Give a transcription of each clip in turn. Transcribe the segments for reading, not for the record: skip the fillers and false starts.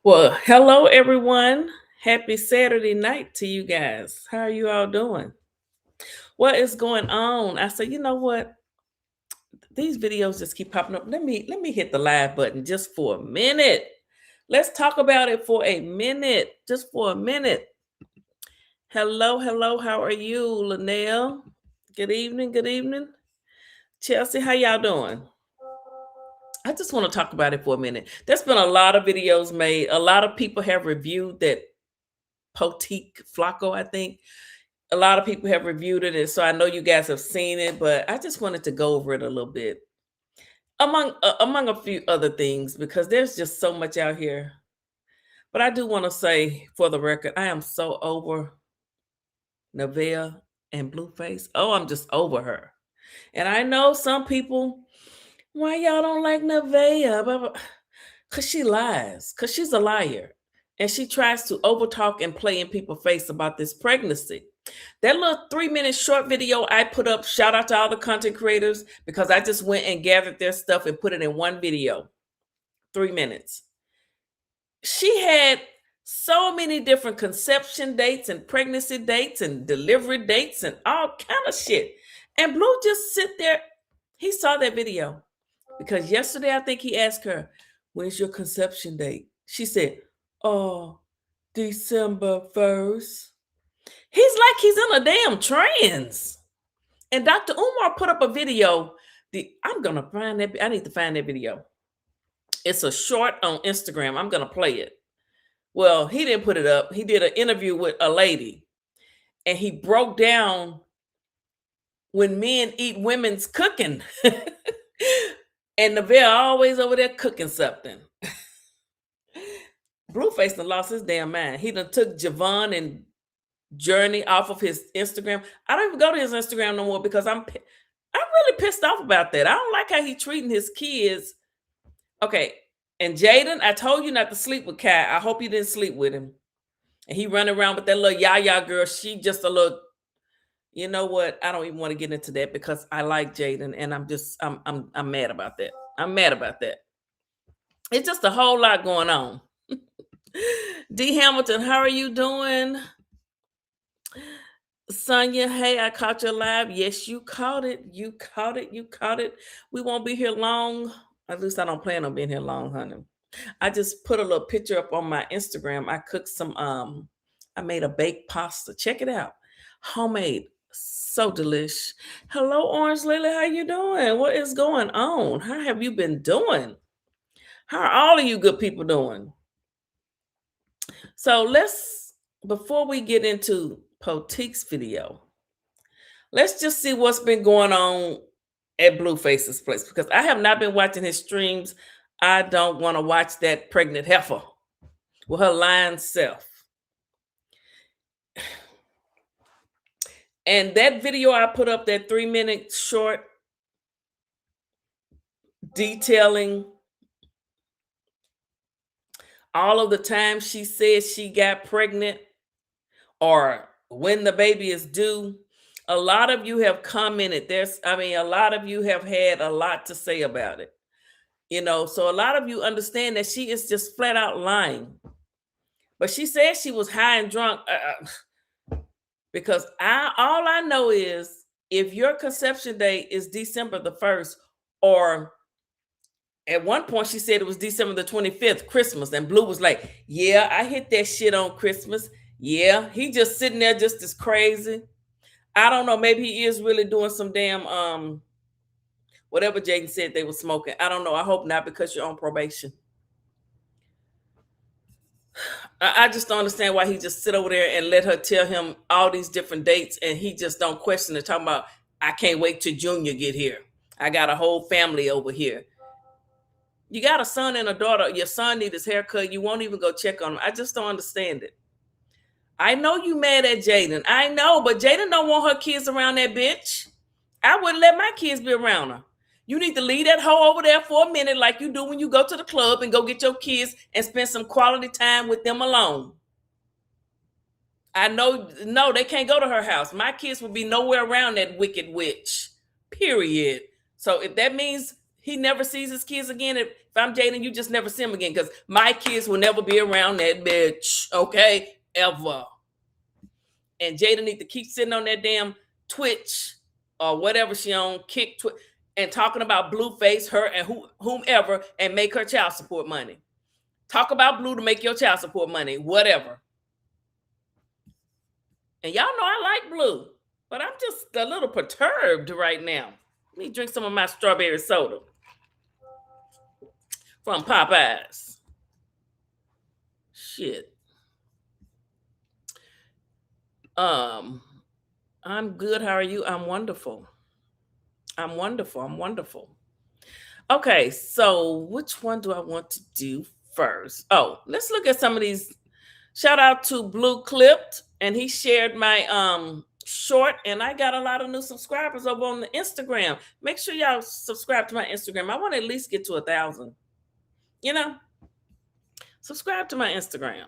Well, hello everyone. Happy Saturday night to you guys. How are you all doing? What is going on? I said, you know what? These videos just keep popping up. Let me hit the live button just for a minute. Let's talk about it for a minute. Just for a minute. Hello, hello. How are you, Linnell? Good evening. Good evening. Chelsea, how y'all doing? I just want to talk about it for a minute. There's been a lot of videos made. A lot of people have reviewed that Poetik Flakko, I think. A lot of people have reviewed it, and so I know you guys have seen it, but I just wanted to go over it a little bit, among a few other things, because there's just so much out here. But I do want to say, for the record, I am so over Nevaeh and Blueface. Oh, I'm just over her. And I know some people, why y'all don't like Nevaeh? Because she lies, because she's a liar. And she tries to overtalk and play in people's face about this pregnancy. That little 3-minute short video I put up, shout out to all the content creators, because I just went and gathered their stuff and put it in one video, 3 minutes. She had so many different conception dates and pregnancy dates and delivery dates and all kind of shit. And Blue just sit there. He saw that video because yesterday I think he asked her, when's your conception date? She said, oh, December 1st. He's like he's in a damn trance. And Dr. Umar put up a video. I'm going to find that. I need to find that video. It's a short on Instagram. I'm going to play it. Well, he didn't put it up. He did an interview with a lady. And he broke down when men eat women's cooking. And Nevaeh always over there cooking something. Blueface done lost his damn mind. He done took Javon and Journey off of his Instagram. I don't even go to his Instagram no more because I'm really pissed off about that. I don't like how he treating his kids. Okay, and Jaden, I told you not to sleep with Kai. I hope you didn't sleep with him. And he running around with that little Yaya girl. She just a little. You know what? I don't even want to get into that because I like Jaden, and I'm mad about that. I'm mad about that. It's just a whole lot going on. D Hamilton, how are you doing? Sonia, hey, I caught your live. Yes, you caught it. You caught it. You caught it. We won't be here long. At least I don't plan on being here long, honey. I just put a little picture up on my Instagram. I cooked some I made a baked pasta. Check it out. Homemade. So delish. Hello, Orange Lily. How you doing? What is going on? How have you been doing? How are all of you good people doing? So before we get into Poetik's video, let's just see what's been going on at Blueface's place, because I have not been watching his streams. I don't want to watch that pregnant heifer with her lying self. And that video I put up, that 3-minute short detailing all of the times she said she got pregnant or when the baby is due. A lot of you have commented. A lot of you have had a lot to say about it. So a lot of you understand that she is just flat out lying. But she said she was high and drunk because all I know is if your conception date is December the 1st, or at one point she said it was December the 25th, Christmas, and Blue was like, yeah, I hit that shit on Christmas. Yeah, he just sitting there just as crazy. I don't know. Maybe he is really doing some damn whatever Jaden said they were smoking. I don't know. I hope not, because you're on probation. I just don't understand why he just sit over there and let her tell him all these different dates, and he just don't question it, talking about, I can't wait till Junior get here. I got a whole family over here. You got a son and a daughter. Your son need his haircut. You won't even go check on him. I just don't understand it. I know you mad at Jaden. I know, but Jaden don't want her kids around that bitch. I wouldn't let my kids be around her. You need to leave that hoe over there for a minute, like you do when you go to the club, and go get your kids and spend some quality time with them alone. I know, no, they can't go to her house. My kids will be nowhere around that wicked witch, period. So if that means he never sees his kids again. If I'm Jaden, you just never see him again because my kids will never be around that bitch, okay? Ever. And Jada need to keep sitting on that damn Twitch or whatever she on, kick Twitch, and talking about Blueface, her, and whomever, and make her child support money. Talk about Blue to make your child support money, whatever. And y'all know I like Blue, but I'm just a little perturbed right now. Let me drink some of my strawberry soda from Popeyes. Shit. I'm good. How are you? I'm wonderful. I'm wonderful. Okay, so which one do I want to do first? Oh, let's look at some of these. Shout out to Blue Clipped, and he shared my short, and I got a lot of new subscribers over on the Instagram. Make sure y'all subscribe to my Instagram. I want to at least get to 1,000. You know, subscribe to my Instagram.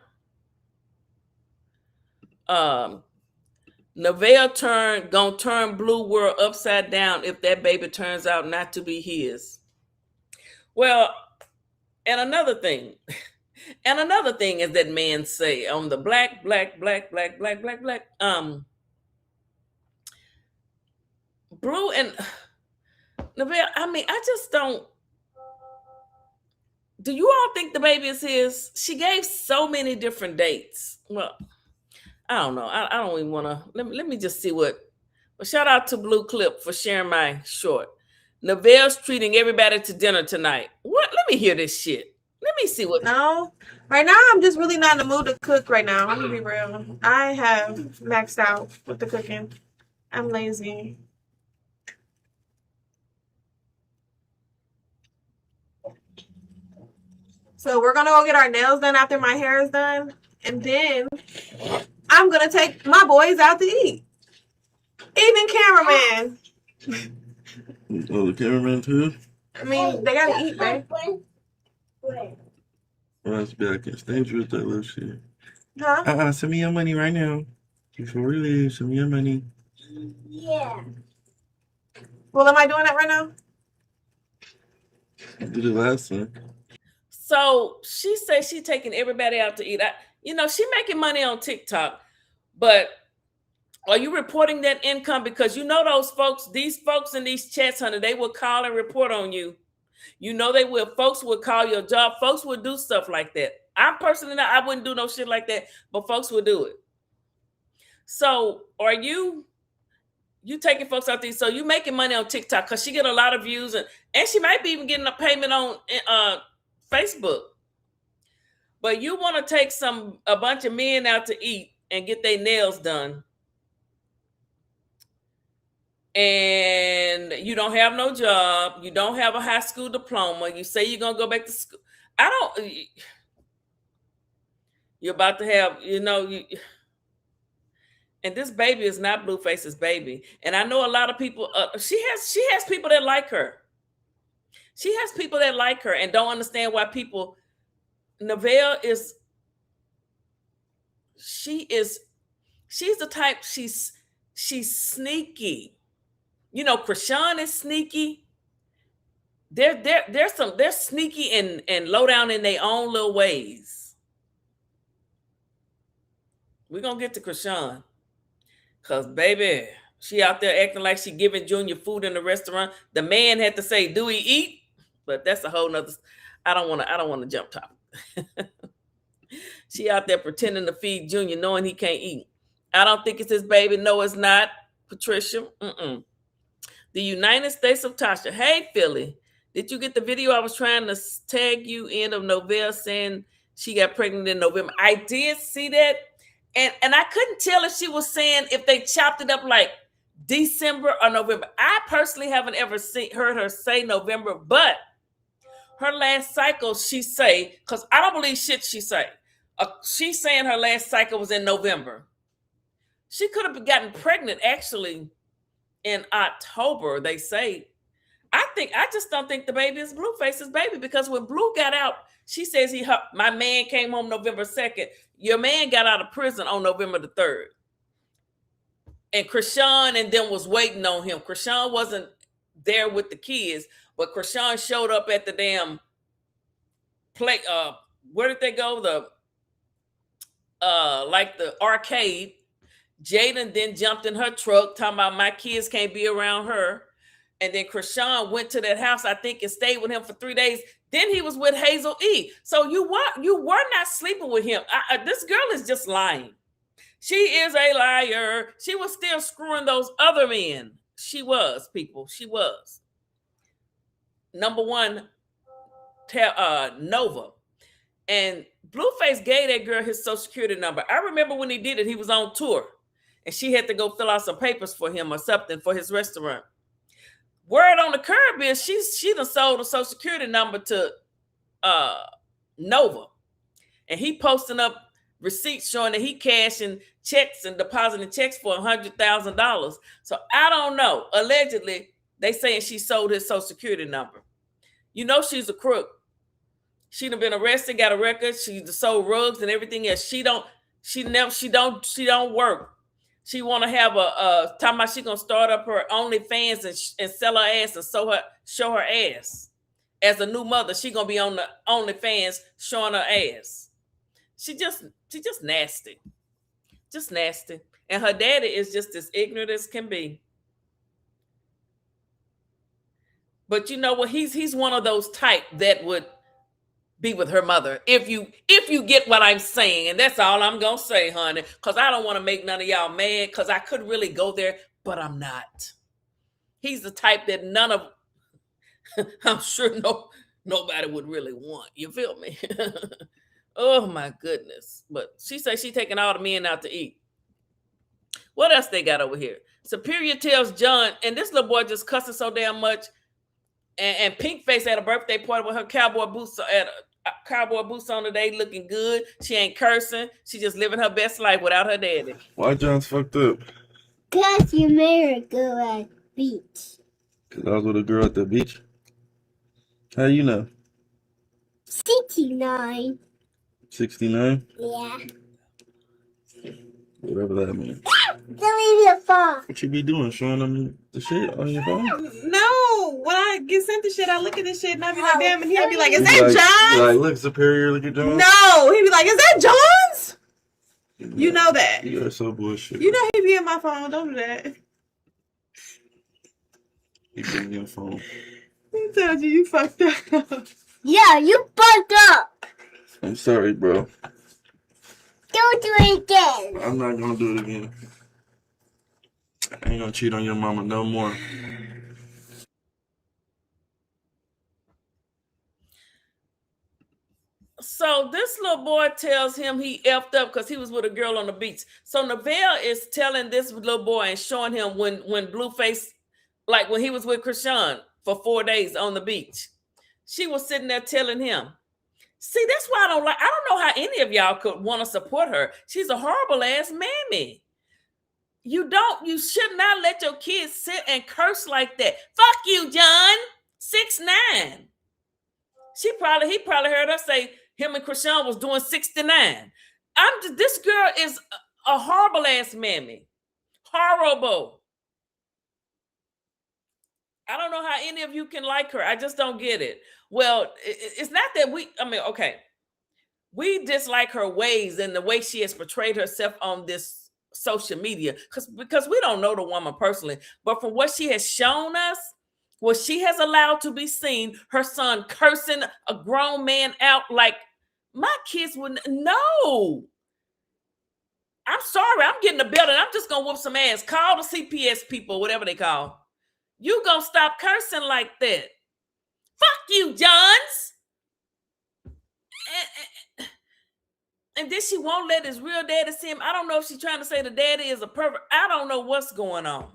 Nevaeh gonna turn Blue world upside down if that baby turns out not to be his. Well, and another thing is that man say on the black, Blue and Nevaeh, I mean, I just don't. Do you all think the baby is his? She gave so many different dates. Well, I don't know. I don't even want to. Let me just see what. Well, shout out to Blue Clip for sharing my short. Nevaeh's treating everybody to dinner tonight. What? Let me hear this shit. Let me see what. No, right now I'm just really not in the mood to cook right now. I'm gonna be real. I have maxed out with the cooking. I'm lazy. So we're gonna go get our nails done after my hair is done, and then I'm gonna take my boys out to eat. Even cameraman. Oh, the cameraman too? I mean, they gotta eat, right? Well, that's back. It's dangerous, that little shit. Huh? Send me your money right now. Before we leave, send me your money. Yeah. Well, am I doing that right now? I did it last time. So she says she taking everybody out to eat. She making money on TikTok, but are you reporting that income? Because you know those folks, these folks in these chats, honey, they will call and report on you. You know they will. Folks will call your job. Folks will do stuff like that. I'm personally not, I wouldn't do no shit like that, but folks will do it. So are you taking folks out there? So you making money on TikTok because she get a lot of views and she might be even getting a payment on Facebook. But you want to take a bunch of men out to eat and get their nails done. And you don't have no job. You don't have a high school diploma. You say you're going to go back to school. You're about to have, and this baby is not Blueface's baby. And I know a lot of people, she has people that like her. She has people that like her and don't understand why people, Nevaeh she's the type, she's sneaky. Chrisean is sneaky. They're sneaky and low down in their own little ways. We're gonna get to Chrisean. Cause baby, she out there acting like she giving Junior food in the restaurant. The man had to say, "Do he eat?" But that's a whole nother. I don't want to jump top. She out there pretending to feed Junior, knowing he can't eat. I don't think it's his baby. No, it's not, Patricia. The United States of Tasha. Hey, Philly, did you get the video I was trying to tag you in of Nevaeh saying she got pregnant in November? I did see that. And I couldn't tell if she was saying if they chopped it up like December or November. I personally haven't ever heard her say November, but her last cycle, she say, because I don't believe shit she say. She's saying her last cycle was in November. She could have gotten pregnant actually in October, they say. I just don't think the baby is Blueface's baby, because when Blue got out, she says my man came home November 2nd. Your man got out of prison on November the 3rd. And Chrisean and them was waiting on him. Chrisean wasn't there with the kids, but Chrisean showed up at the damn play. Where did they go? The like the arcade. Jaden then jumped in her truck, talking about my kids can't be around her. And then Chrisean went to that house, I think, and stayed with him for 3 days. Then he was with Hazel E. So you were not sleeping with him. This girl is just lying. She is a liar. She was still screwing those other men. She was, people. She was. Number one, Nova. And Blueface gave that girl his social security number. I remember when he did it, he was on tour. And she had to go fill out some papers for him or something for his restaurant. Word on the curb is she done sold a social security number to Nova. And he posting up receipts showing that he cashing checks and depositing checks for $100,000. So I don't know. Allegedly, they saying she sold his social security number. You know she's a crook. She done been arrested, got a record. She sold rugs and everything else. She don't work. She want to have talking about she gonna start up her OnlyFans and sell her ass and show her ass. As a new mother, she gonna be on the OnlyFans showing her ass. She just nasty, just nasty. And her daddy is just as ignorant as can be. But you know what? He's one of those type that would be with her mother. If you get what I'm saying, and that's all I'm gonna say, honey, because I don't want to make none of y'all mad, because I could really go there, but I'm not. He's the type that none of I'm sure nobody would really want. You feel me? Oh my goodness. But she says she taking all the men out to eat. What else they got over here? Superior tells John, and this little boy just cussing so damn much. And Pink Face at a birthday party with her cowboy boots on today, looking good. She ain't cursing. She just living her best life without her daddy. Why John's fucked up? Cause you married a girl at the beach. Cause I was with a girl at the beach. How you know? 69. 69? Yeah. Whatever that means. Delete your phone. What you be doing? Showing them the shit on your phone? No, when I get sent the shit, I look at this shit and I be like, damn, and he'll be like, is You that John's? Like, look, Superior, look at John. No, he'd be like, is that John's? You know that. You are so bullshit. You know he be in my phone. Don't do that. You be in your phone. I told you fucked up. Yeah, you fucked up. I'm sorry, bro. Don't do it again. I'm not gonna do it again. I ain't gonna cheat on your mama no more. So this little boy tells him he effed up because he was with a girl on the beach. So Neville is telling this little boy and showing him when Blueface, like when he was with Chrisean for 4 days on the beach. She was sitting there telling him. See, that's why I don't know how any of y'all could want to support her. She's a horrible ass mammy. You should not let your kids sit and curse like that. Fuck you, John. 6'9". He probably heard her say him and Chrisean was doing 69. This girl is a horrible ass mammy. Horrible. I don't know how any of you can like her. I just don't get it. Well, it's not that okay. We dislike her ways and the way she has portrayed herself on this social media because we don't know the woman personally. But from what she has shown us, what she has allowed to be seen, her son cursing a grown man out like my kids wouldn't. No. I'm sorry. I'm getting a belt and I'm just going to whoop some ass. Call the CPS people, whatever they call. You going to stop cursing like that. Fuck you, Johns. And then she won't let his real daddy see him. I don't know if she's trying to say the daddy is a pervert. I don't know what's going on.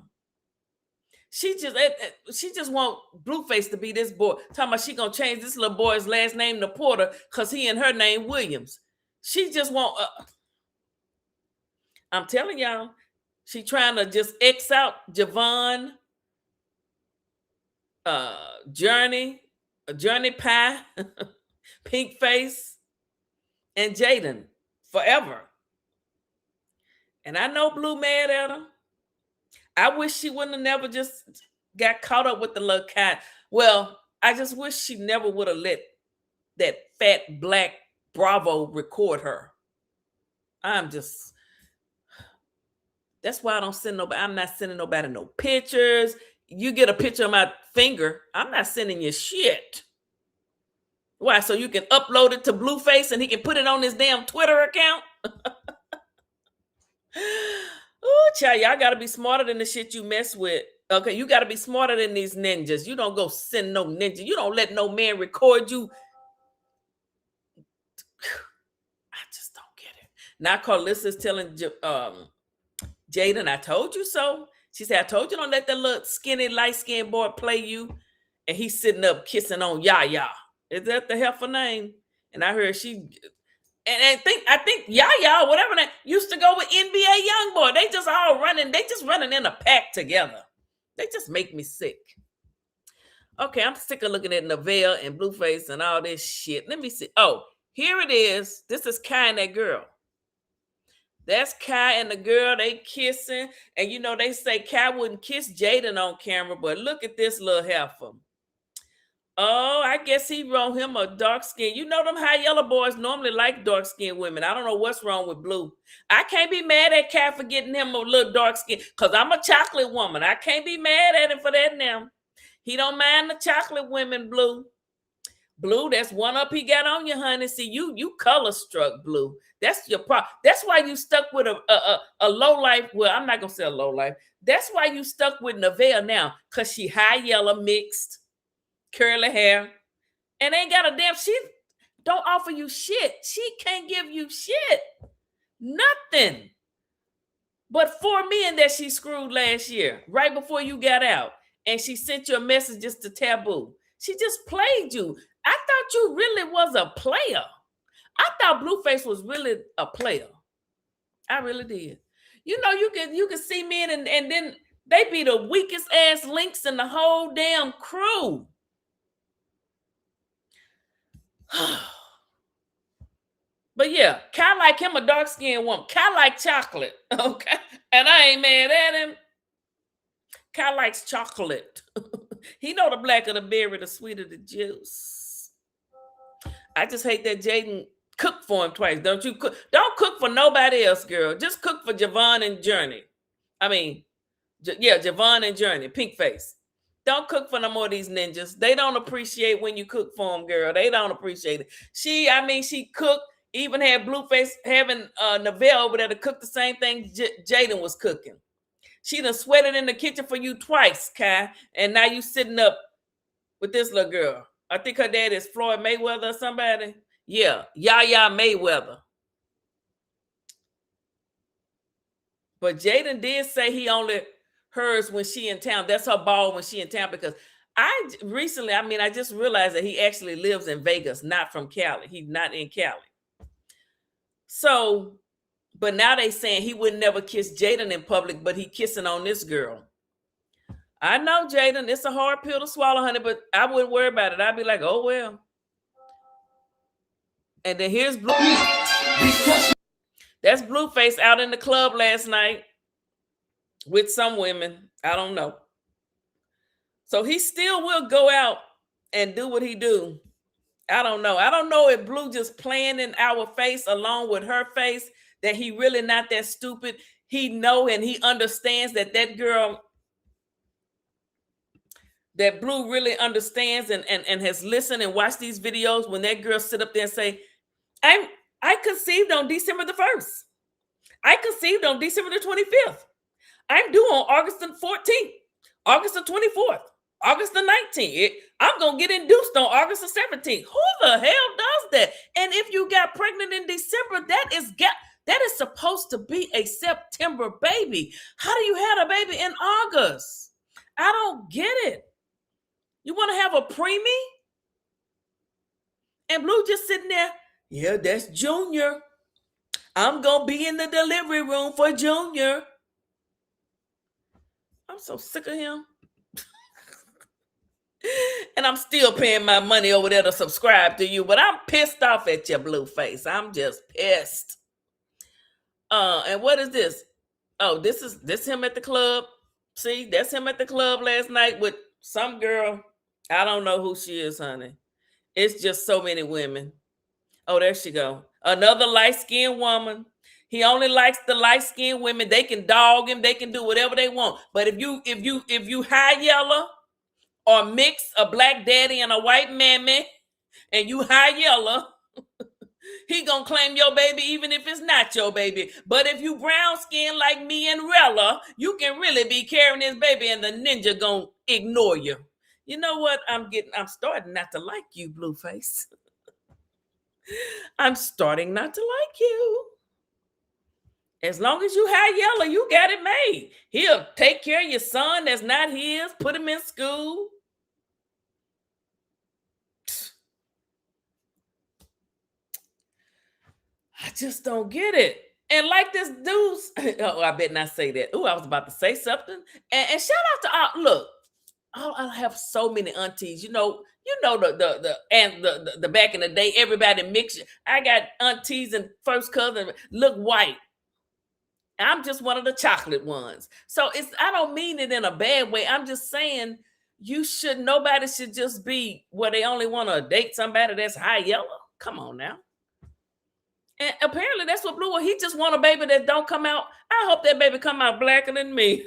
She just want Blueface to be this boy. Talking about she gonna change this little boy's last name to Porter because he and her name Williams. She just want. I'm telling y'all, she trying to just X out Javon, Journey Pie, Pink Face, and Jaden forever. And I know Blue mad at her. I wish she wouldn't have never just got caught up with the little cat. Well, I just wish she never would have let that fat black Bravo record her. That's why I don't send nobody. I'm not sending nobody no pictures. You get a picture of my finger, I'm not sending you shit. Why? So you can upload it to Blueface and he can put it on his damn Twitter account? Oh, child, y'all gotta be smarter than the shit you mess with. Okay, you gotta be smarter than these ninjas. You don't go send no ninja. You don't let no man record you. I just don't get it. Now Carlissa's telling Jaden, I told you so. She said, I told you don't let that little skinny, light-skinned boy play you. And he's sitting up kissing on Yaya. Is that the heifer name? And I heard she... And I think Yaya, whatever that, used to go with NBA Youngboy. They just all running. They just running in a pack together. They just make me sick. Okay, I'm sick of looking at Neville and Blueface and all this shit. Let me see. Oh, here it is. This is Kai and that girl. That's Kai and the girl. They kissing. And you know, they say Kai wouldn't kiss Jaden on camera, but look at this little heifer. Oh, I guess he wrote him a dark skin. You know them high yellow boys normally like dark skinned women. I don't know what's wrong with Blue. I can't be mad at Kai for getting him a little dark skin because I'm a chocolate woman. I can't be mad at him for that now. He don't mind the chocolate women, Blue. Blue, that's one up he got on you, honey. See, you color struck, Blue. That's your problem. That's why you stuck with a low life. Well, I'm not gonna say a low life. That's why you stuck with Neville now, because she high yellow mixed. Curly hair, and ain't got a damn. She don't offer you shit. She can't give you shit, nothing. But $4 million that she screwed last year, right before you got out, and she sent you a message just to taboo. She just played you. I thought you really was a player. I thought Blueface was really a player. I really did. You know, you can see me and then they be the weakest ass links in the whole damn crew. But yeah, Kai like him a dark-skinned woman. Kai like chocolate, okay? And I ain't mad at him. Kai likes chocolate. He know the blacker the berry, the sweeter the juice. I just hate that Jaden cooked for him twice. Don't cook for nobody else, girl. Just cook for Javon and Journey. I mean, Javon and Journey, pink face. Don't cook for no more of these ninjas. They don't appreciate when you cook for them, girl. They don't appreciate it. She cooked, even had Blueface having Neville over there to cook the same thing Jaden was cooking. She done sweated in the kitchen for you twice, Kai. And now you sitting up with this little girl. I think her dad is Floyd Mayweather or somebody. Yeah, Yaya Mayweather. But Jaden did say he only hers when she in town. That's her ball when she in town, because I just realized that he actually lives in Vegas, not from Cali. He's not in Cali. So, but now they saying he would never kiss Jaden in public, but he kissing on this girl. I know, Jaden, it's a hard pill to swallow, honey, but I wouldn't worry about it. I'd be like, oh, well. And then here's Blue. That's Blueface out in the club last night with some women. I don't know. So he still will go out and do what he do. I don't know. I don't know if Blue just playing in our face along with her face, that he really not that stupid. He know and he understands that girl, that Blue really understands and has listened and watched these videos when that girl sit up there and say, I conceived on December the 1st. I conceived on December the 25th. I'm due on August the 14th, August the 24th, August the 19th. I'm going to get induced on August the 17th. Who the hell does that? And if you got pregnant in December, that is supposed to be a September baby. How do you have a baby in August? I don't get it. You want to have a preemie? And Blue just sitting there, yeah, that's Junior. I'm going to be in the delivery room for Junior. I'm so sick of him. And I'm still paying my money over there to subscribe to you, but I'm pissed off at your Blueface. I'm just pissed. And what is this? Oh, this him at the club. See, that's him at the club last night with some girl. I don't know who she is, honey. It's just so many women. Oh, there she go. Another light-skinned woman. He only likes the light-skinned women. They can dog him. They can do whatever they want. But if you high yellow or mix a black daddy and a white mammy, and you high yellow, he gonna claim your baby even if it's not your baby. But if you brown skin like me and Rella, you can really be carrying his baby and the ninja gonna ignore you. You know what? I'm starting not to like you, Blueface. I'm starting not to like you. As long as you high yellow, you got it made. He'll take care of your son that's not his, put him in school. I just don't get it. And like this dude's, oh, I better not say that. Oh, I was about to say something. And shout out to look, I have so many aunties. You know the back in the day, everybody mixed. I got aunties and first cousin look white. I'm just one of the chocolate ones. So I don't mean it in a bad way. I'm just saying nobody should just be where they only want to date somebody that's high yellow. Come on now. And apparently that's what Blue, he just want a baby that don't come out. I hope that baby come out blacker than me.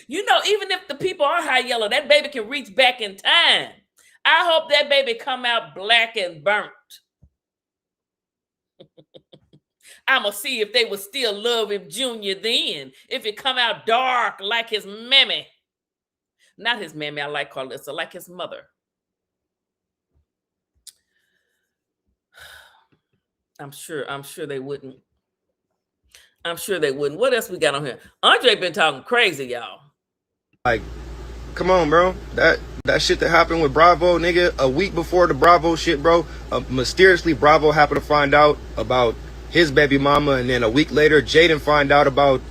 You know, even if the people are high yellow, that baby can reach back in time. I hope that baby come out black and burnt. I'ma see if they would still love him Junior then. If it come out dark like his mammy. Not his mammy, I like Carlissa, like his mother. I'm sure they wouldn't. I'm sure they wouldn't. What else we got on here? Andre been talking crazy, y'all. Like, come on, bro. That shit that happened with Bravo, nigga, a week before the Bravo shit, bro. Mysteriously, Bravo happened to find out about his baby mama, and then a week later, Jaden find out about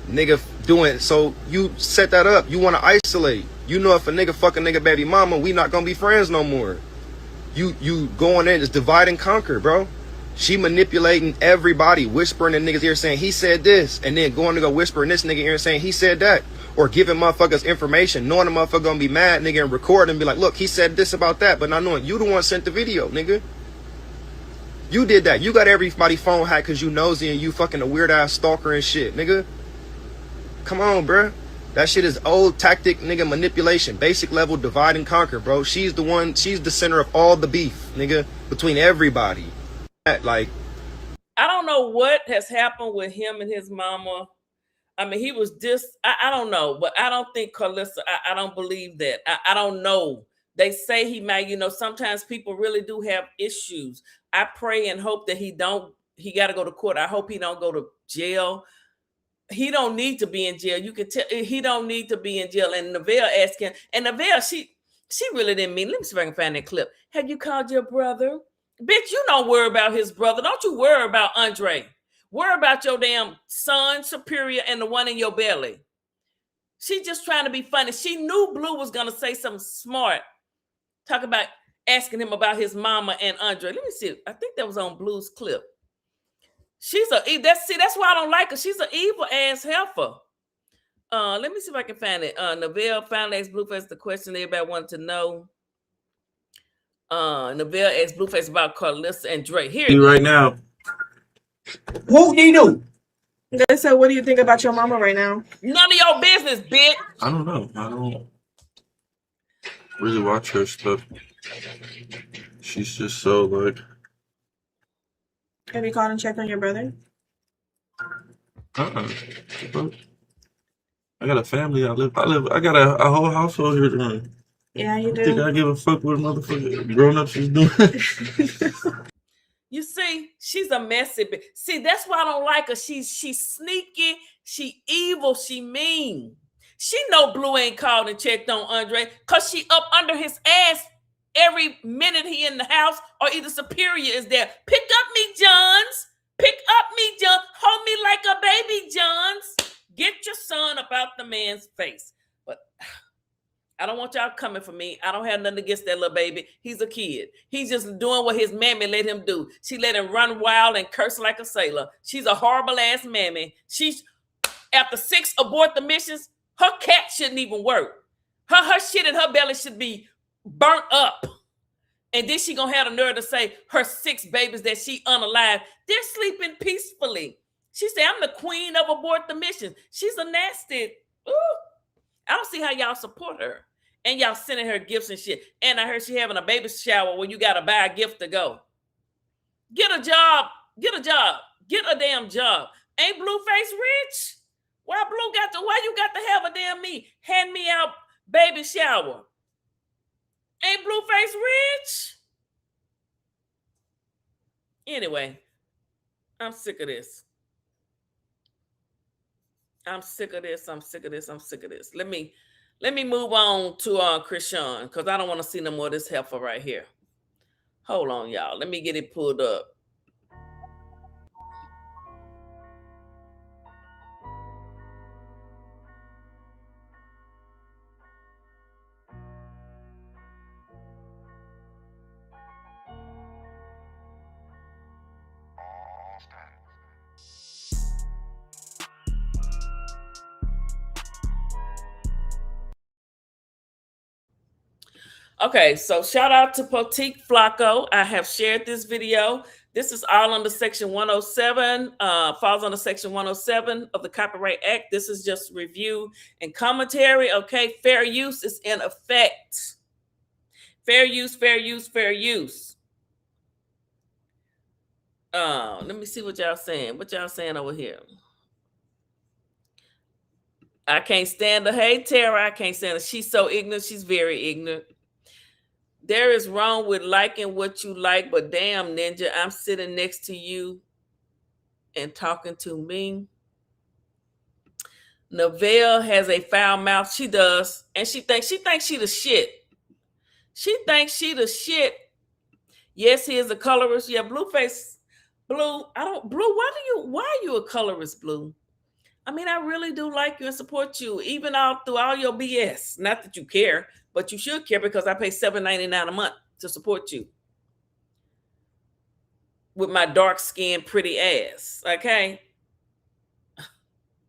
nigga doing. So you set that up. You want to isolate. You know, if a nigga fuck a nigga baby mama, we not gonna be friends no more. You going in, it's divide and conquer, bro. She manipulating everybody, whispering in niggas' ear saying he said this, and then going to go whisper in this nigga ear saying he said that, or giving motherfuckers information, knowing the motherfucker gonna be mad, nigga, and record and be like, look, he said this about that, but not knowing you the one sent the video, nigga. You did that. You got everybody phone hacked because you nosy and you fucking a weird ass stalker and shit, nigga. Come on, bruh. That shit is old tactic, nigga, manipulation. Basic level divide and conquer, bro. She's the center of all the beef, nigga, between everybody. Like, I don't know what has happened with him and his mama. I mean, he was just, I don't know, but I don't think Carlissa, I don't believe that. I don't know. They say he might, you know, sometimes people really do have issues. I pray and hope that he got to go to court. I hope he don't go to jail. He don't need to be in jail. You can tell he don't need to be in jail. And Neville asked him, and Neville, she really didn't mean, let me see if I can find that clip. Have you called your brother? Bitch, you don't worry about his brother. Don't you worry about Andre. Worry about your damn son, Superior, and the one in your belly. She just trying to be funny. She knew Blue was going to say something smart. Talk about asking him about his mama and Andre. Let me see. I think that was on Blue's clip. That's why I don't like her. She's an evil ass heifer. Let me see if I can find it. Neville finally asked Blueface the question everybody wanted to know. Neville asked Blueface about Carlissa and Drake. Here right now. What you do? They said, what do you think about your mama right now? None of your business, bitch. I don't know. I don't really watch her stuff. She's just so like. Have you called and checked on your brother? I got a family. I got a whole household here to run. Yeah, you do. Think I give a fuck what a motherfucker grown ups is doing? You see, she's a messy bitch. See, that's why I don't like her. She's sneaky, she evil, she mean. She know Blue ain't called and checked on Andre because she up under his ass every minute he in the house, or either Superior is there. Pick up me, Johns. Pick up me, John. Hold me like a baby, Johns. Get your son about the man's face. But I don't want y'all coming for me. I don't have nothing against that little baby. He's a kid. He's just doing what his mammy let him do. She let him run wild and curse like a sailor. She's a horrible ass mammy. after 6 abort the missions, her cat shouldn't even work. Her shit in her belly should be burnt up. And then she gonna have the nerve to say her 6 babies that she unalive, they're sleeping peacefully. She said, I'm the queen of abort the mission. She's a nasty. Ooh. I don't see how y'all support her. And y'all sending her gifts and shit. And I heard she having a baby shower where you gotta buy a gift to go. Get a job. Get a job. Get a damn job. Ain't Blueface rich? Why you got to have a damn hand me out baby shower? Ain't Blueface rich? Anyway, I'm sick of this. I'm sick of this. Let me move on to Chrisean, because I don't want to see no more of this heifer right here. Hold on, y'all. Let me get it pulled up. Okay, so shout out to Poetik, Flakko. I have shared this video. This is all under Section 107, falls under Section 107 of the Copyright Act. This is just review and commentary, okay? Fair use is in effect. Fair use, fair use, fair use. Let me see what y'all saying. What y'all saying over here? I can't stand her. Hey, Tara, I can't stand her. She's so ignorant. She's very ignorant. There is wrong with liking what you like, but damn, Ninja, I'm sitting next to you and talking to me. Neville has a foul mouth. She does. And she thinks she the shit. She thinks she the shit. Yes, he is a colorist. Yeah, Blueface. Blue, why are you a colorist, Blue? I mean, I really do like you and support you, even through all your BS. Not that you care, but you should care, because I pay $7.99 a month to support you with my dark-skinned, pretty ass, okay?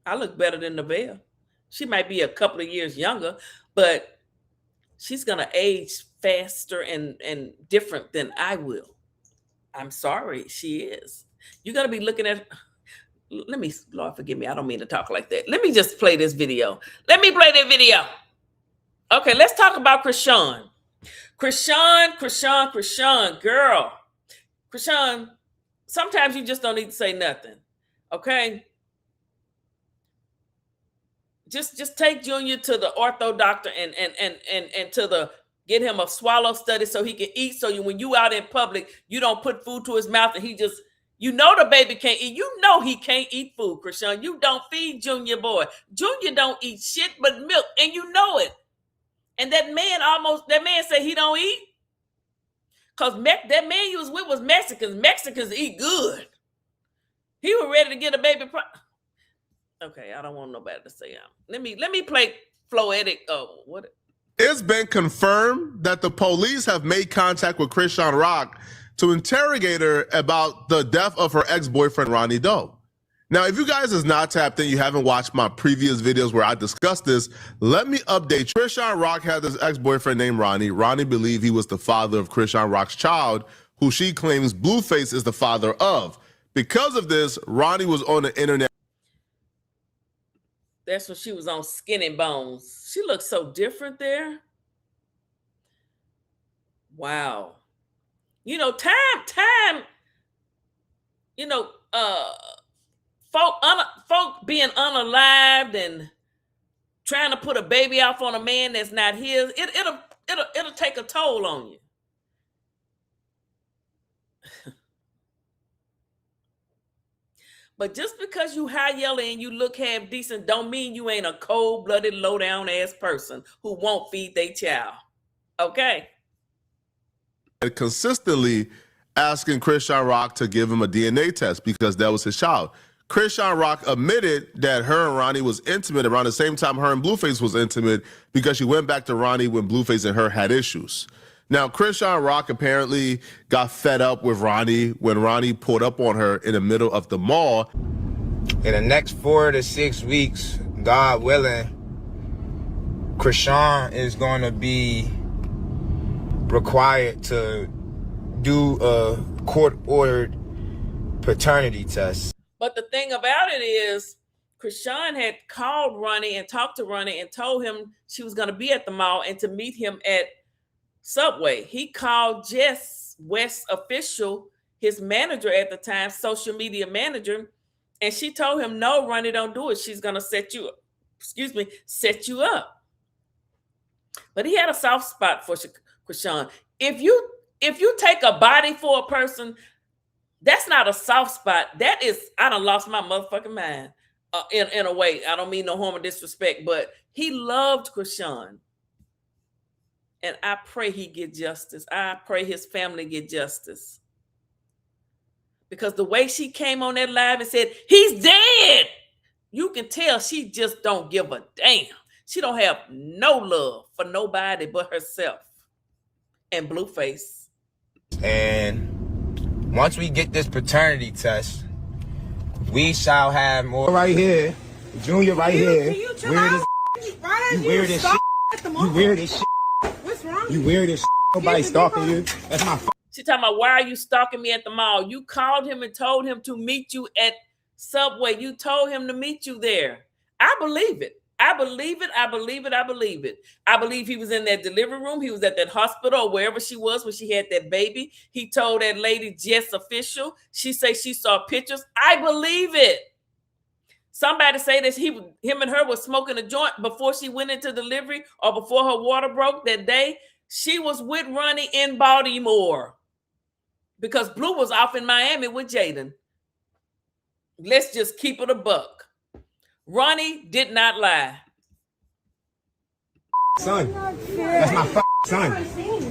I look better than Neville. She might be a couple of years younger, but she's going to age faster and different than I will. I'm sorry, she is. You're going to be looking at... Lord forgive me, I don't mean to talk like that. Let me just play this video. Let me play that video. Okay, let's talk about Chrisean. Chrisean, girl. Chrisean, sometimes you just don't need to say nothing. Okay? Just take Junior to the ortho doctor and to the get him a swallow study so he can eat. So when you out in public, you don't put food to his mouth and he just, you know, the baby can't eat. You know he can't eat food, Chrisean. You don't feed Junior boy. Junior don't eat shit but milk, and you know it. And that man said he don't eat. Because that man you was with was Mexicans. Mexicans eat good. He was ready to get a baby. Okay, I don't want nobody to say let me play Poetik. Oh, what? It's been confirmed that the police have made contact with Chrisean Rock to interrogate her about the death of her ex-boyfriend, Ronnie Doe. Now, if you guys is not tapped in, you haven't watched my previous videos where I discussed this, let me update. Chrisean Rock had this ex-boyfriend named Ronnie. Ronnie believed he was the father of Chrisean Rock's child, who she claims Blueface is the father of. Because of this, Ronnie was on the internet. That's when she was on Skin and Bones. She looked so different there. Wow. You know, time, you know, folk being unalived and trying to put a baby off on a man that's not his, it'll take a toll on you. But just because you high yellow and you look half decent don't mean you ain't a cold-blooded, low-down ass person who won't feed their child. Okay? Consistently asking Chrisean Rock to give him a DNA test because that was his child. Chrisean Rock admitted that her and Ronnie was intimate around the same time her and Blueface was intimate because she went back to Ronnie when Blueface and her had issues. Now, Chrisean Rock apparently got fed up with Ronnie when Ronnie pulled up on her in the middle of the mall. In the next 4 to 6 weeks, God willing, Chrisean is going to be required to do a court-ordered paternity test. But the thing about it is, Chrisean had called Ronnie and talked to Ronnie and told him she was going to be at the mall and to meet him at Subway. He called Jess West official, his manager at the time, social media manager, and she told him, no, Ronnie, don't do it. She's going to set you up. But he had a soft spot for Chrisean. If you take a body for a person, that's not a soft spot. That is, I done lost my motherfucking mind. In a way, I don't mean no harm or disrespect, but he loved Chrisean. And I pray he get justice. I pray his family get justice. Because the way she came on that live and said, he's dead, you can tell she just don't give a damn. She don't have no love for nobody but herself and Blueface. And once we get this paternity test, we shall have more. Right here, Junior right here. Can you chill out? You weird as shit. You weird as shit. What's wrong? You weird as shit. Nobody stalking you. That's my She talking about, why are you stalking me at the mall? You called him and told him to meet you at Subway. You told him to meet you there. I believe it. I believe it. I believe it. I believe it. I believe he was in that delivery room. He was at that hospital or wherever she was when she had that baby. He told that lady, Jess official. She say she saw pictures. I believe it. Somebody say that him and her was smoking a joint before she went into delivery or before her water broke that day. She was with Ronnie in Baltimore because Blue was off in Miami with Jaden. Let's just keep it a buck. Ronnie did not lie. son. That's my son.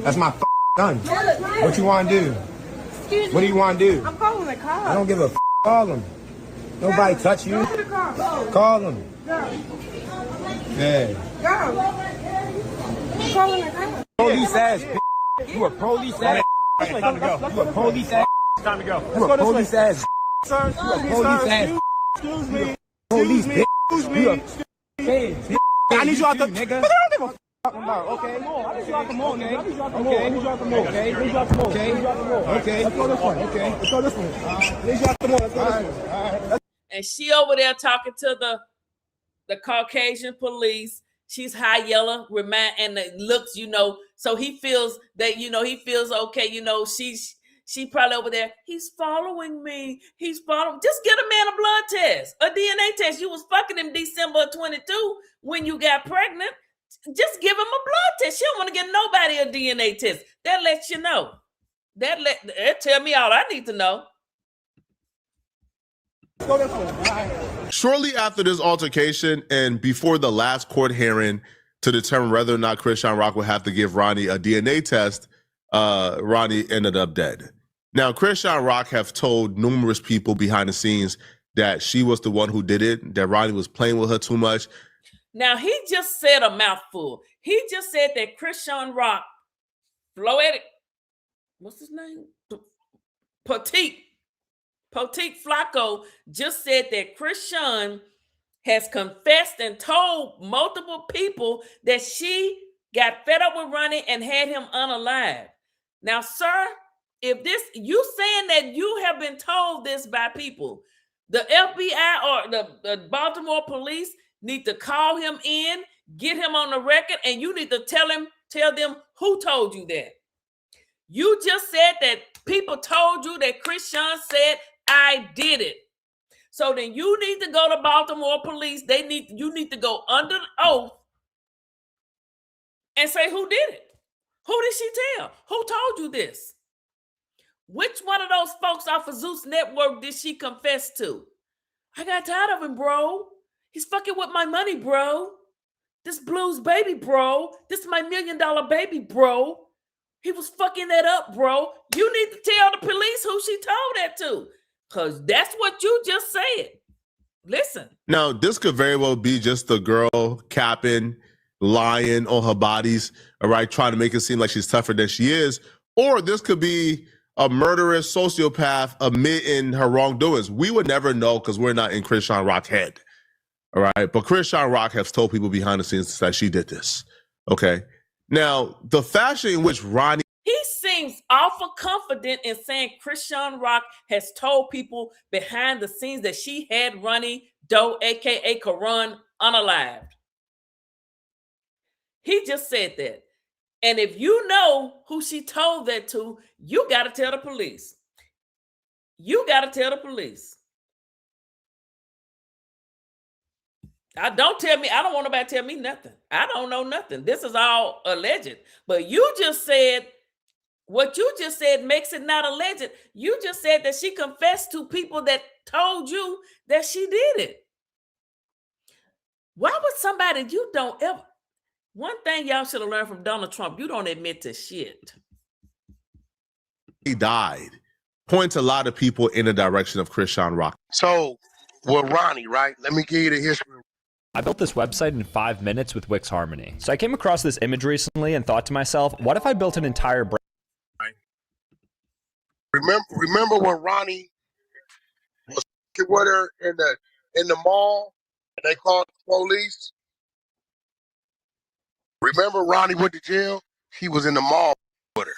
That's my son. What you want to do? Excuse me. What do you want to do? I'm calling the car. I don't give a call him. Nobody touch you. Go to the car. Go. Call him. Go. Yeah. Go. I'm calling the car. Police ass. You a police ass. You a police ass. Time to go. You a police ass. Sir, You a police ass. excuse me. Police bitch. Excuse You me. a I need you out the nigga. But I don't give a Talking about, okay. I need you out the mall, nigga. I need you out the mall. Okay. I need you out the mall. Okay. I need you out the mall. Okay. I need you out the mall. Okay. Let's go this one. Okay. Let's go this one. I need you out the mall. Let's go this one. And she over there talking to the Caucasian police. She's high yellow, and it looks, so he feels that, he feels okay, she probably over there. He's following me. He's following. Just get a man a blood test, a DNA test. You was fucking him December of 22 when you got pregnant. Just give him a blood test. She don't want to get nobody a DNA test. That lets you know. That tell me all I need to know. Let's go this one. All right. Shortly after this altercation and before the last court hearing to determine whether or not Chrisean Rock would have to give Ronnie a DNA test, Ronnie ended up dead. Now, Chrisean Rock have told numerous people behind the scenes that she was the one who did it, that Ronnie was playing with her too much. Now, he just said a mouthful. He just said that Chrisean Rock, Poetik, what's his name? Poetik Flakko just said that Chrisean has confessed and told multiple people that she got fed up with Ronnie and had him unalive. Now, sir, if you saying that you have been told this by people, the FBI or the Baltimore police need to call him in, get him on the record, and you need to tell them who told you that. You just said that people told you that Chrisean said, I did it. So then you need to go to Baltimore police. You need to go under oath and say who did it. Who did she tell? Who told you this? Which one of those folks off of Zeus Network did she confess to? I got tired of him, bro. He's fucking with my money, bro. This Blue's baby, bro. This is my $1 million baby, bro. He was fucking that up, bro. You need to tell the police who she told that to. Because that's what you just said. Listen. Now, this could very well be just the girl capping, lying on her bodies, all right, trying to make it seem like she's tougher than she is. Or this could be a murderous sociopath admitting her wrongdoings. We would never know because we're not in Chrisean Rock's head. All right. But Chrisean Rock has told people behind the scenes that she did this. Okay. Now, the fashion in which Ronnie. He seems awful confident in saying Chrisean Rock has told people behind the scenes that she had Ronnie Doe, aka KARON, unalived. He just said that. And if you know who she told that to, you got to tell the police. You got to tell the police. Don't tell me. I don't want nobody to tell me nothing. I don't know nothing. This is all alleged. But you just said, what you just said makes it not alleged. You just said that she confessed to people that told you that she did it. Why would somebody you don't ever... One thing y'all should have learned from Donald Trump, you don't admit to shit. He died. Points a lot of people in the direction of Chrisean Rock. So, with Ronnie, right? Let me give you the history. I built this website in 5 minutes with Wix Harmony. So I came across this image recently and thought to myself, what if I built an entire brand? Remember when Ronnie was with her in the mall and they called the police? Remember Ronnie went to jail? He was in the mall with her.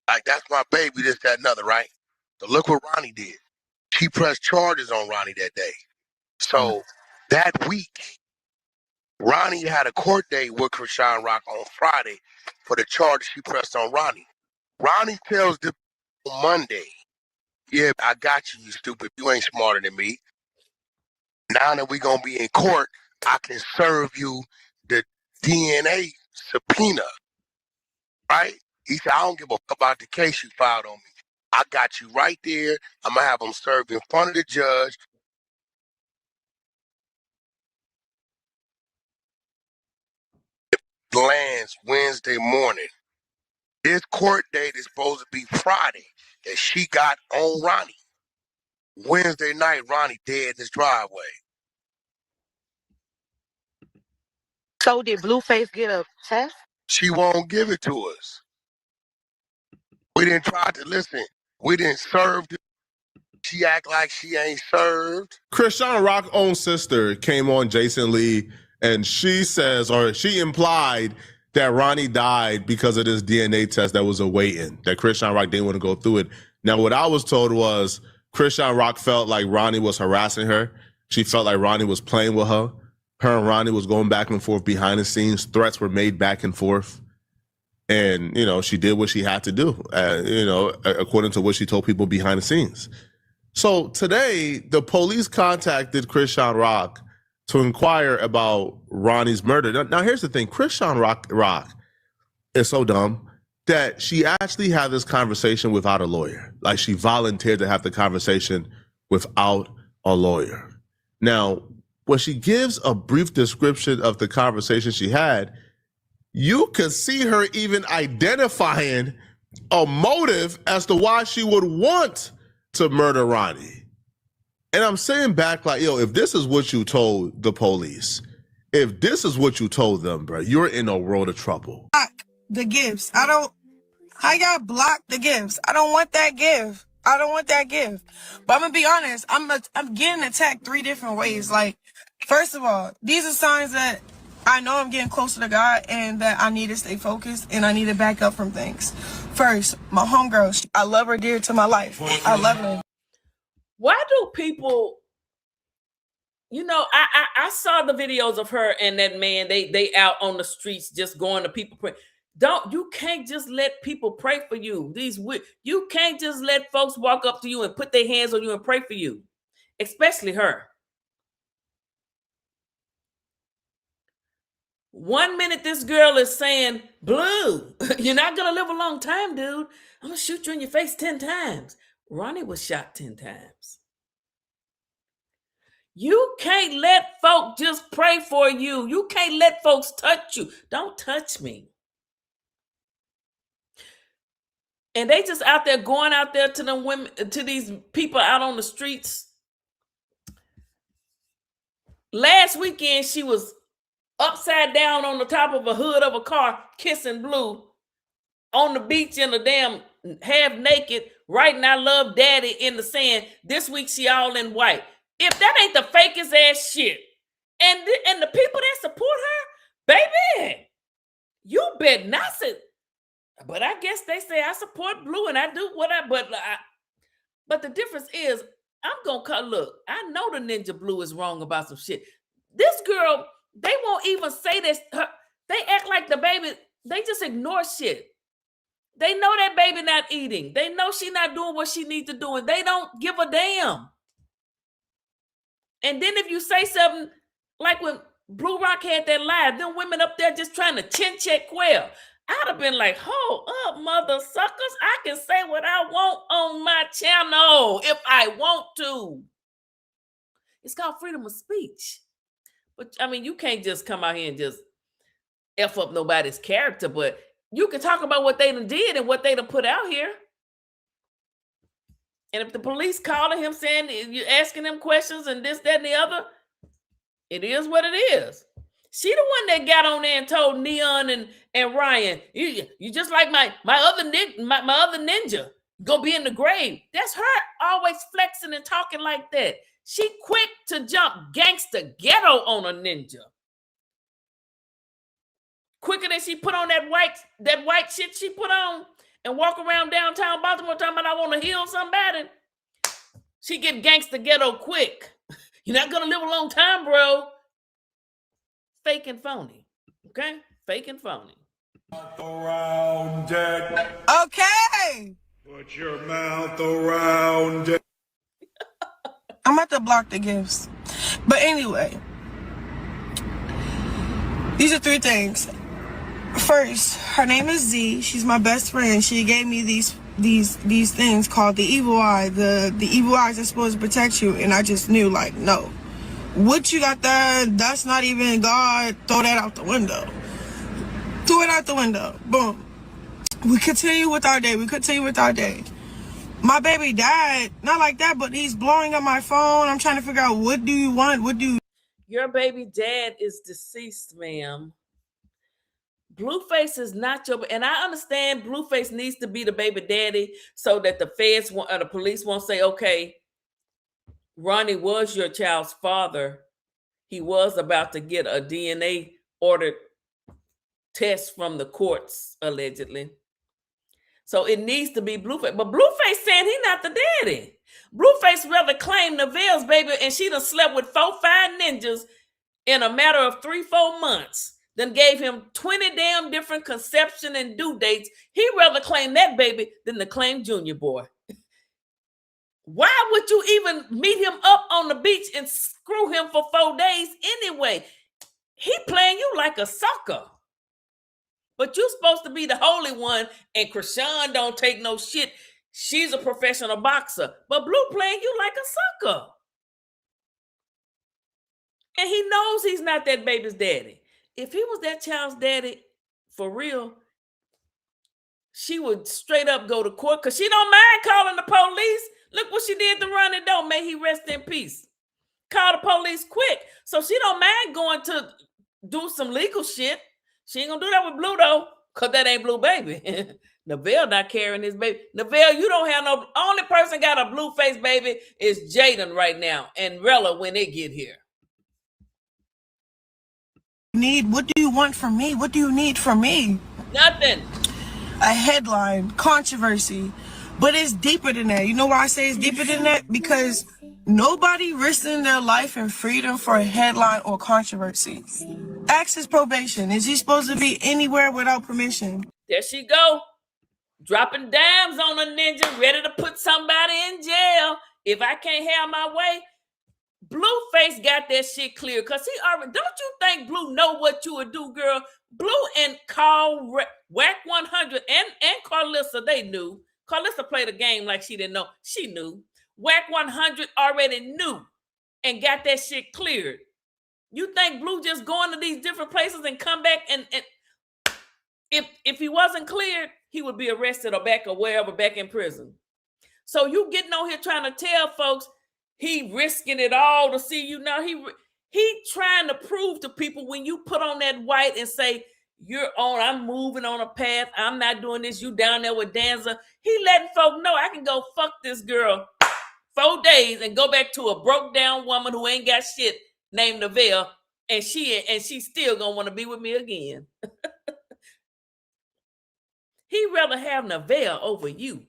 Like, that's my baby, this, that, another, right? So look what Ronnie did. She pressed charges on Ronnie that day. So that week, Ronnie had a court date with Chrisean Rock on Friday for the charges she pressed on Ronnie. Ronnie tells them on Monday, yeah, I got you, you stupid. You ain't smarter than me. Now that we going to be in court, I can serve you the DNA subpoena, right? He said, I don't give a fuck about the case you filed on me. I got you right there. I'm going to have them served in front of the judge. Lands Wednesday morning. This court date is supposed to be Friday that she got on Ronnie. Wednesday night, Ronnie dead in his driveway. So did Blueface get a test? She won't give it to us. We didn't try to listen. We didn't serve. She act like she ain't served. Chrisean Rock's own sister came on Jason Lee and she says, or she implied that Ronnie died because of this DNA test that was awaiting, that Chrisean Rock didn't want to go through it. Now, what I was told was Chrisean Rock felt like Ronnie was harassing her. She felt like Ronnie was playing with her. Her and Ronnie was going back and forth behind the scenes. Threats were made back and forth. And, you know, she did what she had to do, you know, according to what she told people behind the scenes. So today, the police contacted Chrisean Rock to inquire about Ronnie's murder. Now here's the thing. Chrisean Rock is so dumb that she actually had this conversation without a lawyer. Like, she volunteered to have the conversation without a lawyer. Now, when she gives a brief description of the conversation she had, you could see her even identifying a motive as to why she would want to murder Ronnie. And I'm saying back like, yo, if this is what you told the police, if this is what you told them, bro, you're in a world of trouble. Block the gifts. How y'all block the gifts? I don't want that gift. I don't want that gift. But I'm gonna be honest, I'm getting attacked 3 different ways. Like, first of all, these are signs that I know I'm getting closer to God and that I need to stay focused and I need to back up from things. First, my homegirl, I love her dear to my life. I love her. Why do people, you know, I saw the videos of her and that man, they out on the streets just going to people pray. You can't just let people pray for you. You can't just let folks walk up to you and put their hands on you and pray for you, especially her. 1 minute this girl is saying, Blue, you're not going to live a long time, dude. I'm going to shoot you in your face 10 times. Ronnie was shot 10 times. You can't let folks just pray for you. You can't let folks touch you. Don't touch me. And they just out there going out there to them women, to these people out on the streets. Last weekend, she was upside down on the top of a hood of a car, kissing Blue on the beach in a damn half naked, writing "I love daddy" in the sand. This week she all in white. If that ain't the fakest ass shit, and the people that support her, baby, you bet not sit. But I guess they say I support Blue and I do what but the difference is I'm gonna cut. Look, I know the Ninja Blue is wrong about some shit. This girl, they won't even say this. They act like the baby, they just ignore shit. They know that baby not eating. They know she not doing what she needs to do, and they don't give a damn. And then if you say something like when Blue Rock had that live, them women up there just trying to chin check Quail. I'd have been like, hold up, mother suckers. I can say what I want on my channel if I want to. It's called freedom of speech. But I mean, you can't just come out here and just F up nobody's character, but you can talk about what they done did and what they done put out here. And if the police calling him saying you're asking them questions and this, that, and the other, it is what it is. She the one that got on there and told Neon and Ryan, you just like my other ninja, go be in the grave. That's her always flexing and talking like that. She quick to jump gangster ghetto on a ninja. Quicker than she put on that white shit she put on and walk around downtown Baltimore talking about I want to heal somebody. She get gangster ghetto quick. You're not gonna live a long time, bro. Fake and phony. Okay? Fake and phony. Around it. Okay. Put your mouth around it. I'm about to block the gifts. But anyway, these are 3 things. First, her name is Z. She's my best friend. She gave me these things called the evil eye. The evil eyes are supposed to protect you, and I just knew, like, no. What you got there, that's not even God. Throw that out the window. Throw it out the window. Boom. We continue with our day. My baby died, not like that, but he's blowing up my phone. I'm trying to figure out, what do you want? Your baby dad is deceased, ma'am. Blueface is not your, and I understand Blueface needs to be the baby daddy so that the feds or the police won't say, okay, Ronnie was your child's father. He was about to get a DNA ordered test from the courts, allegedly. So it needs to be Blueface. But Blueface saying he not the daddy. Blueface rather claim Neville's baby and she done slept with 4-5 ninjas in a matter of 3-4 months. Then gave him 20 damn different conception and due dates. He rather claim that baby than to claim Junior Boy. Why would you even meet him up on the beach and screw him for 4 days anyway? He playing you like a sucker. But you're supposed to be the holy one, and Chrisean don't take no shit. She's a professional boxer. But Blue playing you like a sucker. And he knows he's not that baby's daddy. If he was that child's daddy for real, she would straight up go to court because she don't mind calling the police. Look what she did to Ronnie Doe. May he rest in peace. Call the police quick. So she don't mind going to do some legal shit. She ain't gonna do that with Blue though, because that ain't Blue baby. Neville not carrying his baby. Neville, you don't have no, only person got a blue face baby is Jaden right now and Rella when they get here. What do you want from me? What do you need from me? Nothing. A headline, controversy. But it's deeper than that. You know why I say it's deeper than that? Because nobody risking their life and freedom for a headline or controversy. Ask his probation. Is he supposed to be anywhere without permission? There she go. Dropping dimes on a ninja, ready to put somebody in jail. If I can't have my way, Blueface got that shit clear. Because he already, don't you think Blue know what you would do, girl? Blue and Carl, Whack 100 and Carlissa, they knew. Carlissa played a game like she didn't know. She knew. Whack 100 already knew and got that shit cleared. You think Blue just going to these different places and come back and if he wasn't cleared, he would be arrested or back or wherever, back in prison. So you getting on here trying to tell folks he risking it all to see you now. He trying to prove to people when you put on that white and say I'm moving on a path. I'm not doing this. You down there with Danza. He letting folk know I can go fuck this girl 4 days and go back to a broke down woman who ain't got shit named Neville, and she still gonna want to be with me again. He'd rather have Neville over you.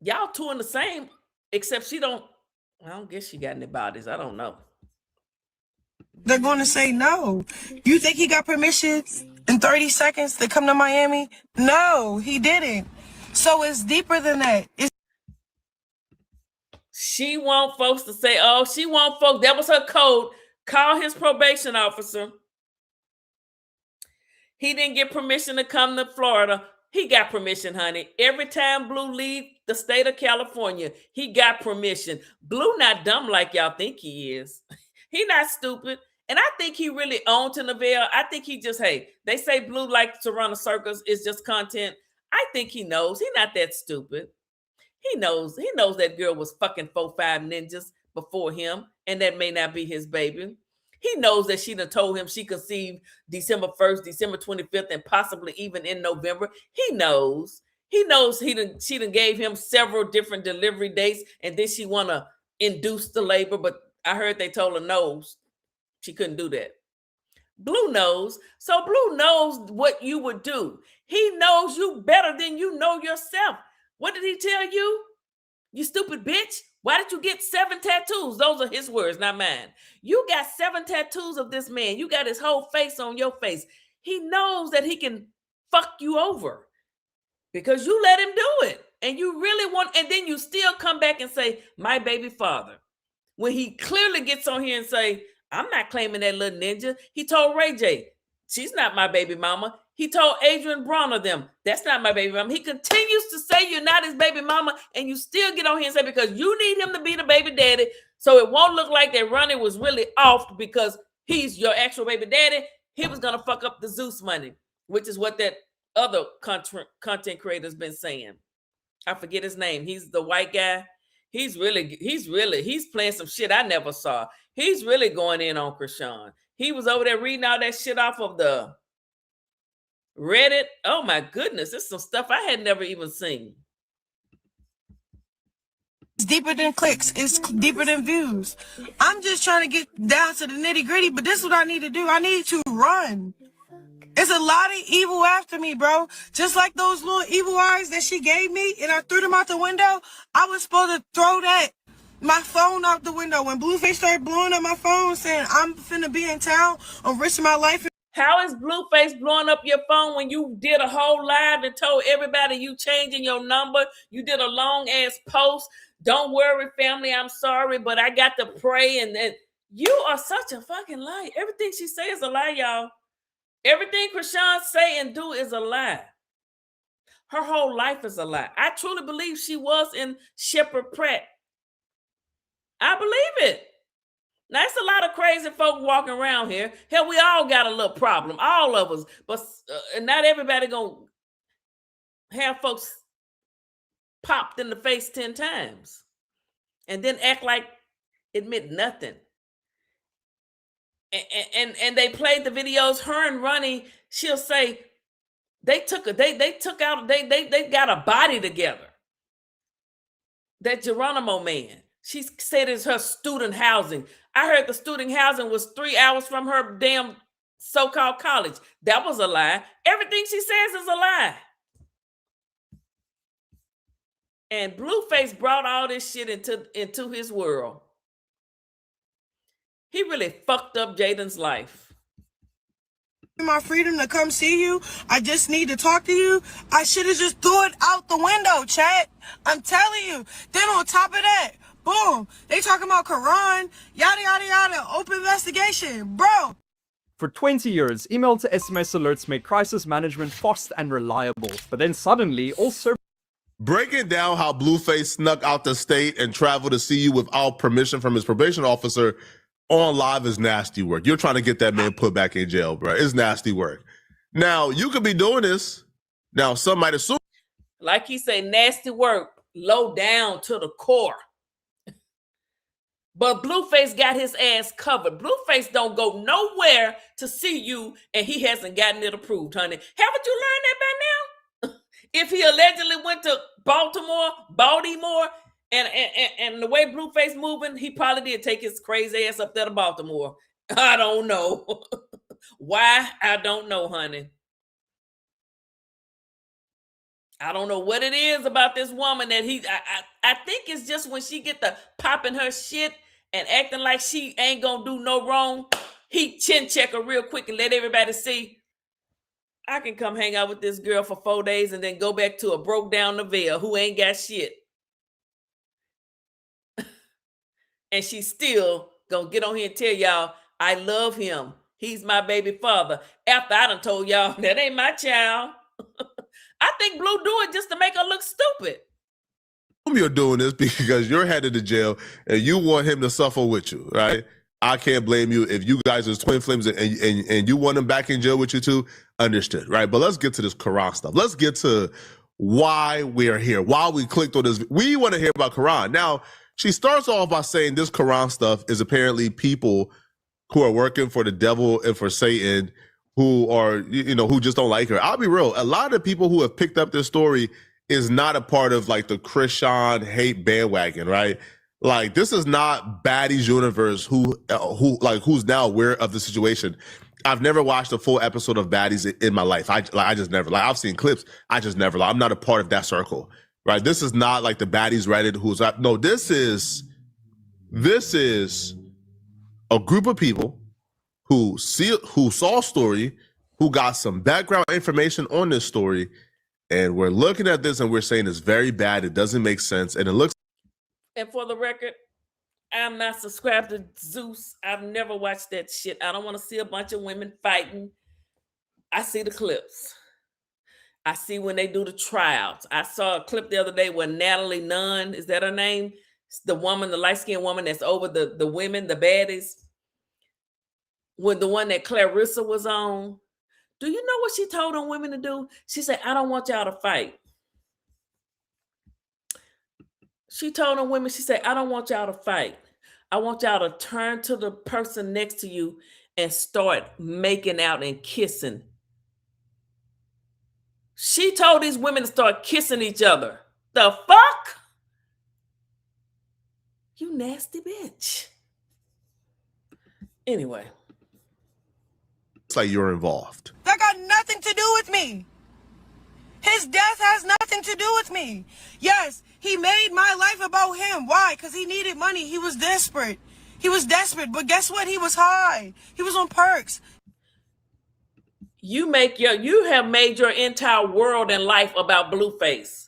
Y'all two in the same, except I don't guess she got any bodies. I don't know. They're going to say no. You think he got permission in 30 seconds to come to Miami? No, he didn't. So it's deeper than that. She want folks to say, oh, she want folks. That was her code. Call his probation officer. He didn't get permission to come to Florida. He got permission, honey. Every time Blue leave the state of California, he got permission. Blue not dumb like y'all think he is. He not stupid. And I think he really owned to Neville. I think he just, hey, they say Blue likes to run a circus. It's just content. I think he knows. He not that stupid. He knows that girl was fucking 4-5 ninjas before him, and that may not be his baby. He knows that she done told him she conceived December 1st, December 25th, and possibly even in November. He knows. He knows she done gave him several different delivery dates, and then she want to induce the labor, but I heard they told her no, she couldn't do that. Blue knows. So Blue knows what you would do. He knows you better than you know yourself. What did he tell you? You stupid bitch. Why did you get 7 tattoos? Those are his words, not mine. You got 7 tattoos of this man. You got his whole face on your face. He knows that he can fuck you over because you let him do it. And you really want, and then you still come back and say, my baby father. When he clearly gets on here and say, I'm not claiming that little ninja. He told Ray J, she's not my baby mama. He told Adrian Bronner them, that's not my baby mama. He continues to say you're not his baby mama, and you still get on here and say because you need him to be the baby daddy, so it won't look like that Ronnie was really off because he's your actual baby daddy. He was going to fuck up the Zeus money, which is what that other content creator's been saying. I forget his name. He's the white guy. He's playing some shit I never saw. He's really going in on Chrisean. He was over there reading all that shit off of the Reddit. Oh my goodness, it's some stuff I had never even seen. It's deeper than clicks. It's deeper than views. I'm just trying to get down to the nitty gritty, but this is what I need to do. I need to run. It's a lot of evil after me, bro. Just like those little evil eyes that she gave me and I threw them out the window. I was supposed to throw my phone out the window when Blueface started blowing up my phone saying I'm finna be in town. I'm risking my life. How is Blueface blowing up your phone when you did a whole live and told everybody you changing your number? You did a long ass post. Don't worry, family. I'm sorry, but I got to pray. And then you are such a fucking lie. Everything she says is a lie, y'all. Everything Chrisean say and do is a lie. Her whole life is a lie. I truly believe she was in Shepherd Pratt. I believe it. Now, it's a lot of crazy folk walking around here. Hell, we all got a little problem. All of us. But not everybody gonna have folks popped in the face 10 times and then act like it meant nothing. And they played the videos. Her and Ronnie, she'll say they got a body together. That Geronimo man. She said it's her student housing. I heard the student housing was 3 hours from her damn so-called college. That was a lie. Everything she says is a lie. And Blueface brought all this shit into his world. He really fucked up Jaden's life. My freedom to come see you. I just need to talk to you. I should have just threw it out the window, chat. I'm telling you. Then on top of that, boom, they talking about KARON, yada, yada, yada, open investigation, bro. For 20 years, email to SMS alerts made crisis management fast and reliable. But then suddenly, all services... Breaking down how Blueface snuck out the state and traveled to see you without permission from his probation officer on live is nasty work. You're trying to get that man put back in jail, bro. It's nasty work. Now, you could be doing this. Now, some might assume... Like he say, nasty work, low down to the core. But Blueface got his ass covered. Blueface don't go nowhere to see you, and he hasn't gotten it approved, honey. Haven't you learned that by now? If he allegedly went to Baltimore, and the way Blueface moving, he probably did take his crazy ass up there to Baltimore. I don't know. Why? I don't know, honey. I don't know what it is about this woman that I think it's just when she get the popping her shit and acting like she ain't gonna do no wrong, he chin check her real quick and let everybody see I can come hang out with this girl for 4 days and then go back to a broke down Neville who ain't got shit. And she's still gonna get on here and tell y'all, I love him. He's my baby father. After I done told y'all, that ain't my child. I think Blue do it just to make her look stupid. You're doing this because you're headed to jail and you want him to suffer with you, right? I can't blame you if you guys are twin flames and you want him back in jail with you too. Understood, right? But let's get to this KARON stuff. Let's get to why we are here, why we clicked on this. We want to hear about KARON. Now, she starts off by saying this KARON stuff is apparently people who are working for the devil and for Satan who are, who just don't like her. I'll be real. A lot of the people who have picked up this story is not a part of like the Chrisean hate bandwagon, right? Like this is not Baddies universe who's now aware of the situation. I've never watched a full episode of Baddies in my life. I just never, I've seen clips. I just never, I'm not a part of that circle, right? This is not like the Baddies Reddit no, this is a group of people who saw a story, who got some background information on this story, and we're looking at this and we're saying it's very bad. It doesn't make sense, and it looks. And for the record, I'm not subscribed to Zeus. I've never watched that shit. I don't want to see a bunch of women fighting. I see the clips. I see when they do the tryouts. I saw a clip the other day where Natalie Nunn, is that her name? It's the woman, the light-skinned woman that's over the women, the baddies. When the one that Clarissa was on. Do you know what she told them women to do? She said, I don't want y'all to fight. She told them women, she said, I don't want y'all to fight. I want y'all to turn to the person next to you and start making out and kissing. She told these women to start kissing each other. The fuck? You nasty bitch. Anyway. It's like you're involved. That got nothing to do with me. His death has nothing to do with me. Yes, he made my life about him. Why? Because he needed money. He was desperate. But guess what? He was high. He was on perks. You have made your entire world and life about Blueface.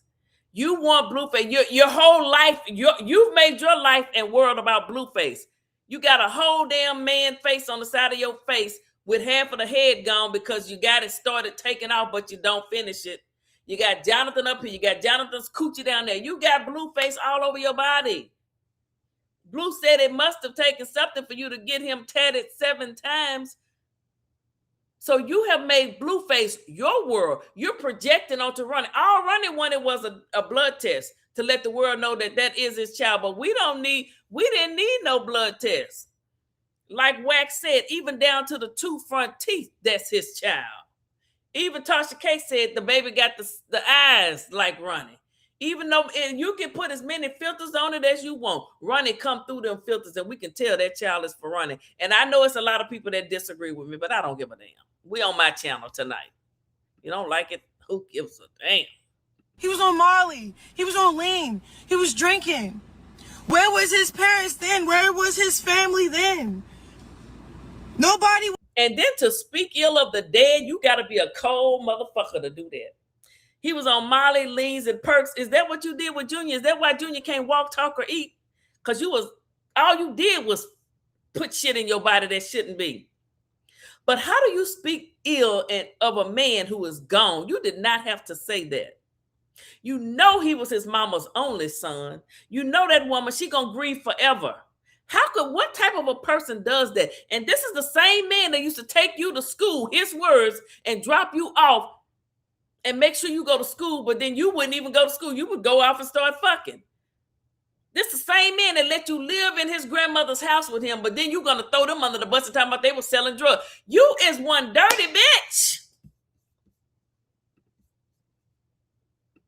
You want Blueface. Your whole life, you've made your life and world about Blueface. You got a whole damn man face on the side of your face with half of the head gone because you got it started taking off, but you don't finish it. You got Jonathan up here. You got Jonathan's coochie down there. You got Blueface all over your body. Blue said it must have taken something for you to get him tatted 7 times. So you have made Blueface your world. You're projecting onto Ronnie. All Ronnie wanted was a blood test to let the world know that is his child. But we didn't need no blood test. Like Wax said, even down to the 2 front teeth, that's his child. Even Tasha K said the baby got the eyes like Ronnie. Even though, and you can put as many filters on it as you want. Ronnie come through them filters and we can tell that child is for Ronnie. And I know it's a lot of people that disagree with me, but I don't give a damn. We on my channel tonight. You don't like it? Who gives a damn? He was on Molly. He was on lean. He was drinking. Where was his parents then? Where was his family then? Nobody. And then to speak ill of the dead, you got to be a cold motherfucker to do that. He was on Molly, leans, and perks. Is that what you did with Junior? Is that why Junior can't walk, talk, or eat? Because all you did was put shit in your body that shouldn't be. But how do you speak ill of a man who is gone? You did not have to say that. You know he was his mama's only son. You know that woman, she gonna grieve forever. What type of a person does that? And this is the same man that used to take you to school, his words, and drop you off and make sure you go to school, but then you wouldn't even go to school. You would go off and start fucking. This the same man that let you live in his grandmother's house with him, but then you're gonna throw them under the bus and talking about they were selling drugs. You is one dirty bitch.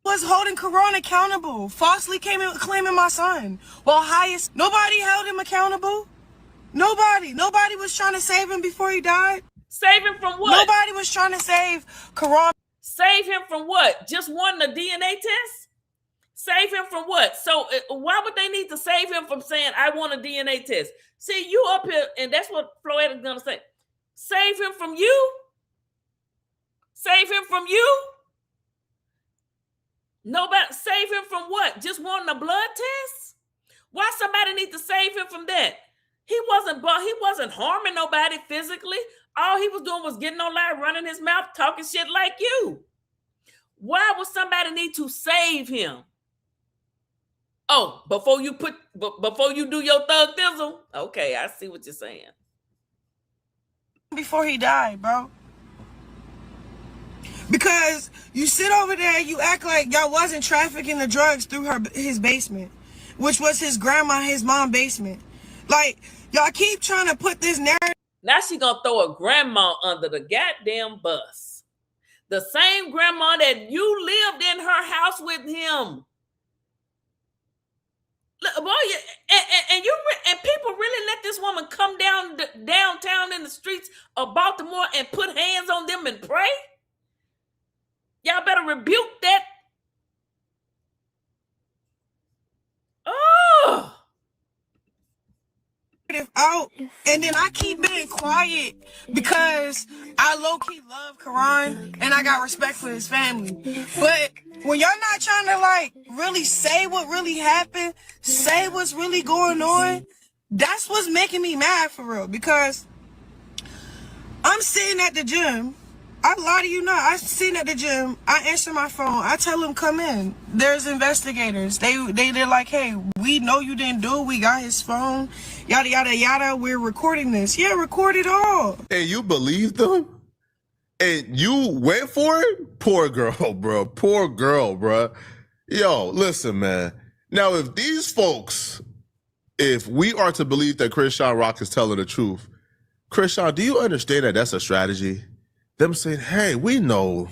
Was holding KARON accountable, falsely claiming my son. While highest, nobody held him accountable. Nobody was trying to save him before he died. Save him from what? Nobody was trying to save KARON. Save him from what? Just wanting a DNA test? Save him from what? So why would they need to save him from saying, I want a DNA test? See, you up here, and that's what Poetik is going to say. Save him from you? Save him from you? Nobody, save him from what? Just wanting a blood test? Why somebody need to save him from that? He wasn't harming nobody physically. All he was doing was getting on live, running his mouth, talking shit like you. Why would somebody need to save him? Oh, before you do your thug thizzle? Okay, I see what you're saying. Before he died, bro. Because you sit over there, you act like y'all wasn't trafficking the drugs through his basement, which was his grandma, his mom's basement. Like, y'all keep trying to put this narrative. Now she gonna throw a grandma under the goddamn bus. The same grandma that you lived in her house with him. Look, boy, and people really let this woman come downtown in the streets of Baltimore and put hands on them and pray? Y'all better rebuke that. Oh. Out, and then I keep being quiet because I low-key love KARON and I got respect for his family. But when y'all not trying to like really say what really happened, say what's really going on, that's what's making me mad for real. Because I'm sitting at the gym. I lie to you not. I'm sitting at the gym. I answer my phone. I tell them come in. There's investigators. They're like, hey, we know you didn't do it. We got his phone. Yada yada yada. We're recording this. Yeah, record it all. And you believed them? And you went for it? Poor girl, bro. Poor girl, bro. Yo, listen, man. Now, if these folks, if we are to believe that Chrisean Rock is telling the truth, Chrisean, do you understand that that's a strategy? Them saying, hey, we know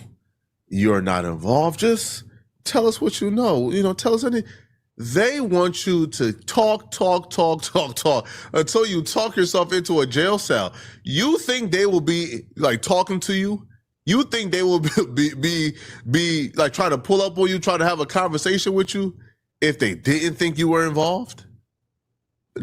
you're not involved. Just tell us what you know. You know, tell us anything. They want you to talk until you talk yourself into a jail cell. You think they will be like talking to you? You think they will be like trying to pull up on you, trying to have a conversation with you if they didn't think you were involved?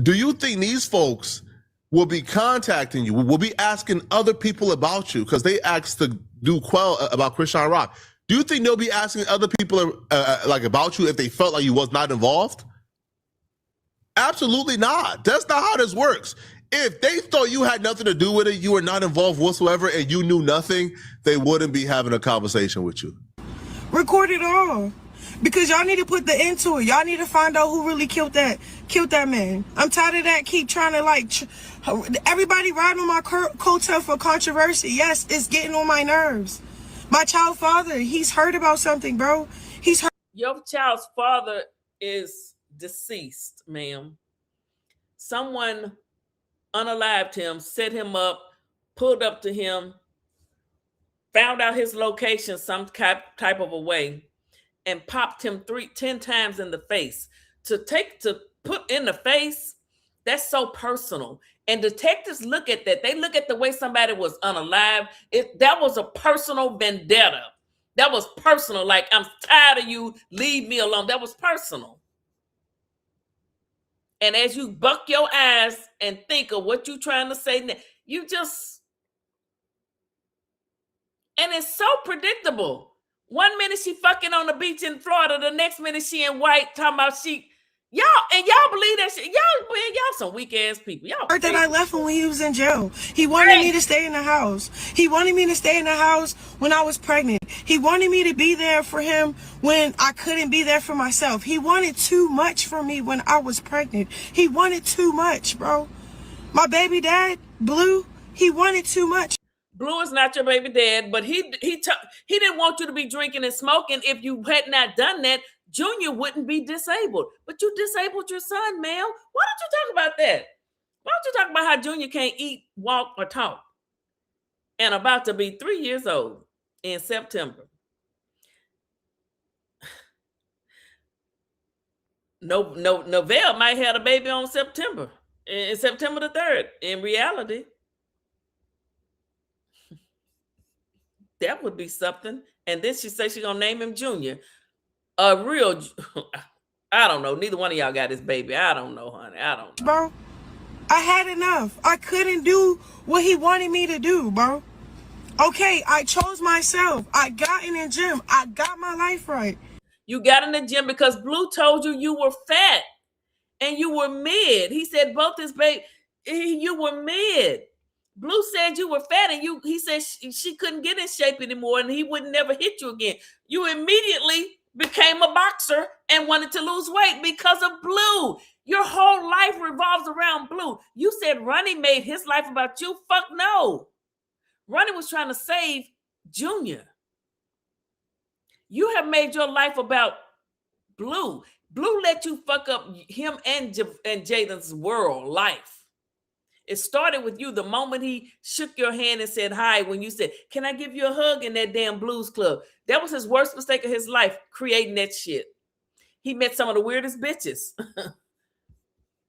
Do you think these folks will be contacting you, will be asking other people about you because they asked to do quell about Chrisean Rock? Do you think they'll be asking other people like about you if they felt like you was not involved? Absolutely not. That's not how this works. If they thought you had nothing to do with it, you were not involved whatsoever, and you knew nothing, they wouldn't be having a conversation with you. Record it all. Because y'all need to put the end to it. Y'all need to find out who really killed that man. I'm tired of that. Keep trying to like, everybody riding on my coattail for controversy. Yes, it's getting on my nerves. My child father, he's heard about something, bro. He's heard. Your child's father is deceased, ma'am. Someone unalived him, set him up, pulled up to him, found out his location some type of a way, and popped him 10 times in the face. To put in the face, that's so personal. And detectives look at that. They look at the way somebody was unalive. That was a personal vendetta. That was personal. Like, I'm tired of you. Leave me alone. That was personal. And as you buck your eyes and think of what you're trying to say, you just, and it's so predictable. 1 minute she fucking on the beach in Florida, the next minute she in white talking about y'all believe that shit. Y'all some weak ass people. Y'all heard that I left him when he was in jail. He wanted me to stay in the house. He wanted me to stay in the house when I was pregnant. He wanted me to be there for him when I couldn't be there for myself. He wanted too much from me when I was pregnant. He wanted too much, bro. My baby dad, Blue, he wanted too much. Blue is not your baby dad, but he didn't want you to be drinking and smoking. If you had not done that, Junior wouldn't be disabled. But you disabled your son, ma'am. Why don't you talk about that? Why don't you talk about how Junior can't eat, walk, or talk? And about to be 3 years old in September. Novell might have a baby on September. In September the 3rd. In reality, that would be something. And then she says she's gonna name him Junior. A real, I don't know. Neither one of y'all got this baby. I don't know, honey. I don't know. Bro, I had enough. I couldn't do what he wanted me to do, bro. Okay, I chose myself. I got in the gym. I got my life right. You got in the gym because Blue told you were fat and you were mid. He said both his baby, you were mid. Blue said you were fat and he said she couldn't get in shape anymore and he would never hit you again. You immediately became a boxer and wanted to lose weight because of Blue. Your whole life revolves around Blue. You said Ronnie made his life about you. Fuck no. Ronnie was trying to save Junior. You have made your life about Blue. Blue let you fuck up him and Jaden's world life. It started with you the moment he shook your hand and said hi when you said, "Can I give you a hug?" in that damn blues club. That was his worst mistake of his life, creating that shit. He met some of the weirdest bitches.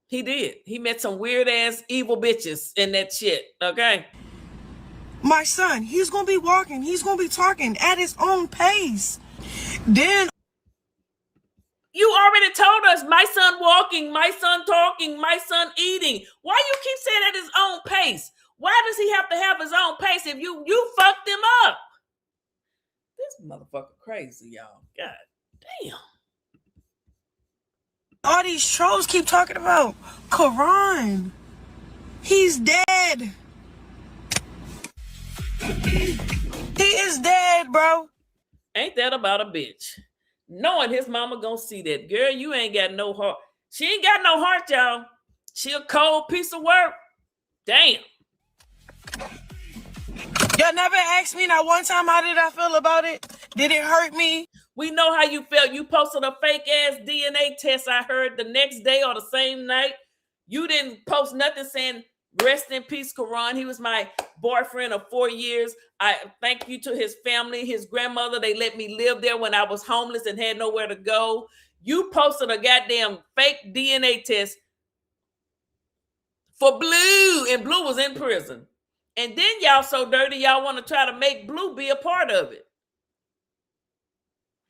He did. He met some weird ass evil bitches in that shit. Okay. My son, he's going to be walking. He's going to be talking at his own pace. Then you already told us my son walking, my son talking, my son eating. Why you keep saying at his own pace? Why does he have to have his own pace if you fucked him up? This motherfucker crazy, y'all. God damn. All these trolls keep talking about KARON. He's dead. He is dead, bro. Ain't that about a bitch? Knowing his mama gonna see that. Girl, you ain't got no heart. She ain't got no heart, y'all. She a cold piece of work. Damn. Y'all never asked me not one time how did I feel about it? Did it hurt me? We know how you felt. You posted a fake ass DNA test, I heard, the next day or the same night. You didn't post nothing saying, "Rest in peace, KARON. He was my boyfriend of 4 years. I thank you to his family, his grandmother. They let me live there when I was homeless and had nowhere to go." You posted a goddamn fake DNA test for Blue, and Blue was in prison. And then y'all so dirty, y'all want to try to make Blue be a part of it.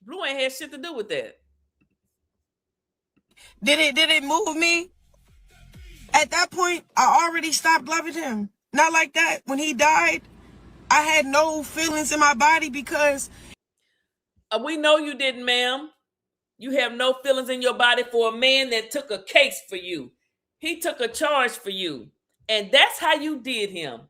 Blue ain't had shit to do with that. Did it move me? At that point, I already stopped loving him. Not like that. When he died, I had no feelings in my body because... We know you didn't, ma'am. You have no feelings in your body for a man that took a case for you. He took a charge for you. And that's how you did him.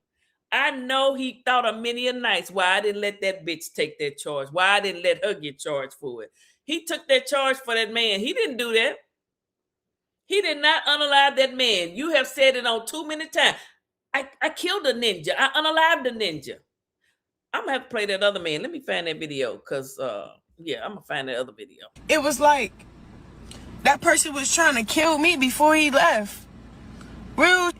I know he thought of many a nights why I didn't let that bitch take that charge. Why I didn't let her get charged for it. He took that charge for that man. He didn't do that. He did not unalive that man. You have said it on too many times. I killed a ninja. I unalived a ninja. I'm going to have to play that other man. Let me find that video because, yeah, I'm going to find that other video. It was like that person was trying to kill me before he left.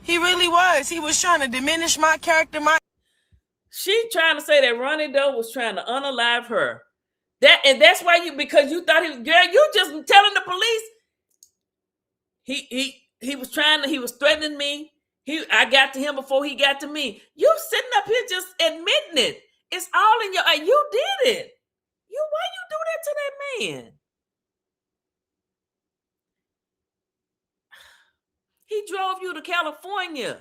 He really was. He was trying to diminish my character. She trying to say that Ronnie Doe was trying to unalive her. That's why because you thought he was, girl, you just telling the police. He was he was threatening me. I got to him before he got to me. You sitting up here just admitting it. It's all in your, you did it. Why you do that to that man? He drove you to California.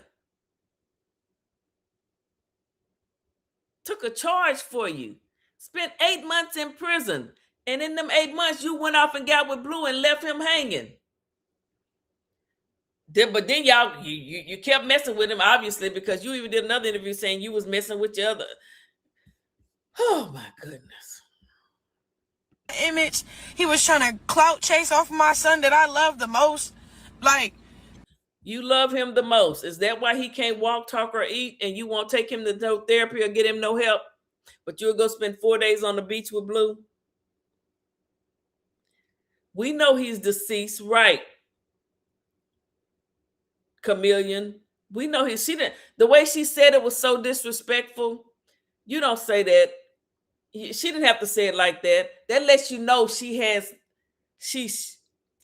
Took a charge for you. Spent 8 months in prison. And in them 8 months, you went off and got with Blue and left him hanging. But then y'all, you kept messing with him, obviously, because you even did another interview saying you was messing with your other. Oh, my goodness. Image. He was trying to clout chase off my son that I love the most. Like, you love him the most. Is that why he can't walk, talk, or eat, and you won't take him to no therapy or get him no help, but you'll go spend 4 days on the beach with Blue? We know he's deceased, right? Chameleon. We know she didn't. The way she said it was so disrespectful. You don't say that. She didn't have to say it like that. That lets you know she's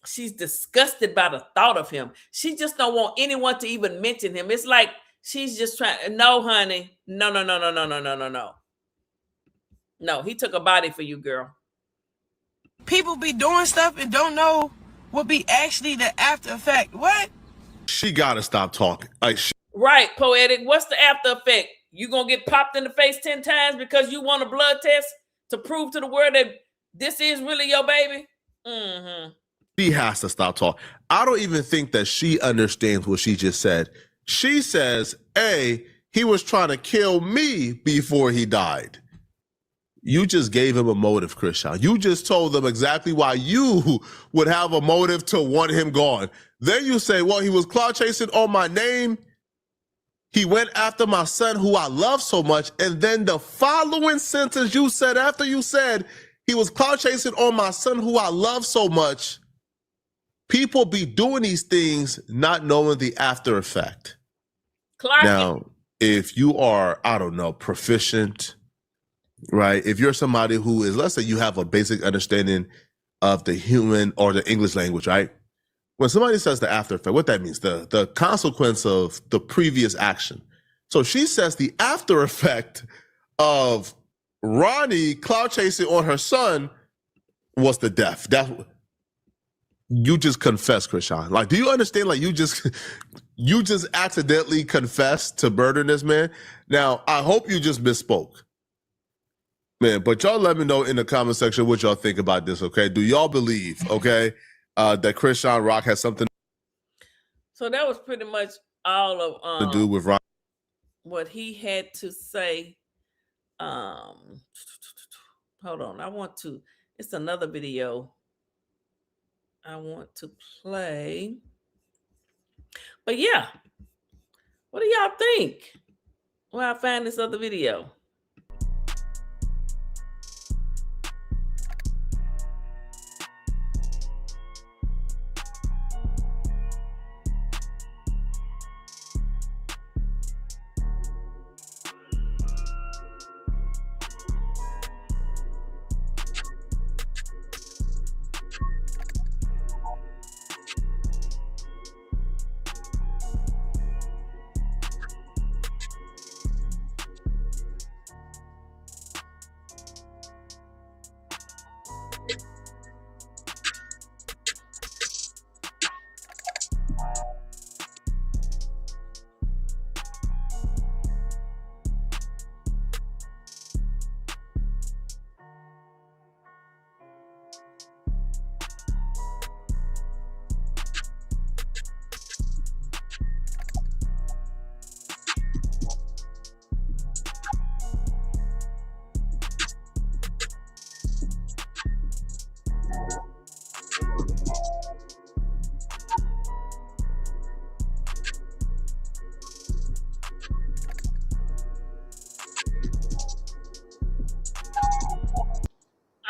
disgusted by the thought of him. She just don't want anyone to even mention him. It's like she's just trying. No, honey. No. No, he took a body for you, girl. People be doing stuff and don't know what be actually the after effect. What? She gotta stop talking. Like, right, Poetik. What's the after effect? You gonna get popped in the face 10 times because you want a blood test to prove to the world that this is really your baby? Mm-hmm. She has to stop talking. I don't even think that she understands what she just said. She says, A, he was trying to kill me before he died. You just gave him a motive, Chrisean. You just told them exactly why you would have a motive to want him gone. Then you say, well, he was cloud chasing on my name. He went after my son, who I love so much. And then the following sentence you said after you said he was cloud chasing on my son, who I love so much. People be doing these things not knowing the after effect. Now, if you are, I don't know, proficient, right? If you're somebody who is, let's say you have a basic understanding of the human or the English language, right? When somebody says the after effect, what that means, the consequence of the previous action. So she says the after effect of Ronnie cloud chasing on her son was the death. You just confessed, Chrisean. Like, do you understand? Like, you just accidentally confessed to murdering this man. Now, I hope you just misspoke. Man, but y'all let me know in the comment section what y'all think about this, okay? Do y'all believe, okay, that Chrisean Rock has something So that was pretty much all of to do with Ronnie? What he had to say. Hold on. It's another video I want to play. But yeah, what do y'all think when I find this other video?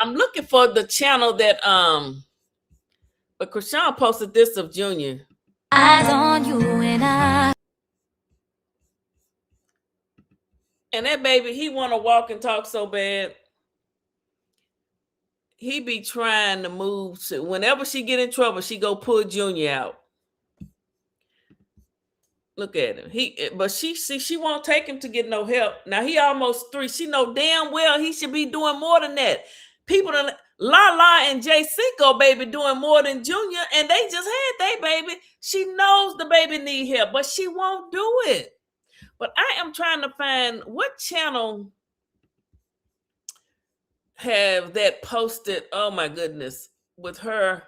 I'm looking for the channel that but Chrisean posted this of Junior. Eyes on you and that baby, he want to walk and talk so bad. He be trying to move. Whenever she get in trouble, she go pull Junior out. Look at him. But she won't take him to get no help. Now he almost 3. She know damn well he should be doing more than that. People done, La and Jay Cinco baby doing more than Junior, and they just had their baby. She knows the baby need help, but she won't do it. But I am trying to find what channel have that posted. Oh my goodness, with her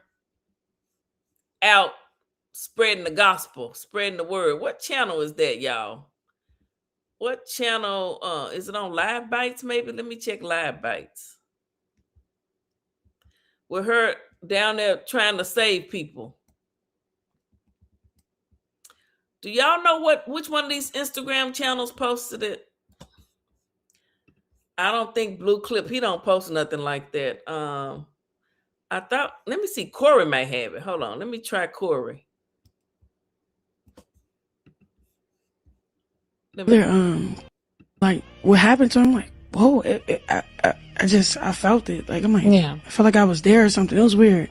out spreading the gospel, spreading the word. What channel is that, y'all? What channel? Is it on Live Bites? Maybe let me check Live Bites. With her down there trying to save people. Do y'all know which one of these Instagram channels posted it? I don't think Blue Clip, he don't post nothing like that. I thought, let me see, Corey may have it. Hold on, let me try Corey. Like what happened to him, like, whoa, I felt it. Like, I'm like, yeah, I felt like I was there or something. It was weird.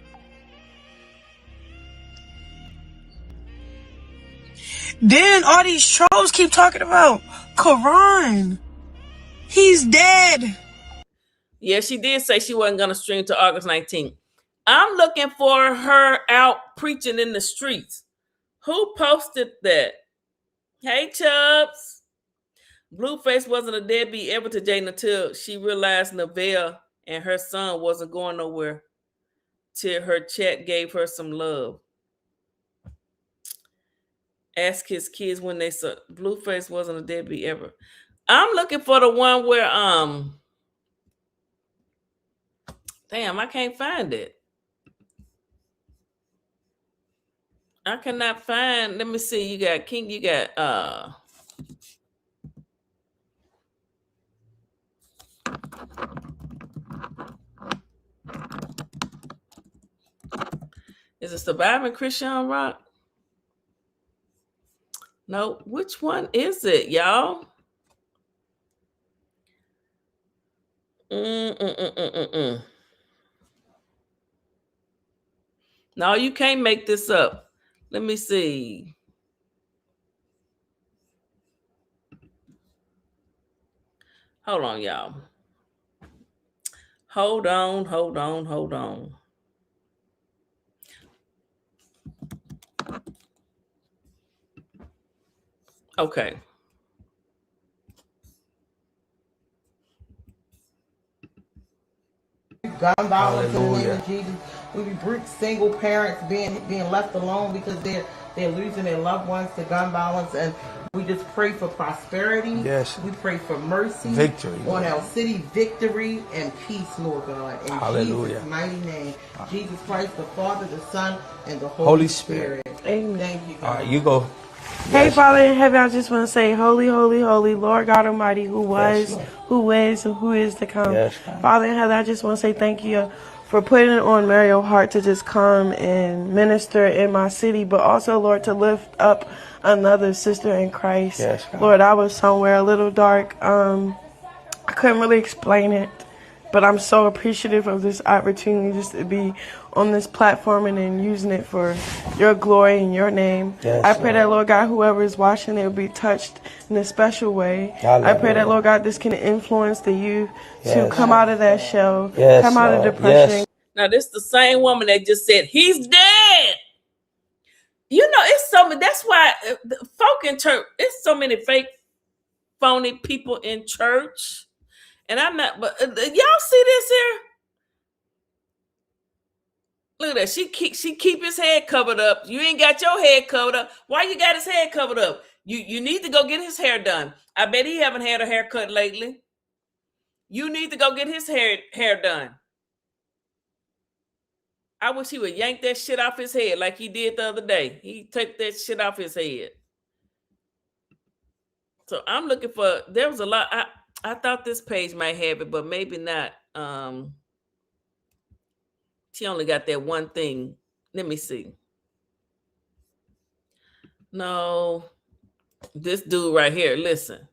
Then all these trolls keep talking about KARON. He's dead. Yeah, she did say she wasn't going to stream till August 19th. I'm looking for her out preaching in the streets. Who posted that? Hey, Chubbs. Blueface wasn't a deadbeat ever to Jaden until she realized Neville and her son wasn't going nowhere till her chat gave her some love. Ask his kids when they saw Blueface wasn't a deadbeat ever. I'm looking for the one where damn, I can't find it. I cannot find. Let me see. You got King. You got is it Surviving Chrisean Rock? No. Which one is it, y'all? No, you can't make this up. Let me see. Hold on, y'all. Hold on. Okay. Gun violence in the name of Jesus. We rebuke single parents being left alone because they're losing their loved ones to gun violence, and we just pray for prosperity. Yes. We pray for mercy, victory on our city, victory and peace, Lord God. In Hallelujah. Jesus' mighty name, Jesus Christ, the Father, the Son, and the Holy Spirit. Amen. Thank you, God. All right, you go. Hey, Father in heaven, I just want to say, holy, holy, holy, Lord God Almighty, who was, Yes, who is, and who is to come. Yes, God. Father in heaven, I just want to say thank you for putting it on Mario's heart to just come and minister in my city, but also, Lord, to lift up another sister in Christ. Yes, God. Lord, I was somewhere a little dark. I couldn't really explain it, but I'm so appreciative of this opportunity just to be on this platform and then using it for your glory and your name. Yes, I pray that, Lord God, whoever is watching it will be touched in a special way. Hallelujah. I pray that, Lord God, this can influence the youth to Yes. come out of that shell, Yes, come out of Lord. depression. Yes. Now, this is the same woman that just said, he's dead. You know, it's so many. That's why folk in church, it's so many fake, phony people in church. And I'm not, but y'all see this here? Look at that. She keep his head covered up. You ain't got your head covered up. Why you got his head covered up? You need to go get his hair done. I bet he haven't had a haircut lately. You need to go get his hair done. I wish he would yank that shit off his head like he did the other day. He took that shit off his head. So I'm looking for, there was a lot. I thought this page might have it, but maybe not. She only got that one thing. Let me see. No, this dude right here, listen.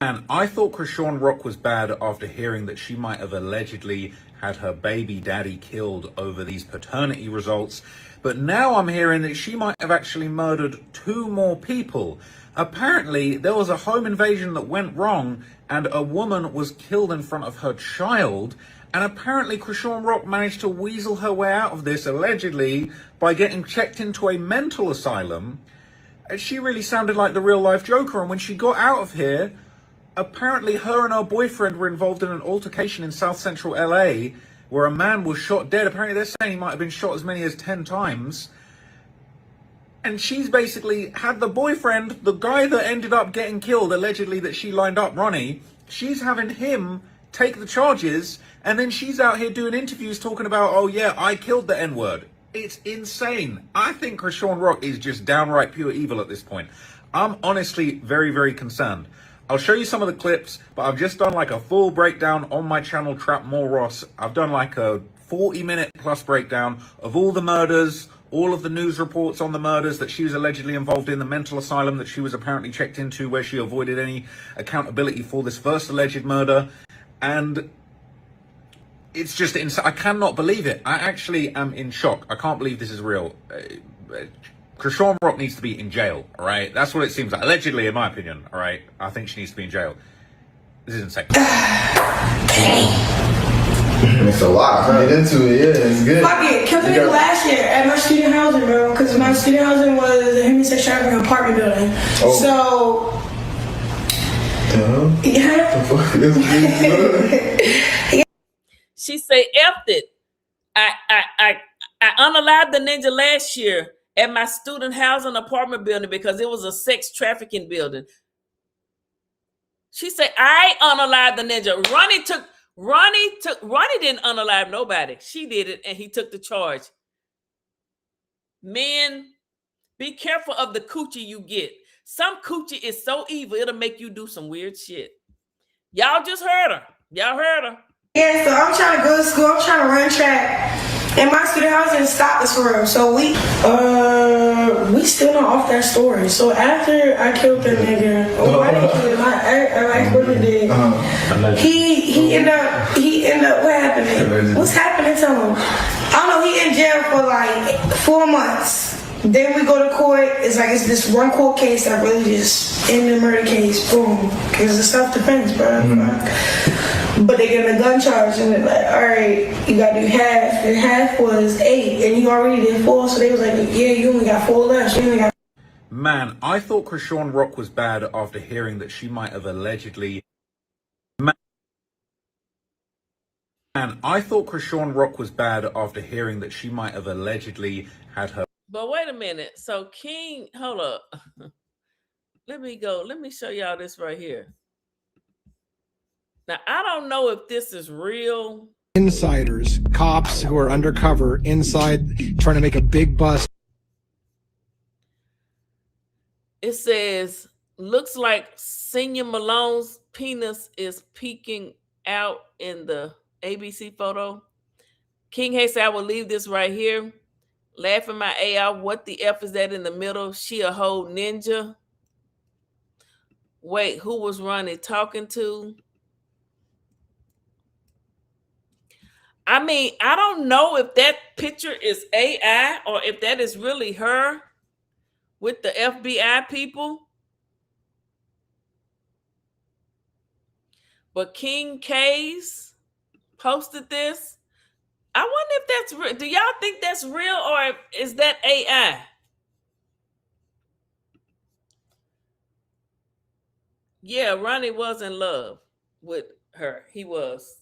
And I thought Chrisean Rock was bad after hearing that she might have allegedly had her baby daddy killed over these paternity results. But now I'm hearing that she might have actually murdered 2 more people. Apparently, there was a home invasion that went wrong and a woman was killed in front of her child. And apparently Chrisean Rock managed to weasel her way out of this, allegedly, by getting checked into a mental asylum. She really sounded like the real life Joker. And when she got out of here, apparently her and her boyfriend were involved in an altercation in South Central LA where a man was shot dead. Apparently they're saying he might have been shot as many as 10 times. And she's basically had the boyfriend, the guy that ended up getting killed, allegedly that she lined up, Ronnie, she's having him take the charges, and then she's out here doing interviews talking about, oh yeah, I killed the N-word. It's insane. I think Chrisean Rock is just downright pure evil at this point. I'm honestly very, very concerned. I'll show you some of the clips, but I've just done like a full breakdown on my channel, Trap More Ross. I've done like a 40-minute plus breakdown of all the murders, all of the news reports on the murders that she was allegedly involved in, the mental asylum that she was apparently checked into, where she avoided any accountability for this first alleged murder. And it's just insane. I cannot believe it. I actually am in shock. I can't believe this is real. Chrisean Rock needs to be in jail, all right? That's what it seems like. Allegedly, in my opinion, all right? I think she needs to be in jail. This is insane. It's a lot to get into it, yeah, it's good. Fuck it, killed a nigga last year at my student housing, bro, because my student housing was a human-sex trafficking apartment building. Oh. So, yeah. She say, F'd it. I unalived the ninja last year at my student housing apartment building because it was a sex trafficking building. She said, I unalived the ninja. Ronnie didn't unalive nobody. She did it, and he took the charge. Men, be careful of the coochie you get. Some coochie is so evil, it'll make you do some weird shit. Y'all just heard her. Y'all heard her. Yeah, so I'm trying to go to school. I'm trying to run track. And my student housing stopped us for real. So we still not off that story. So after I killed that nigga, I didn't kill him. I ex-boyfriend did. He ended up, what happened? What's happening to him? I don't know, he in jail for like 4 months. Then we go to court. It's like it's this one court case that really just ended the murder case. Boom. Because it's self-defense, bro. But they get a gun charge and they're like, all right, you gotta do half. And half was 8, and you already did 4. So they was like, yeah, you only got 4 left. You only got. Man, I thought Chrisean Rock was bad after hearing that she might have allegedly. Man, I thought Chrisean Rock was bad after hearing that she might have allegedly had her. But wait a minute. So King, hold up. Let me go. Let me show y'all this right here. Now, I don't know if this is real. Insiders, cops who are undercover inside trying to make a big bust. It says, looks like Senior Malone's penis is peeking out in the ABC photo. King Hayes said, I will leave this right here. Laughing my A out. What the F is that in the middle? She a whole ninja. Wait, who was Ronnie talking to? I mean, I don't know if that picture is AI or if that is really her with the FBI people. But King K's posted this. I wonder if that's real. Do y'all think that's real or is that AI? Yeah, Ronnie was in love with her. He was.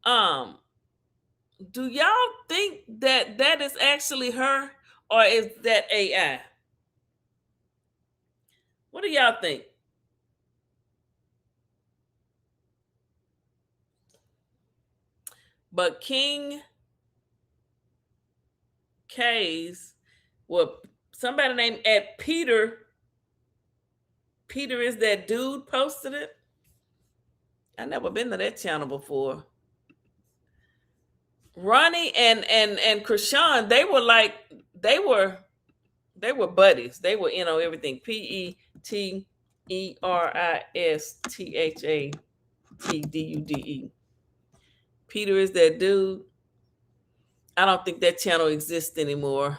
Do y'all think that that is actually her or is that AI? What do y'all think? But King K's, well, somebody named at Peter is that dude posted it. I never been to that channel before. Ronnie and Chrisean, they were buddies. They were, everything. PETERISTHATDUDE. Peter is that dude. I don't think that channel exists anymore.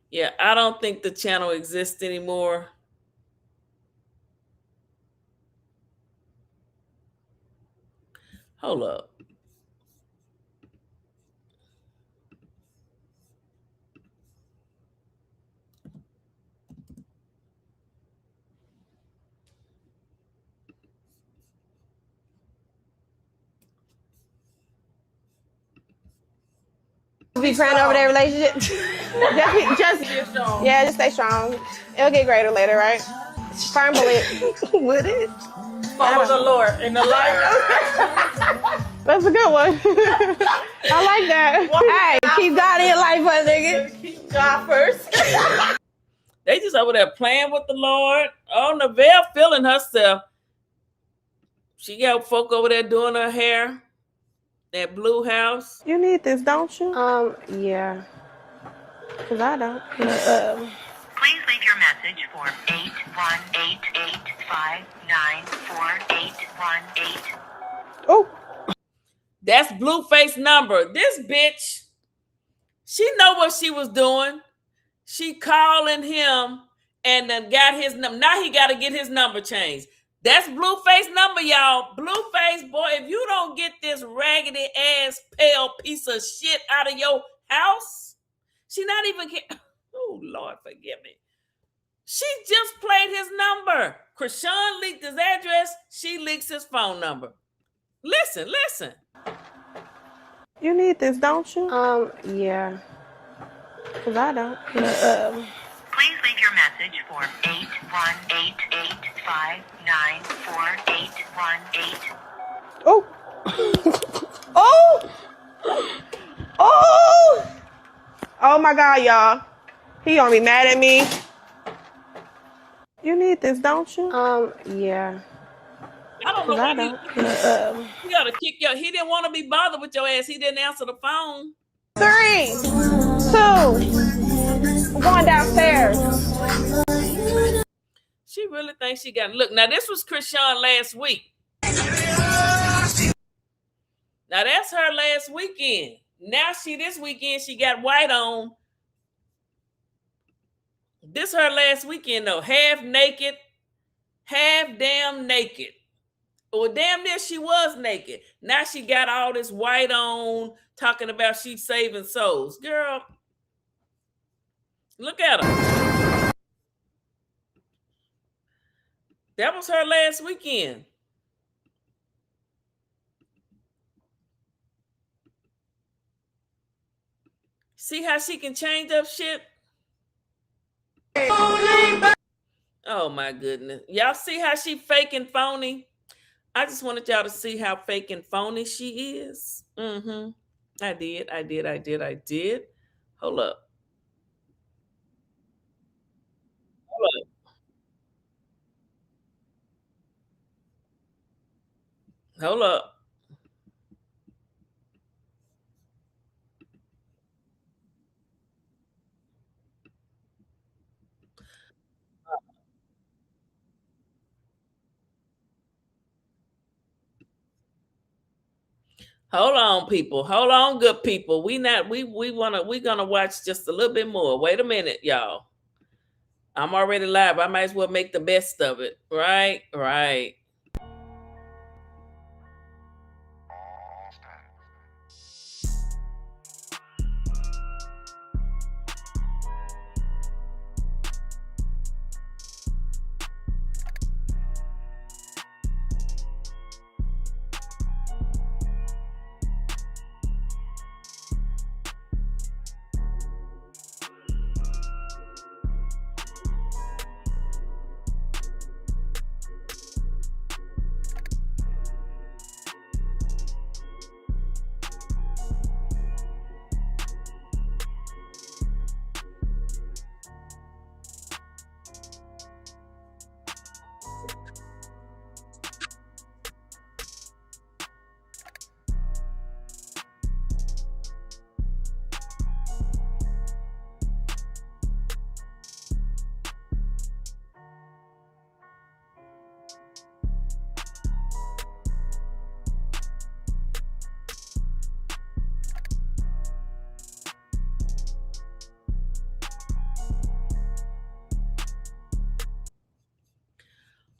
Yeah, I don't think the channel exists anymore. Hold up. Be crying over that relationship. just stay strong. It'll get greater later, right? Firm belief. Would it? Follow the Lord in the light. That's a good one. I like that. Hey, keep God in your life, nigga. Keep God first. They just just over there playing with the Lord. Oh, Neville feeling herself. She got folk over there doing her hair. That blue house. You need this, don't you? Yeah. Cause I don't. Please leave your message for 81885948118. Oh. That's Blueface number. This bitch, she know what she was doing. She calling him and then got his number. Now he got to get his number changed. That's Blueface number, y'all. Blueface, boy, if you don't get this raggedy ass pale piece of shit out of your house, she not even oh, Lord, forgive me. She just played his number. Chrisean leaked his address. She leaks his phone number. Listen. You need this, don't you? Yeah. Cause I don't. Please leave your message for 81885948118. Oh. Oh. Oh. Oh my God, y'all. He gonna be mad at me. You need this, don't you? Yeah. I don't know. I don't. You gotta kick your. He didn't want to be bothered with your ass. He didn't answer the phone. 3, 2, going downstairs. She really thinks she got. Look, now this was Chrisean last week. Now that's her last weekend. Now this weekend she got white on. This her last weekend though. Half naked, half damn naked. Well, damn near she was naked. Now she got all this white on, talking about she's saving souls. Girl, look at her. That was her last weekend. See how she can change up shit? Oh my goodness. Y'all see how she fake and phony? I just wanted y'all to see how fake and phony she is. I did. Hold up. Hold up. Hold on, people. Hold on, good people. We're gonna watch just a little bit more. Wait a minute, y'all. I'm already live. I might as well make the best of it. Right.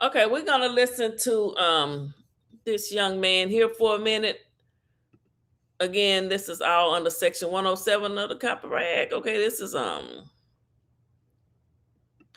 Okay, we're gonna listen to this young man here for a minute. Again, this is all under Section 107 of the Copyright Act. Okay, this is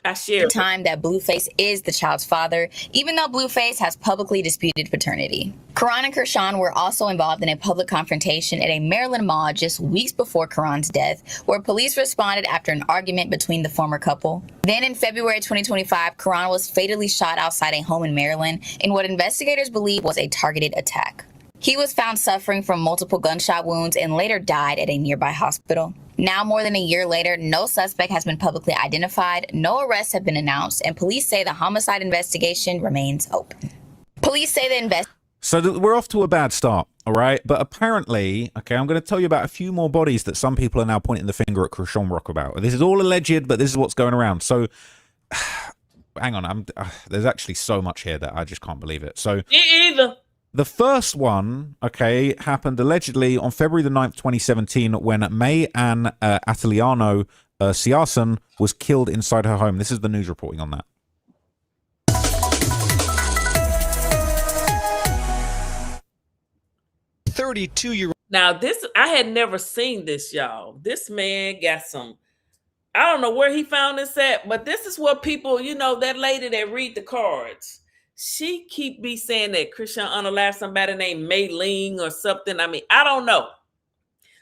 I share the time that Blueface is the child's father, even though Blueface has publicly disputed paternity. KARON and Chrisean were also involved in a public confrontation at a Maryland mall just weeks before KARON's death, where police responded after an argument between the former couple. Then in February 2025, KARON was fatally shot outside a home in Maryland in what investigators believe was a targeted attack. He was found suffering from multiple gunshot wounds and later died at a nearby hospital. Now, more than a year later, no suspect has been publicly identified, no arrests have been announced, and police say the homicide investigation remains open. Police say the So we're off to a bad start, all right? But apparently, okay, I'm going to tell you about a few more bodies that some people are now pointing the finger at Chrisean Rock about. This is all alleged, but this is what's going around. So, hang on, there's actually so much here that I just can't believe it. So, Me either. the first one, okay, happened allegedly on February the 9th, 2017, when May-Ann Atiliano Siasen was killed inside her home. This is the news reporting on that. 32-year-old. Now, this, I had never seen this, y'all. This man got some, I don't know where he found this at, but this is what people, you know, that lady that read the cards, she keep be saying that Chrisean unalive somebody named Mayling or something. I mean, I don't know.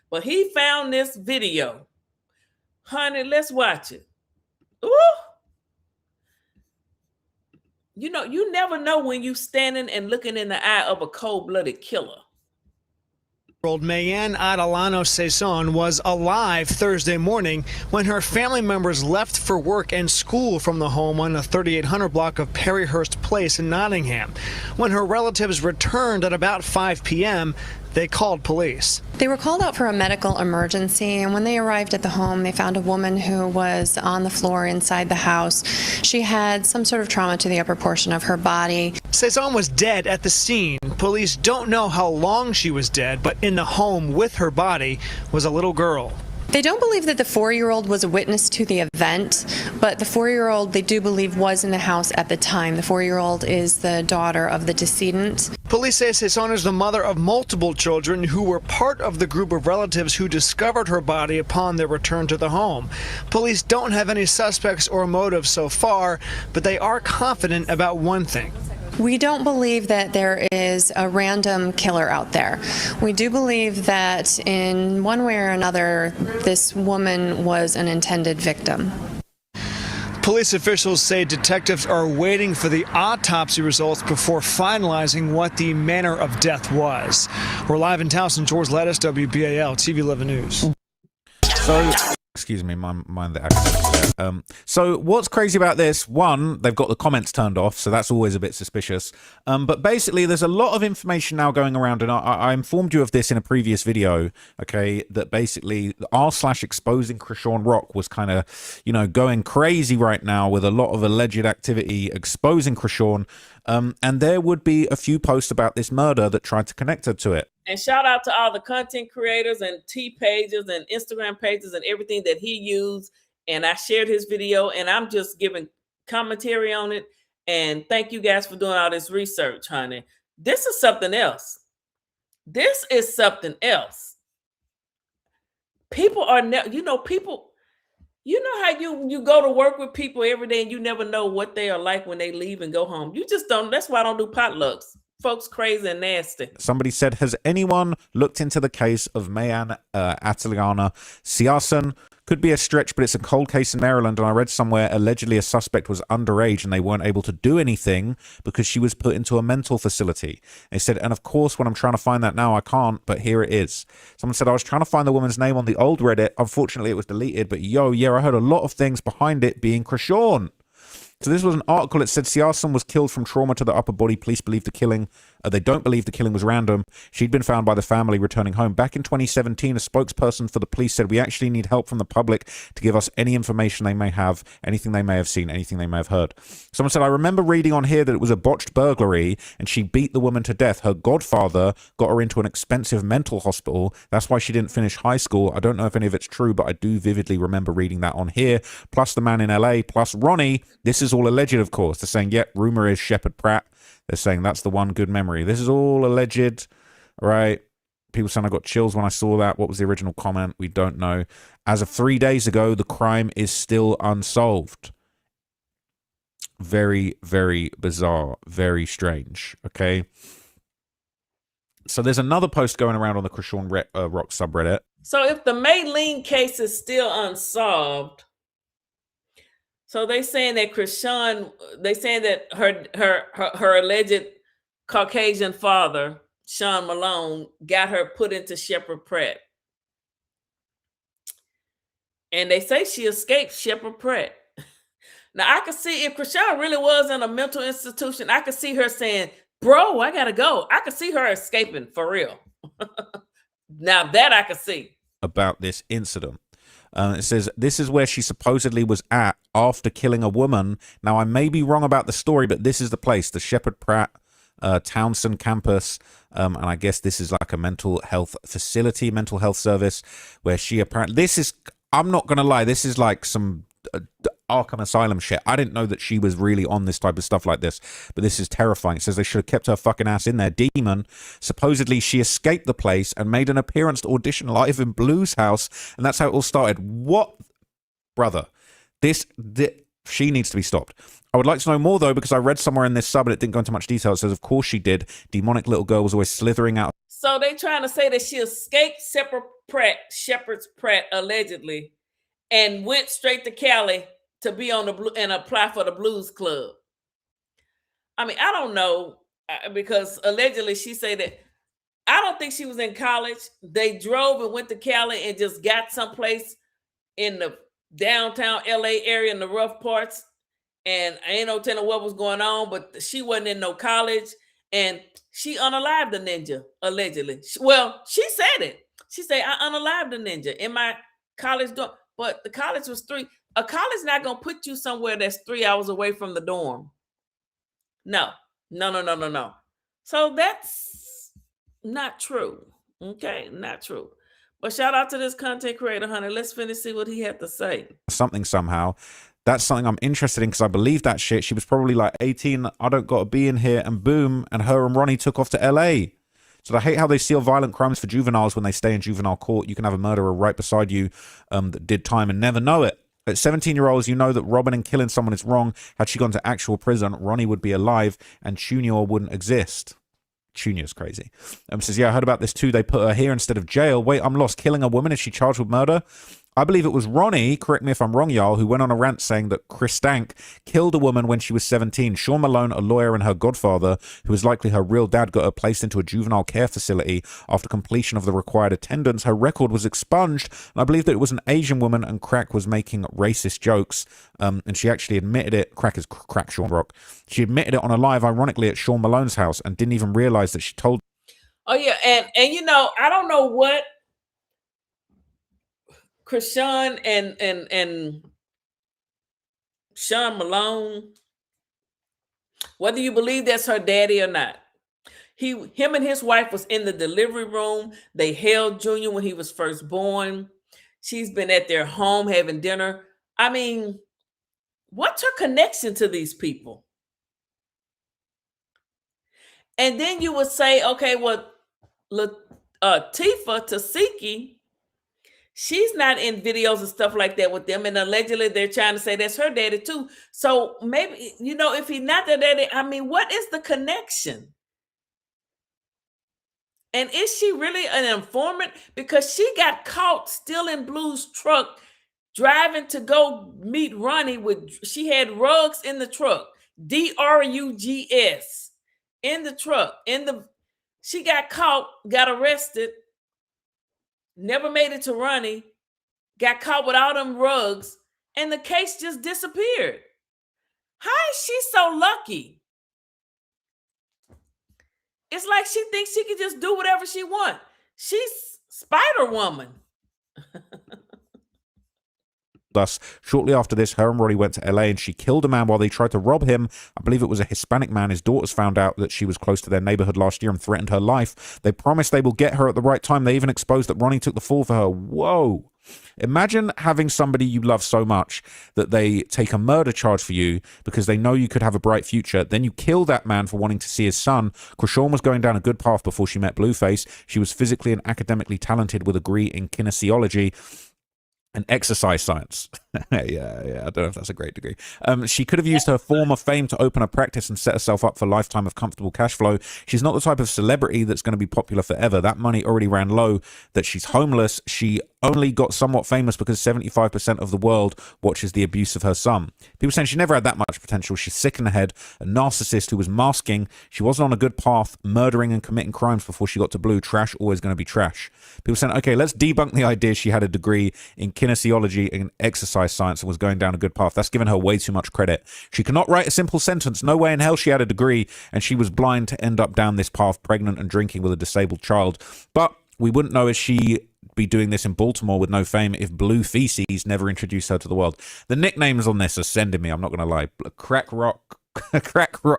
But he found this video. Honey, let's watch it. Ooh. You know, you never know when you standing and looking in the eye of a cold-blooded killer. May-Ann Adelano Saison was alive Thursday morning when her family members left for work and school from the home on the 3800 block of Perryhurst Place in Nottingham. When her relatives returned at about 5 p.m., they called police. They were called out for a medical emergency, and when they arrived at the home, they found a woman who was on the floor inside the house. She had some sort of trauma to the upper portion of her body. Saison was dead at the scene. Police don't know how long she was dead, but in the home with her body was a little girl. They don't believe that the 4-year-old was a witness to the event, but the 4-year-old they do believe was in the house at the time. The 4-year-old is the daughter of the decedent. Police say Saison is the mother of multiple children who were part of the group of relatives who discovered her body upon their return to the home. Police don't have any suspects or motives so far, but they are confident about one thing. We don't believe that there is a random killer out there. We do believe that in one way or another, this woman was an intended victim. Police officials say detectives are waiting for the autopsy results before finalizing what the manner of death was. We're live in Towson. George Lettuce, WBAL, TV 11 News. So, excuse me, mind the accident there. So what's crazy about this? One, they've got the comments turned off, so that's always a bit suspicious. But basically, there's a lot of information now going around, and I informed you of this in a previous video, okay, that basically r/exposing Chrisean Rock was kind of, you know, going crazy right now with a lot of alleged activity exposing Chrisean. And there would be a few posts about this murder that tried to connect her to it. And shout out to all the content creators and T pages and Instagram pages and everything that he used. And I shared his video, and I'm just giving commentary on it. And thank you guys for doing all this research, honey. This is something else. This is something else. People are, people, you know how you go to work with people every day and you never know what they are like when they leave and go home. You just don't. That's why I don't do potlucks. Folks crazy and nasty. Somebody said, has anyone looked into the case of May-Ann Atiliana Siasen? Could be a stretch, but it's a cold case in Maryland, and I read somewhere allegedly a suspect was underage and they weren't able to do anything because she was put into a mental facility. They said, and of course, when I'm trying to find that now, I can't, but here it is. Someone said, I was trying to find the woman's name on the old Reddit. Unfortunately, it was deleted, but yeah, I heard a lot of things behind it being Chrisean. So this was an article. It said Siasen was killed from trauma to the upper body. Police believe the killing, they don't believe the killing was random. She'd been found by the family returning home. Back in 2017, a spokesperson for the police said, we actually need help from the public to give us any information they may have, anything they may have seen, anything they may have heard. Someone said, I remember reading on here that it was a botched burglary and she beat the woman to death. Her godfather got her into an expensive mental hospital. That's why she didn't finish high school. I don't know if any of it's true, but I do vividly remember reading that on here. Plus the man in LA, plus Ronnie. This is all alleged, of course. They're saying, yep, rumor is Shepard Pratt. They're saying that's the one good memory. This is all alleged, right? People saying I got chills when I saw that. What was the original comment? We don't know. As of 3 days ago, the crime is still unsolved. Very, very bizarre. Very strange, okay? So there's another post going around on the Chrisean Rock subreddit. So if the Mayling case is still unsolved, so they saying that Chrisean, they saying that her alleged Caucasian father Sean Malone, got her put into Shepherd Pratt. And they say she escaped Shepherd Pratt. Now, I could see if Chrisean really was in a mental institution, I could see her saying, bro, I gotta go. I could see her escaping for real. Now that I could see. About this incident. It says, this is where she supposedly was at after killing a woman. Now, I may be wrong about the story, but this is the place, the Shepherd Pratt Townsend campus. And I guess this is like a mental health facility, mental health service, where she apparently, this is, I'm not going to lie, this is like some Arkham Asylum shit. I didn't know that she was really on this type of stuff like this, but this is terrifying. It says they should have kept her fucking ass in there. Demon, supposedly she escaped the place and made an appearance to audition live in Blue's house, and that's how it all started. What? Brother, she needs to be stopped. I would like to know more, though, because I read somewhere in this sub and it didn't go into much detail. It says, of course she did. Demonic little girl was always slithering out. So they trying to say that she escaped Shepherd's Pratt, allegedly, and went straight to Cali to be on the blue and apply for the Blues Club. I mean, I don't know, because allegedly she said that, I don't think she was in college. They drove and went to Cali and just got someplace in the downtown LA area in the rough parts. And I ain't no telling what was going on, but she wasn't in no college. And she unalived the ninja, allegedly. Well, she said it. She said, I unalived the ninja in my college dorm. But the college was a college not going to put you somewhere that's 3 hours away from the dorm. No. So that's not true. Okay, not true. But shout out to this content creator, honey. Let's finish, see what he had to say. Something somehow. That's something I'm interested in because I believe that shit. She was probably like 18. I don't got to be in here. And boom. And her and Ronnie took off to LA. So I hate how they seal violent crimes for juveniles when they stay in juvenile court. You can have a murderer right beside you that did time and never know it. At 17-year-olds, you know that robbing and killing someone is wrong. Had she gone to actual prison, Ronnie would be alive and Junior wouldn't exist. Junior's crazy. Says, yeah, I heard about this too. They put her here instead of jail. Wait, I'm lost. Killing a woman? Is she charged with murder? I believe it was Ronnie, correct me if I'm wrong, y'all, who went on a rant saying that Chrisean killed a woman when she was 17. Sean Malone, a lawyer, and her godfather, who is likely her real dad, got her placed into a juvenile care facility after completion of the required attendance. Her record was expunged, and I believe that it was an Asian woman, and Crack was making racist jokes. And she actually admitted it. Crack is Crack Sean Rock. She admitted it on a live, ironically, at Sean Malone's house, and didn't even realize that she told. Oh yeah, and you know, I don't know what Chrisean and Sean Malone, whether you believe that's her daddy or not, him and his wife was in the delivery room. They held Junior when he was first born. She's been at their home having dinner. I mean, what's her connection to these people? And then you would say, okay, well, Tifa Tasiki, she's not in videos and stuff like that with them. And allegedly they're trying to say that's her daddy too. So maybe, you know, if he's not their daddy, I mean, what is the connection? And is she really an informant? Because she got caught stealing Blue's truck, driving to go meet Ronnie she had rugs in the truck, DRUGS in the truck, she got caught, got arrested, never made it to Ronnie, got caught with all them rugs, and the case just disappeared. How is she so lucky? It's like she thinks she can just do whatever she wants. She's Spider-Woman. Thus, shortly after this, her and Ronnie went to LA and she killed a man while they tried to rob him. I believe it was a Hispanic man. His daughters found out that she was close to their neighborhood last year and threatened her life. They promised they will get her at the right time. They even exposed that Ronnie took the fall for her. Whoa. Imagine having somebody you love so much that they take a murder charge for you because they know you could have a bright future. Then you kill that man for wanting to see his son. Chrisean was going down a good path before she met Blueface. She was physically and academically talented with a degree in kinesiology and exercise science. Yeah, I don't know if that's a great degree. She could have used her former fame to open a practice and set herself up for a lifetime of comfortable cash flow. She's not the type of celebrity that's going to be popular forever. That money already ran low. That she's homeless. She only got somewhat famous because 75% of the world watches the abuse of her son. People saying she never had that much potential. She's sick in the head, a narcissist who was masking. She wasn't on a good path, murdering and committing crimes before she got to Blue. Trash, always going to be trash. People saying, okay, let's debunk the idea she had a degree in kinesiology and exercise science and was going down a good path. That's given her way too much credit. She cannot write a simple sentence. No way in hell she had a degree and she was blind to end up down this path, pregnant and drinking with a disabled child. But we wouldn't know if she be doing this in Baltimore with no fame if Blue Feces never introduced her to the world. The nicknames on this are sending me, I'm not going to lie.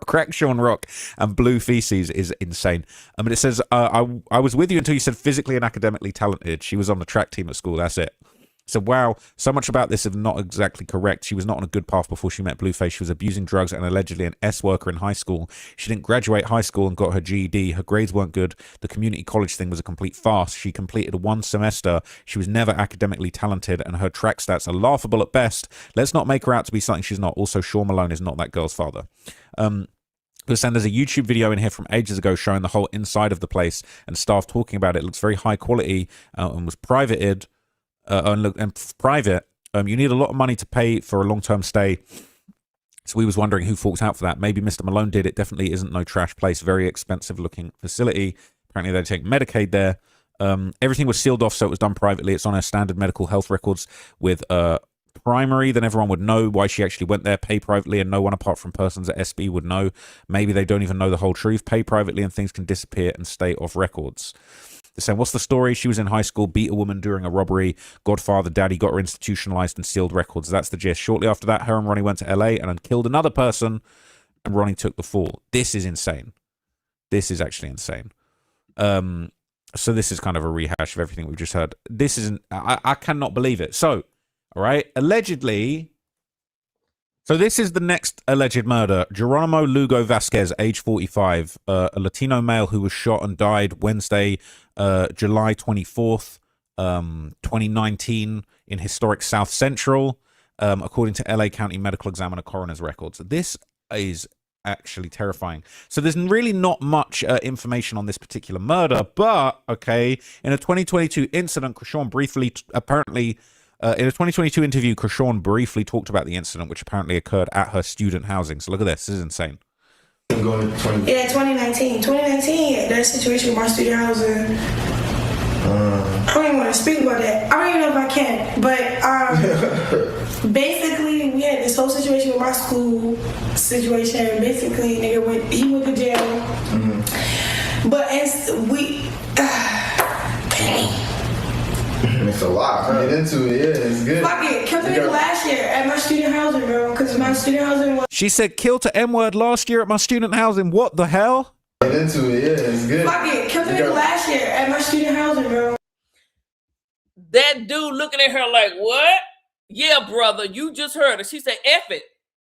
Crack Sean Rock and Blue Feces is insane. But it says, I was with you until you said physically and academically talented. She was on the track team at school. That's it. So, wow, so much about this is not exactly correct. She was not on a good path before she met Blueface. She was abusing drugs and allegedly an S worker in high school. She didn't graduate high school and got her GED. Her grades weren't good. The community college thing was a complete farce. She completed one semester. She was never academically talented, and her track stats are laughable at best. Let's not make her out to be something she's not. Also, Sean Malone is not that girl's father. There's a YouTube video in here from ages ago showing the whole inside of the place and staff talking about it. It looks very high quality and was privated. And private, you need a lot of money to pay for a long-term stay. So we was wondering who forks out for that. Maybe Mr. Malone did. It definitely isn't no trash place. Very expensive-looking facility. Apparently they take Medicaid there. Everything was sealed off, so it was done privately. It's on her standard medical health records with primary. Then everyone would know why she actually went there. Pay privately, and no one apart from persons at SB would know. Maybe they don't even know the whole truth. Pay privately, and things can disappear and stay off records. They're saying, what's the story? She was in high school, beat a woman during a robbery. Godfather, daddy got her institutionalized and sealed records. That's the gist. Shortly after that, her and Ronnie went to LA and then killed another person, and Ronnie took the fall. This is insane. This is actually insane. So this is kind of a rehash of everything we've just heard. This isn't, I cannot believe it. So, all right, allegedly, so this is the next alleged murder. Geronimo Lugo Vasquez, age 45, a Latino male who was shot and died Wednesday, July 24th, 2019 in historic South Central, according to LA County Medical Examiner coroner's records. This is actually terrifying. So there's really not much information on this particular murder, but, okay, in a 2022 incident, Chrisean briefly, apparently... in a 2022 interview, Chrisean briefly talked about the incident, which apparently occurred at her student housing. So look at this. This is insane. Yeah, 2019. 2019, that situation with my student housing. I don't even want to speak about that. I don't even know if I can. But basically, we had this whole situation with my school situation. Basically, he went to jail. Mm-hmm. But It's a lot. I get into it. Yeah, it's good. Fuck it. Killed the last year at my student housing, bro. Because my student housing was... She said, kill to M-word last year at my student housing. What the hell? Get into it. Yeah, it's good. Fuck it. Killed the last year at my student housing, bro. That dude looking at her like, what? Yeah, brother, you just heard her. She said, F it.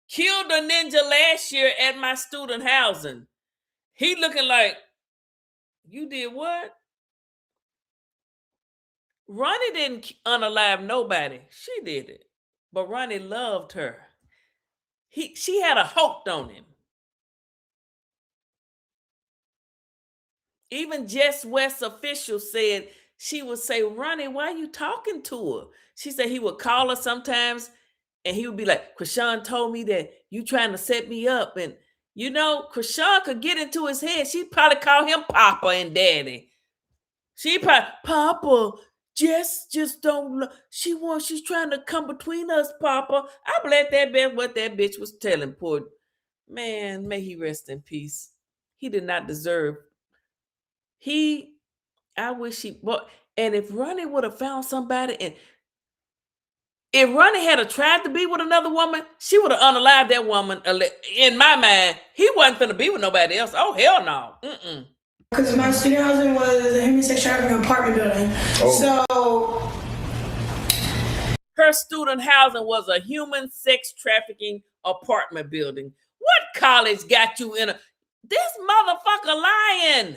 Killed a ninja last year at my student housing. He looking like, you did what? Ronnie didn't unalive nobody. She did it. But Ronnie loved her. She had a hope on him. Even Jess West officials said she would say, Ronnie, why are you talking to her? She said he would call her sometimes and he would be like, Chrisean told me that you trying to set me up. And, you know, Chrisean could get into his head. She'd probably call him Papa and Daddy. She probably, Papa, Jess just don't, she's trying to come between us, Papa. I believe that bitch, what that bitch was telling poor, man, may he rest in peace. He did not deserve. I wish he, and if Ronnie would have found somebody, and if Ronnie had tried to be with another woman, she would have unalived that woman. In my mind, he wasn't finna be with nobody else. Oh, hell no. Because my student housing was a human sex trafficking apartment building. Oh. So her student housing was a human sex trafficking apartment building. What college got you in this motherfucker lying?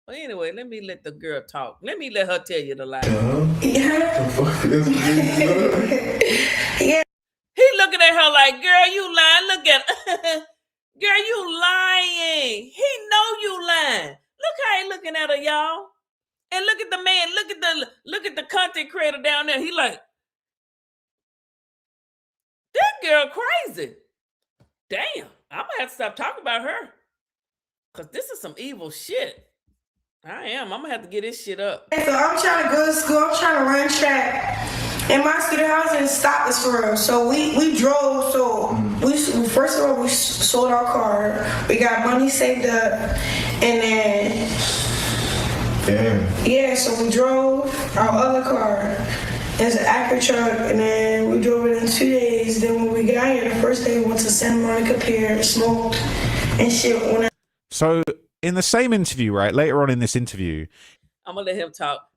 Well, anyway, let me let the girl talk. Let me let her tell you the lie. Yeah. He looking at her like, girl, you lying. Look at girl, you lying. He know you lying. Look how he looking at her, y'all. And look at the man. Look at the content creator down there. He like, that girl crazy. Damn, I'm gonna have to stop talking about her. Cause this is some evil shit. I am. I'm gonna have to get this shit up. So I'm trying to go to school. I'm trying to run track. And my student housing stopped us for real. So we drove. So we first of all we sold our car. We got money saved up, and then yeah. So we drove our other car. It's an Acura truck, and then we drove it in 2 days. Then when we got here, the first day we went to Santa Monica Pier, smoked and shit. So in the same interview, right, later on in this interview, I'm gonna let him talk.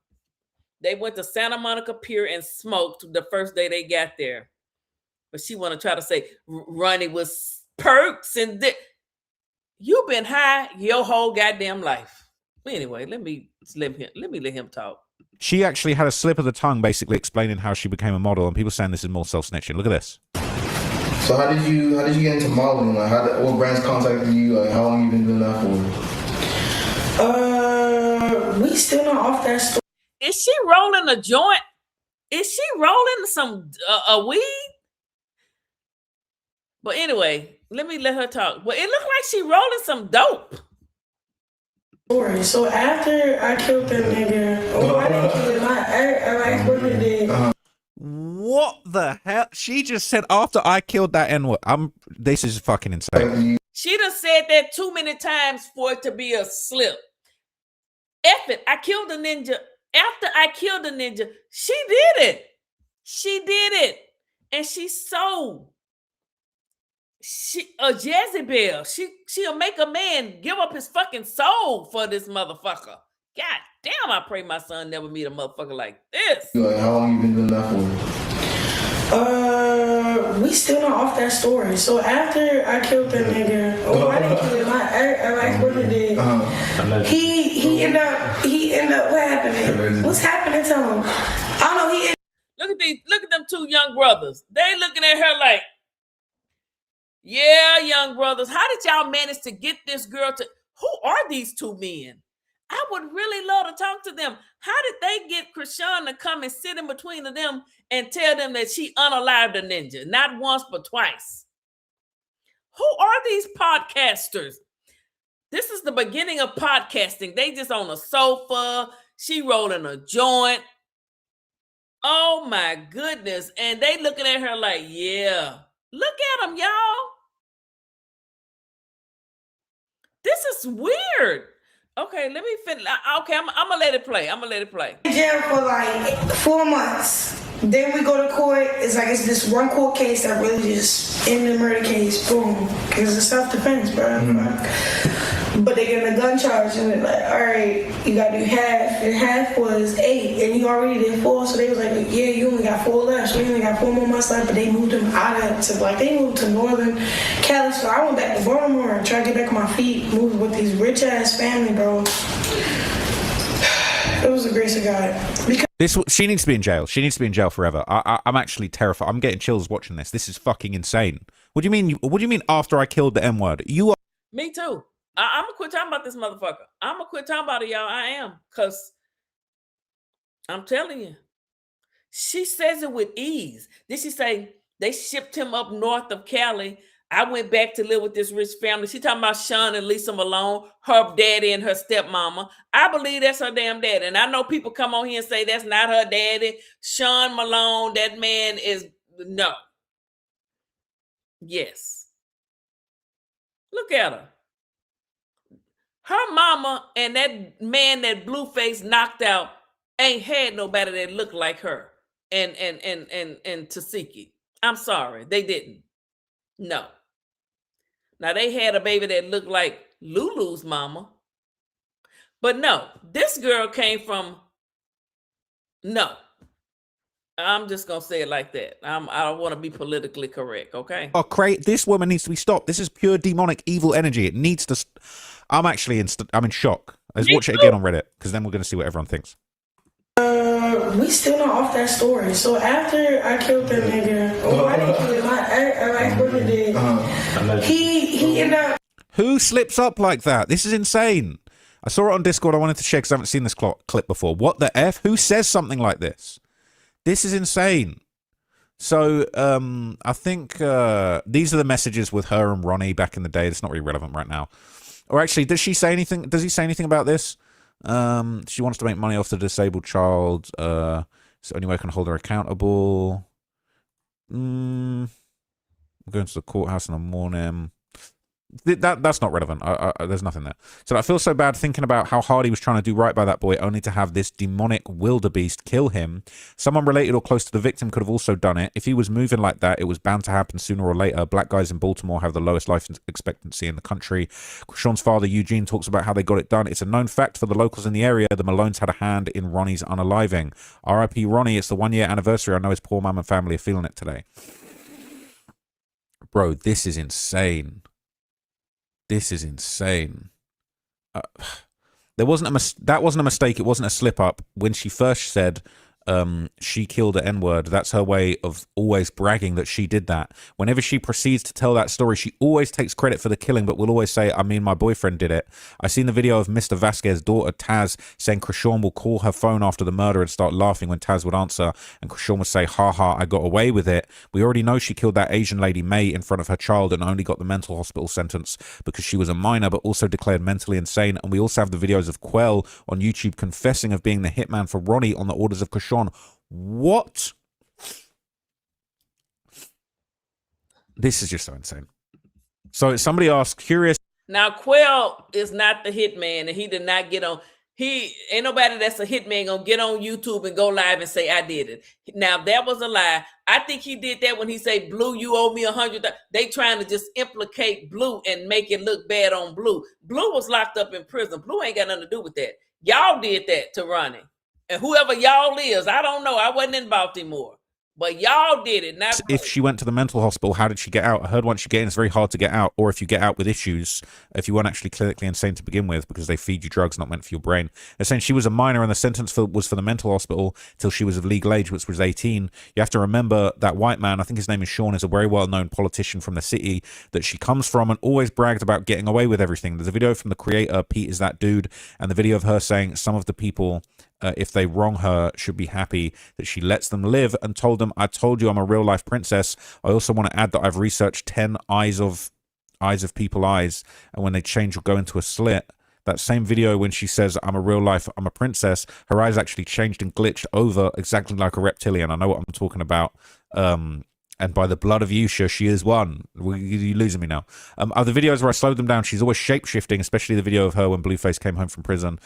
They went to Santa Monica Pier and smoked the first day they got there. But she want to try to say Ronnie was perks and you've been high your whole goddamn life. Anyway, let me let him talk. she actually had a slip of the tongue basically explaining how she became a model, and people saying this is more self-snitching. Look at this. So how did you get into modeling? Like, what brands contacted you? Like, how long you been doing that for? We still not off that story. Is she rolling a joint? Is she rolling some a weed? But anyway, let me let her talk. Well, it looked like she rolling some dope. So after I killed that nigga, I didn't kill him. My ex-boyfriend did. What the hell? She just said after I killed that N-word. This is fucking insane. She done said that too many times for it to be a slip. F it. I killed a ninja. After I killed the ninja, she did it. She did it. And she's so a Jezebel. She'll make a man give up his fucking soul for this motherfucker. God damn, I pray my son never meet a motherfucker like this. Like, how long you been doing that for? We still not off that story. So after I killed that nigga, I didn't kill him. My ex-boyfriend did. He ended up. What happened? What's happening to him? I don't know. Look at them two young brothers. They looking at her like, yeah, young brothers. How did y'all manage to get this girl to? Who are these two men? I would really love to talk to them. How did they get Chrisean to come and sit in between of them and tell them that she unalived a ninja? Not once, but twice. Who are these podcasters? This is the beginning of podcasting. They just on a sofa. She rolling a joint. Oh my goodness. And they looking at her like, yeah. Look at them, y'all. This is weird. Okay, let me finish. Okay, I'm gonna let it play. In jail for like 4 months. Then we go to court. It's this one court case that really just ended the murder case. Boom. Because it's self-defense, bro. But they get a gun charge and they're like, all right, you gotta do half. And half was 8, and you already did 4. So they was like, yeah, you only got 4 left. So you only got 4 more months left. But they moved them out of they moved to Northern Cali. So I went back to Baltimore and tried to get back on my feet, moved with these rich ass family, bro. It was the grace of God. She needs to be in jail. She needs to be in jail forever. I'm actually terrified. I'm getting chills watching this. This is fucking insane. What do you mean? What do you mean after I killed the M word? You are. Me too. I'm gonna quit talking about this motherfucker. I'm gonna quit talking about it, y'all. I am, cause I'm telling you, she says it with ease. Did she say they shipped him up north of Cali? I went back to live with this rich family. She talking about Sean and Lisa Malone, her daddy and her stepmama. I believe that's her damn daddy. And I know people come on here and say that's not her daddy. Sean Malone, that man is no. Yes. Look at her. Her mama and that man that Blueface knocked out ain't had nobody that looked like her and Tasiki. I'm sorry, they didn't. No. Now they had a baby that looked like Lulu's mama. But no, this girl came from no. I'm just gonna say it like that. I don't want to be politically correct, okay? This woman needs to be stopped. This is pure demonic evil energy. It needs to. I'm in shock. Let's watch it again on Reddit, because then we're going to see what everyone thinks. We still not off that story. So after I killed that nigga, I didn't kill him. My ex-boyfriend did. He ended up. Who slips up like that? This is insane. I saw it on Discord. I wanted to share because I haven't seen this clip before. What the F? Who says something like this? This is insane. So I think these are the messages with her and Ronnie back in the day. It's not really relevant right now. Or actually, does she say anything? Does he say anything about this? She wants to make money off the disabled child. It's the only way I can hold her accountable. I'm going to the courthouse in the morning. That's not relevant. There's nothing there. So I feel so bad thinking about how hard he was trying to do right by that boy, only to have this demonic wildebeest kill him. Someone related or close to the victim could have also done it. If he was moving like that, it was bound to happen sooner or later. Black guys in Baltimore have the lowest life expectancy in the country. Sean's father, Eugene, talks about how they got it done. It's a known fact for the locals in the area. The Malones had a hand in Ronnie's unaliving. R.I.P. Ronnie. It's the 1 year anniversary. I know his poor mum and family are feeling it today. Bro, this is insane. This is insane. That wasn't a mistake. It wasn't a slip up. When she first said she killed the N-word, that's her way of always bragging that she did that. Whenever she proceeds to tell that story, she always takes credit for the killing, but will always say, I mean, my boyfriend did it. I seen the video of Mr. Vasquez's daughter, Taz, saying Chrisean will call her phone after the murder and start laughing when Taz would answer, and Chrisean would say, ha ha, I got away with it. We already know she killed that Asian lady, May, in front of her child and only got the mental hospital sentence because she was a minor, but also declared mentally insane. And we also have the videos of Quell on YouTube confessing of being the hitman for Ronnie on the orders of Chrisean. What? This is just so insane. So somebody asked, curious. Now, Quell is not the hitman, and he did not get on. He ain't nobody that's a hitman gonna get on YouTube and go live and say I did it. Now that was a lie. I think he did that when he say Blue, you owe me 100. They trying to just implicate Blue and make it look bad on Blue. Blue was locked up in prison. Blue ain't got nothing to do with that. Y'all did that to Ronnie. And whoever y'all is, I don't know. I wasn't in Baltimore. But y'all did it. Not if she went to the mental hospital, how did she get out? I heard once you get in, it's very hard to get out. Or if you get out with issues, if you weren't actually clinically insane to begin with, because they feed you drugs not meant for your brain. They're saying she was a minor and the sentence was for the mental hospital till she was of legal age, which was 18. You have to remember that white man, I think his name is Sean, is a very well-known politician from the city that she comes from and always bragged about getting away with everything. There's a video from the creator, Pete is that dude, and the video of her saying some of the people, if they wrong her, should be happy that she lets them live, and told them, I told you I'm a real life princess. I also want to add that I've researched 10 eyes of people eyes, and when they change will go into a slit. That same video when she says I'm a princess, her eyes actually changed and glitched over exactly like a reptilian. I know what I'm talking about. And by the blood of Yusha, she is one. You're losing me now. Other videos where I slowed them down, she's always shape-shifting, especially the video of her when Blueface came home from prison.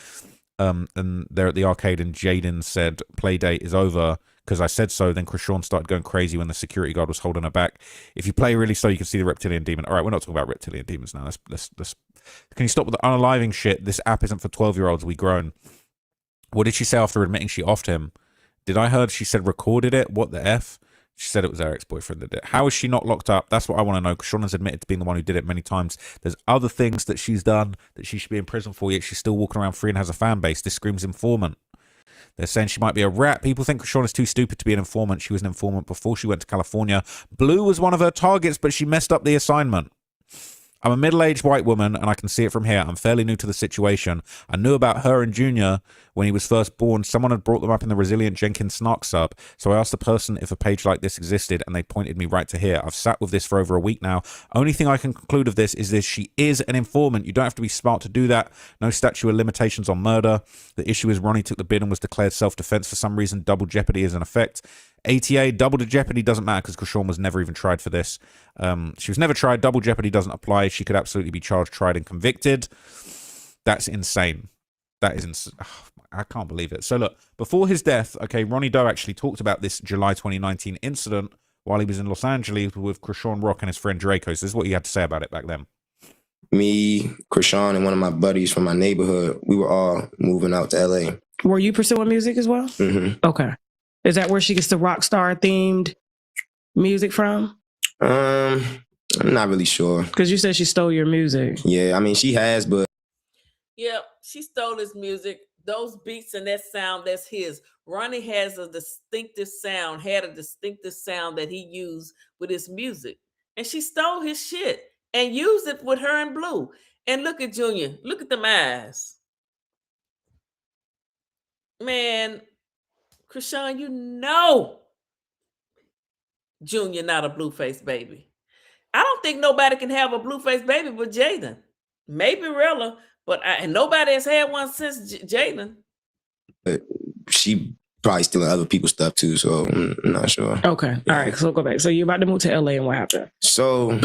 And they're at the arcade and Jaden said play date is over because I said so. Then Chrisean started going crazy when the security guard was holding her back. If you play really slow, you can see the reptilian demon. All right, we're not talking about reptilian demons now. Let's can you stop with the unaliving shit? This app isn't for 12-year-olds. We grown. What did she say after admitting she offed him? Did I heard she said recorded it? What the F? She said it was her ex-boyfriend that did it. How is she not locked up? That's what I want to know, because Sean has admitted to being the one who did it many times. There's other things that she's done that she should be in prison for, yet she's still walking around free and has a fan base. This screams informant. They're saying she might be a rat. People think Sean is too stupid to be an informant. She was an informant before she went to California. Blue was one of her targets, but she messed up the assignment. I'm a middle-aged white woman, and I can see it from here. I'm fairly new to the situation. I knew about her and Junior when he was first born. Someone had brought them up in the Resilient Jenkins Snark sub, so I asked the person if a page like this existed, and they pointed me right to here. I've sat with this for over a week now. Only thing I can conclude of this is she is an informant. You don't have to be smart to do that. No statute of limitations on murder. The issue is Ronnie took the bid and was declared self-defense for some reason. Double jeopardy is in effect. ATA, double jeopardy doesn't matter because Chrisean was never even tried for this. She was never tried. Double jeopardy doesn't apply. She could absolutely be charged, tried, and convicted. That's insane. That is insane. Oh, I can't believe it. So look, before his death, okay, Ronnie Doe actually talked about this July 2019 incident while he was in Los Angeles with Chrisean Rock and his friend Draco. So this is what he had to say about it back then. Me, Chrisean, and one of my buddies from my neighborhood, we were all moving out to LA. Were you pursuing music as well? Mm-hmm. Okay. Is that where she gets the rock star themed music from? I'm not really sure. Because you said she stole your music. Yeah, I mean, she has, but... Yep. She stole his music. Those beats and that sound, that's his. Ronnie has a distinctive sound, had a distinctive sound that he used with his music. And she stole his shit and used it with her and Blue. And look at Junior. Look at them eyes. Man, Chrisean, you know Junior not a Blueface baby. I don't think nobody can have a Blueface baby but Jaden. Maybe Rella, but and nobody has had one since Jaden. But she probably stealing other people's stuff too, so I'm not sure. Okay. All right. So go back. So you're about to move to LA and what happened? So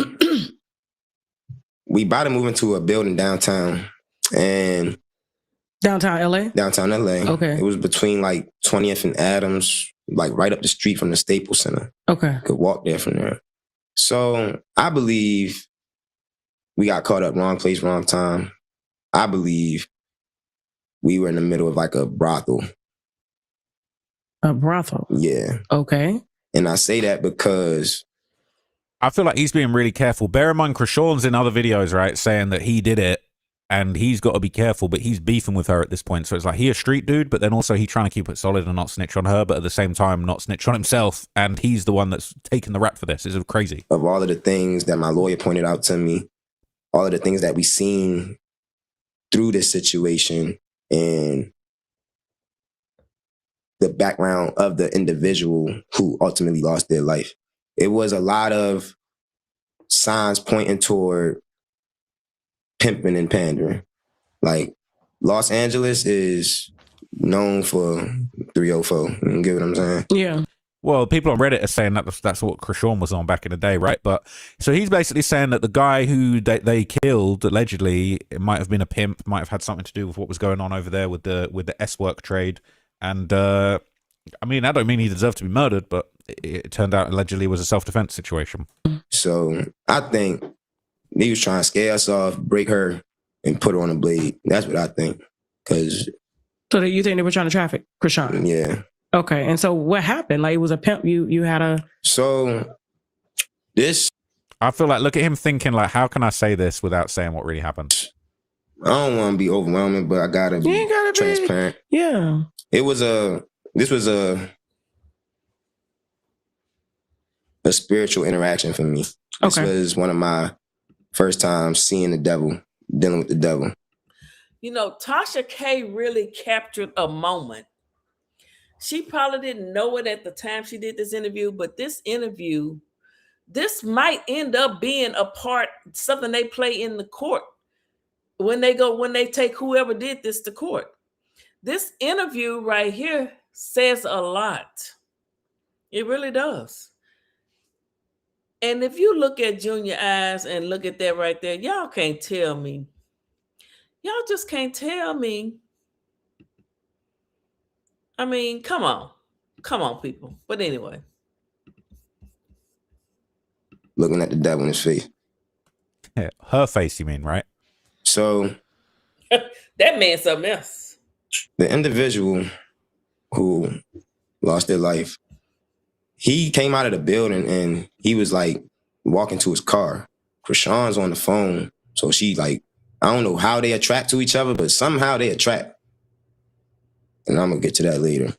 we about to move into a building downtown, and Downtown LA? Downtown LA. Okay. It was between like 20th and Adams, like right up the street from the Staples Center. Okay. Could walk there from there. So I believe we got caught up wrong place, wrong time. I believe we were in the middle of like a brothel. A brothel? Yeah. Okay. And I say that because I feel like he's being really careful. Bear in mind, Chrisean's in other videos, right, saying that he did it and he's got to be careful, but he's beefing with her at this point. So it's like he a street dude, but then also he trying to keep it solid and not snitch on her, but at the same time not snitch on himself. And he's the one that's taking the rap for this. It's crazy. Of all of the things that my lawyer pointed out to me, all of the things that we seen through this situation and the background of the individual who ultimately lost their life, it was a lot of signs pointing toward pimping and pandering. Like, Los Angeles is known for 304. You get what I'm saying? Yeah. Well, people on Reddit are saying that that's what Chrisean was on back in the day, right? But so he's basically saying that the guy who they killed, allegedly, it might have been a pimp, might have had something to do with what was going on over there with the S-work trade. And I mean, I don't mean he deserved to be murdered, but it turned out allegedly was a self-defense situation. So I think they was trying to scare us off, break her, and put her on a blade. That's what I think. So you think they were trying to traffic Chrisean? Yeah. Okay. And so what happened? Like, it was a pimp. You had a... So this... I feel like, look at him thinking, like, how can I say this without saying what really happened? I don't want to be overwhelming, but I gotta be transparent. Yeah. This was a spiritual interaction for me. This was one of my first times seeing the devil, dealing with the devil. You know, Tasha K really captured a moment. She probably didn't know it at the time she did this interview, but this interview, this might end up being a part, something they play in the court when they take whoever did this to court. This interview right here says a lot. It really does. And if you look at Junior eyes and look at that right there, y'all can't tell me. Y'all just can't tell me. I mean, come on. Come on, people. But anyway. Looking at the devil in his face. Yeah, her face, you mean, right? So that man's something else. The individual who lost their life, he came out of the building and he was like walking to his car. Chrisean's on the phone. So she like, I don't know how they attract to each other, but somehow they attract. And I'm gonna get to that later.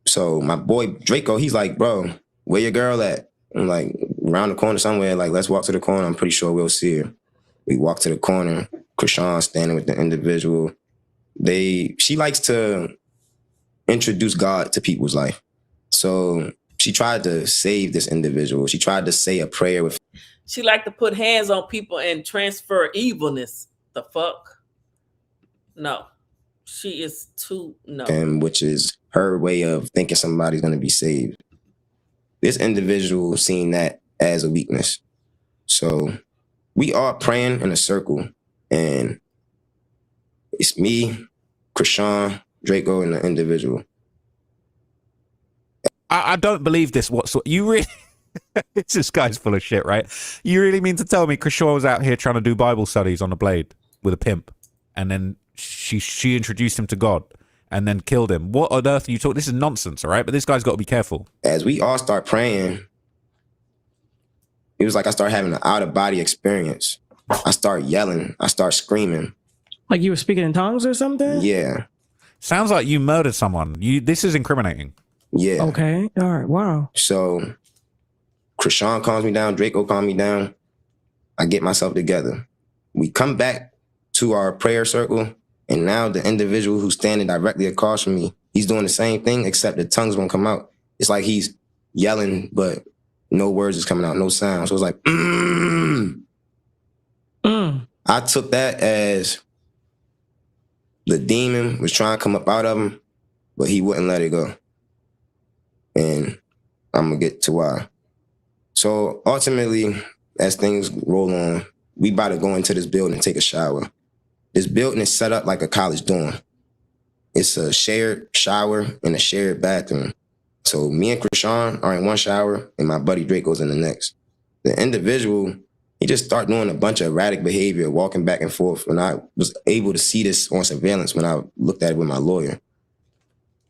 So my boy Draco, he's like, bro, where your girl at? I'm like, around the corner somewhere. Like, let's walk to the corner. I'm pretty sure we'll see her. We walk to the corner. Chrisean standing with the individual. She likes to introduce God to people's life. So she tried to save this individual. She tried to say a prayer with. She liked to put hands on people and transfer evilness. The fuck? No. She is too, no. And which is her way of thinking somebody's going to be saved. This individual seen that as a weakness. So we are praying in a circle, and it's me, Chrisean, Draco, and the individual. I don't believe this whatsoever. You really... This guy's full of shit, right? You really mean to tell me Chrisean was out here trying to do Bible studies on a blade with a pimp, and then she introduced him to God and then killed him? What on earth are you talking? This is nonsense, all right? But this guy's got to be careful. As we all start praying, it was like I started having an out-of-body experience. I start yelling. I start screaming. Like you were speaking in tongues or something? Yeah. Sounds like you murdered someone. This is incriminating. Yeah. Okay. All right. Wow. So Chrisean calms me down. Draco calms me down. I get myself together. We come back to our prayer circle, and now the individual who's standing directly across from me, he's doing the same thing, except the tongues won't come out. It's like he's yelling, but no words is coming out, no sound. So it's like, I took that as the demon was trying to come up out of him, but he wouldn't let it go. And I'm going to get to why. So ultimately, as things roll on, we about to go into this building and take a shower. This building is set up like a college dorm. It's a shared shower and a shared bathroom. So me and Chrisean are in one shower and my buddy Draco's in the next. The individual, he just started doing a bunch of erratic behavior, walking back and forth. And I was able to see this on surveillance when I looked at it with my lawyer.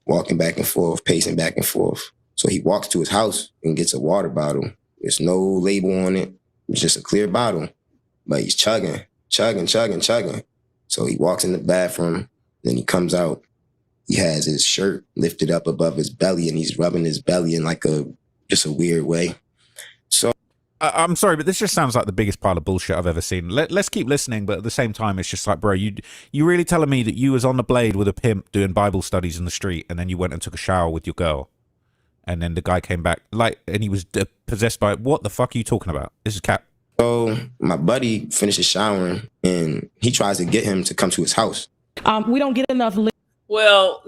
Walking back and forth, pacing back and forth. So he walks to his house and gets a water bottle. There's no label on it. It's just a clear bottle. But he's chugging. So he walks in the bathroom, then he comes out. He has his shirt lifted up above his belly and he's rubbing his belly in like just a weird way. So I'm sorry, but this just sounds like the biggest pile of bullshit I've ever seen. Let's keep listening, but at the same time, it's just like, bro, you really telling me that you was on the blade with a pimp doing Bible studies in the street, and then you went and took a shower with your girl, and then the guy came back and he was possessed by what the fuck are you talking about? This is cap. So my buddy finishes showering and he tries to get him to come to his house. We don't get enough. Well,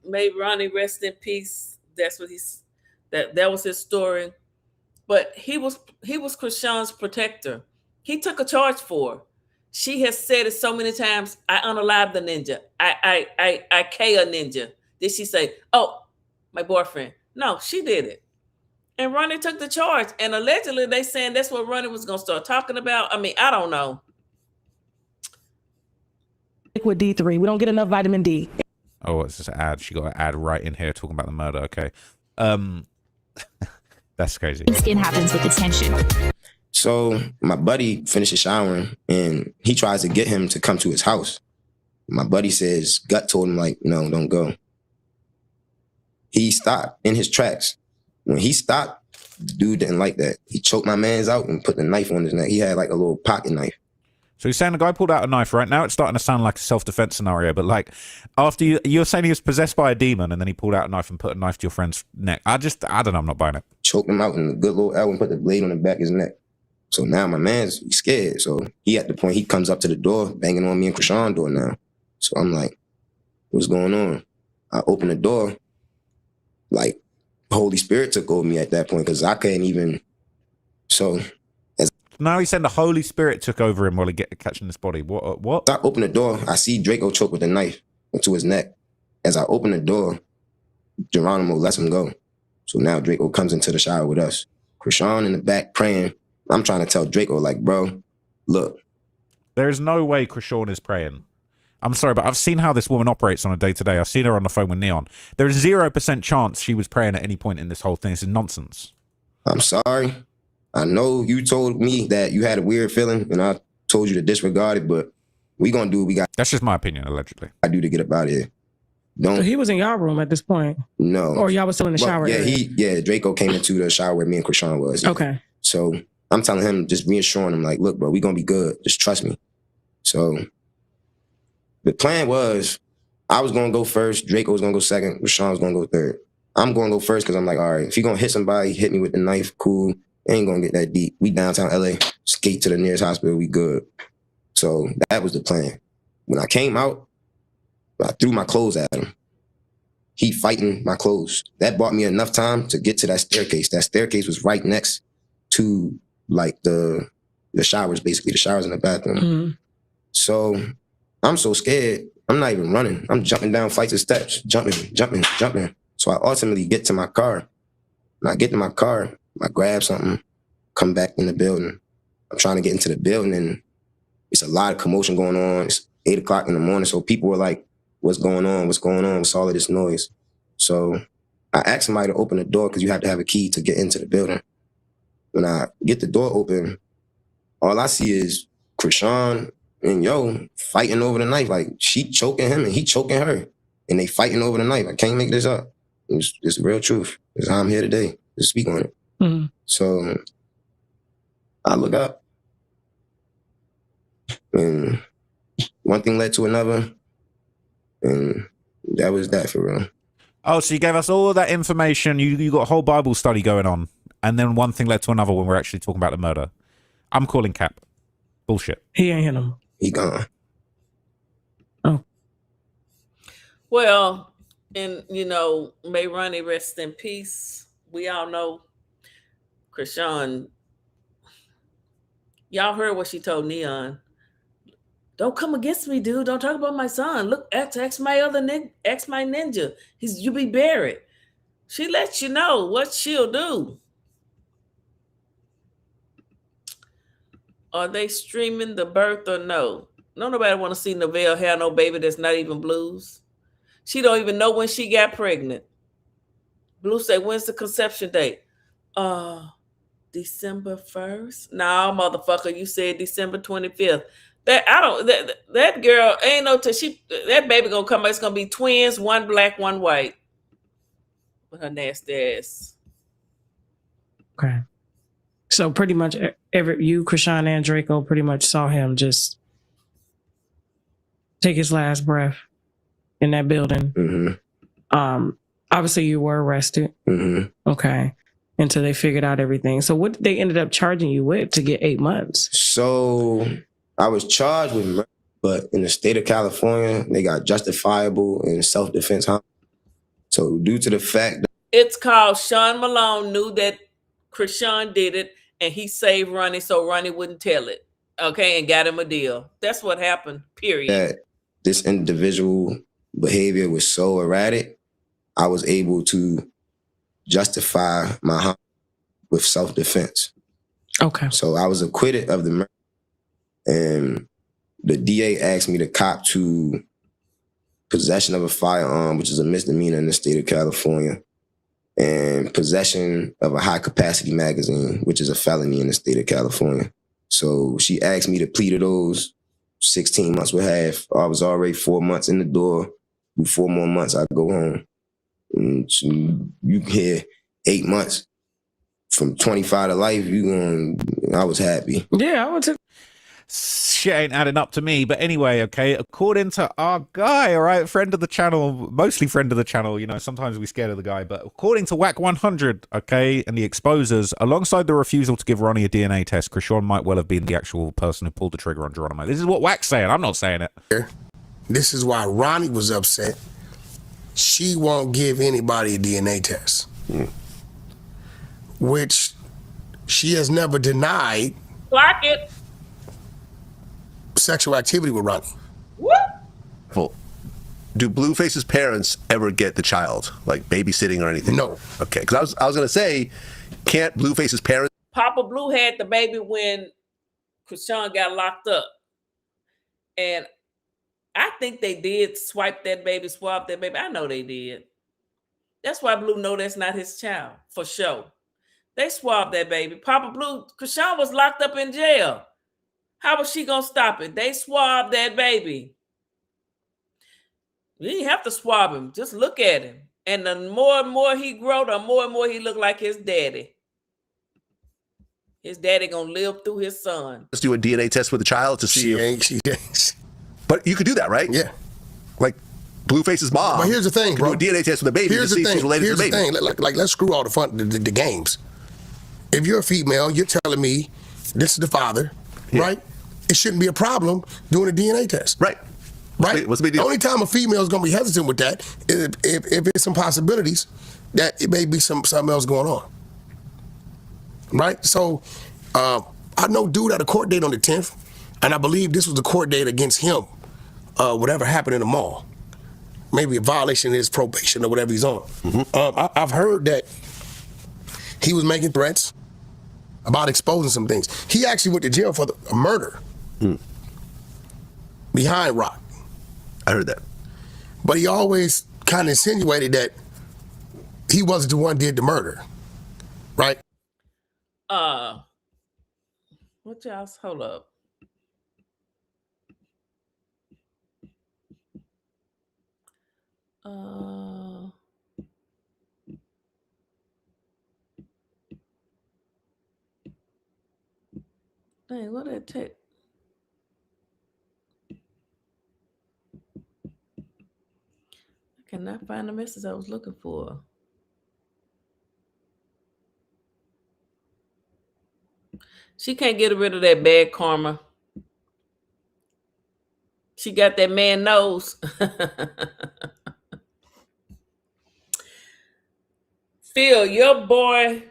may Ronnie rest in peace. That's what that was his story. But he was Chrisean's protector. He took a charge for her. She has said it so many times. I unalived the ninja. I K a ninja. Did she say, "Oh, my boyfriend"? No, she did it. And Ronnie took the charge. And allegedly, they saying that's what Ronnie was gonna start talking about. I mean, I don't know. Liquid D3. We don't get enough vitamin D. Oh, it's just an ad. She got an ad right in here talking about the murder. Okay. That's crazy. Skin happens with attention. So my buddy finishes showering and he tries to get him to come to his house. My buddy says, gut told him like, no, don't go. He stopped in his tracks. When he stopped, the dude didn't like that. He choked my man's out and put the knife on his neck. He had like a little pocket knife. So you're saying the guy pulled out a knife. Right now it's starting to sound like a self-defense scenario, but like after you're saying he was possessed by a demon and then he pulled out a knife and put a knife to your friend's neck. I don't know, I'm not buying it. Choked him out in a good little L and put the blade on the back of his neck. So now my man's scared. So he at the point he comes up to the door, banging on me and Chrisean's door now. So I'm like, what's going on? I open the door, like Holy Spirit took over me at that point because I couldn't even. So now he's saying the Holy Spirit took over him while he catching this body. What? I open the door, I see Draco choke with a knife into his neck. As I open the door, Geronimo lets him go. So now Draco comes into the shower with us. Chrisean in the back praying. I'm trying to tell Draco, like, bro, look. There's no way Chrisean is praying. I'm sorry, but I've seen how this woman operates on a day-to-day. I've seen her on the phone with Neon. There's 0% chance she was praying at any point in this whole thing. This is nonsense. I'm sorry. I know you told me that you had a weird feeling, and I told you to disregard it, but we gonna do what we got. That's just my opinion, allegedly. I do to get up out of here. So he was in y'all room at this point? No. Or y'all was still in the shower? Yeah, Draco came into the shower where me and Chrisean was. Okay. So I'm telling him, just reassuring him, like, look, bro, we gonna be good. Just trust me. So the plan was I was gonna go first, Draco was gonna go second, Chrisean was gonna go third. I'm gonna go first because I'm like, all right, if he gonna hit somebody, hit me with the knife, cool. Ain't gonna get that deep. We downtown LA, skate to the nearest hospital, we good. So that was the plan. When I came out, I threw my clothes at him. He fighting my clothes. That bought me enough time to get to that staircase. That staircase was right next to like the showers, basically, the showers in the bathroom. Mm-hmm. So I'm so scared, I'm not even running. I'm jumping down flights of steps, jumping. So I ultimately get to my car. When I get to my car, I grab something, come back in the building. I'm trying to get into the building and it's a lot of commotion going on. It's 8 o'clock in the morning. So people were like, what's going on? What's going on? What's all of this noise? So I asked somebody to open the door because you have to have a key to get into the building. When I get the door open, all I see is Chrisean and yo, fighting over the knife. Like, she choking him and he choking her. And they fighting over the knife. I can't make this up. It's real truth. It's how I'm here today to speak on it. Mm-hmm. So I look up. And one thing led to another. And that was that for real. Oh, so you gave us all of that information. You got a whole Bible study going on. And then one thing led to another when we're actually talking about the murder. I'm calling cap. Bullshit. He ain't hit him. He gone. Oh. Well, and you know, may Ronnie rest in peace. We all know Chrisean. Y'all heard what she told Neon. Don't come against me, dude. Don't talk about my son. Look, ex my ninja. You be buried. She lets you know what she'll do. Are they streaming the birth or no? No, nobody want to see Neville have no baby that's not even Blue's. She don't even know when she got pregnant. Blue say, when's the conception date? December 1st? Nah, motherfucker, you said December 25th. That girl ain't no that baby gonna come. It's gonna be twins, one black, one white. With her nasty ass. Okay. So pretty much you, Chrisean, and Draco pretty much saw him just take his last breath in that building. Mm-hmm. Obviously you were arrested. Mm-hmm. Okay. Until they figured out everything. So what they ended up charging you with to get 8 months? So I was charged with murder, but in the state of California, they got justifiable and self-defense. So due to the fact that it's called Sean Malone knew that Chrisean did it and he saved Ronnie so Ronnie wouldn't tell it. Okay, and got him a deal. That's what happened, period. that this individual behavior was so erratic, I was able to justify my harm with self-defense. Okay. So I was acquitted of the murder. And the DA asked me to cop to possession of a firearm, which is a misdemeanor in the state of California, and possession of a high-capacity magazine, which is a felony in the state of California. So she asked me to plead to those. 16 months with half. I was already 4 months in the door. With 4 more months, I go home. And so you can hear 8 months from 25 to life. I was happy. Yeah, I would take. Shit ain't adding up to me, but anyway, okay, according to our guy, all right, friend of the channel, mostly friend of the channel, you know, sometimes we scared of the guy, but according to WAC 100, okay, and the exposers, alongside the refusal to give Ronnie a DNA test, Chrisean might well have been the actual person who pulled the trigger on Geronimo. This is what WAC's saying, I'm not saying it. This is why Ronnie was upset. She won't give anybody a DNA test, which she has never denied. Clock it. Sexual activity with Ronnie. What? Well, do Blueface's parents ever get the child, like babysitting or anything? No. Okay, because I was gonna say, can't Blueface's parents? Papa Blue had the baby when Chrisean got locked up, and I think they did swab that baby. I know they did. That's why Blue know that's not his child for sure. They swabbed that baby. Papa Blue, Chrisean was locked up in jail. How was she gonna stop it? They swabbed that baby. You didn't have to swab him. Just look at him. And the more and more he grew, the more and more he looked like his daddy. His daddy gonna live through his son. Let's do a DNA test with the child to see. She ain't. But you could do that, right? Yeah. Like Blueface's mom. But here's the thing, bro. Do a DNA test with a baby to see if she's related to the baby. Here's the thing. Like, let's screw all the fun, the games. If you're a female, you're telling me this is the father, right? It shouldn't be a problem doing a DNA test. Right. What's the big deal? The only time a female is going to be hesitant with that is if it's some possibilities that it may be something else going on. Right? So I know dude had a court date on the 10th, and I believe this was the court date against him, whatever happened in the mall. Maybe a violation of his probation or whatever he's on. I've heard that he was making threats about exposing some things. He actually went to jail for a murder behind Rock. I heard that. But he always kind of insinuated that he wasn't the one who did the murder, right? What y'all, hold up. Dang, what that take? I cannot find the message I was looking for. She can't get rid of that bad karma. She got that man nose. Phil, your boy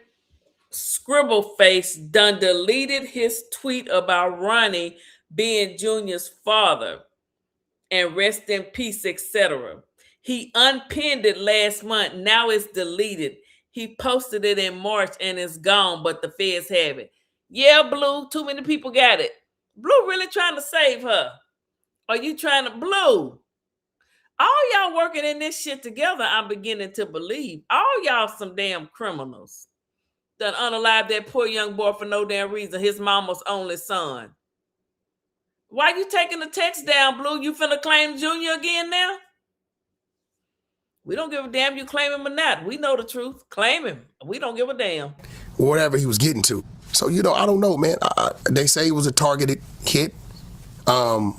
Scribble Face done deleted his tweet about Ronnie being Junior's father and rest in peace, etc. He unpinned it last month. Now it's deleted. He posted it in March and it's gone, but the feds have it. Yeah, Blue, too many people got it. Blue really trying to save her. Are you trying to, Blue? All y'all working in this shit together, I'm beginning to believe. All y'all some damn criminals. Done unalive that poor young boy for no damn reason. His mama's only son. Why you taking the text down, Blue? You finna claim Junior again now? We don't give a damn you claim him or not. We know the truth. Claim him. We don't give a damn. Whatever he was getting to. So, I don't know, man. They say it was a targeted hit. But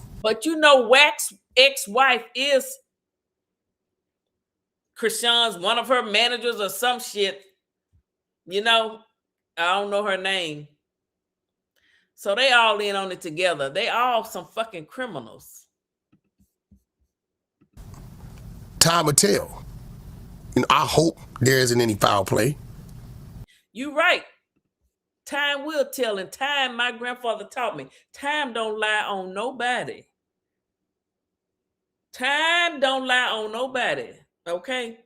Wax's ex-wife is Chrisean's, one of her managers or some shit. I don't know her name. So they all in on it together. They all some fucking criminals. Time will tell. I hope there isn't any foul play. You right. Time will tell. And time, my grandfather taught me, time don't lie on nobody. Time don't lie on nobody. Okay?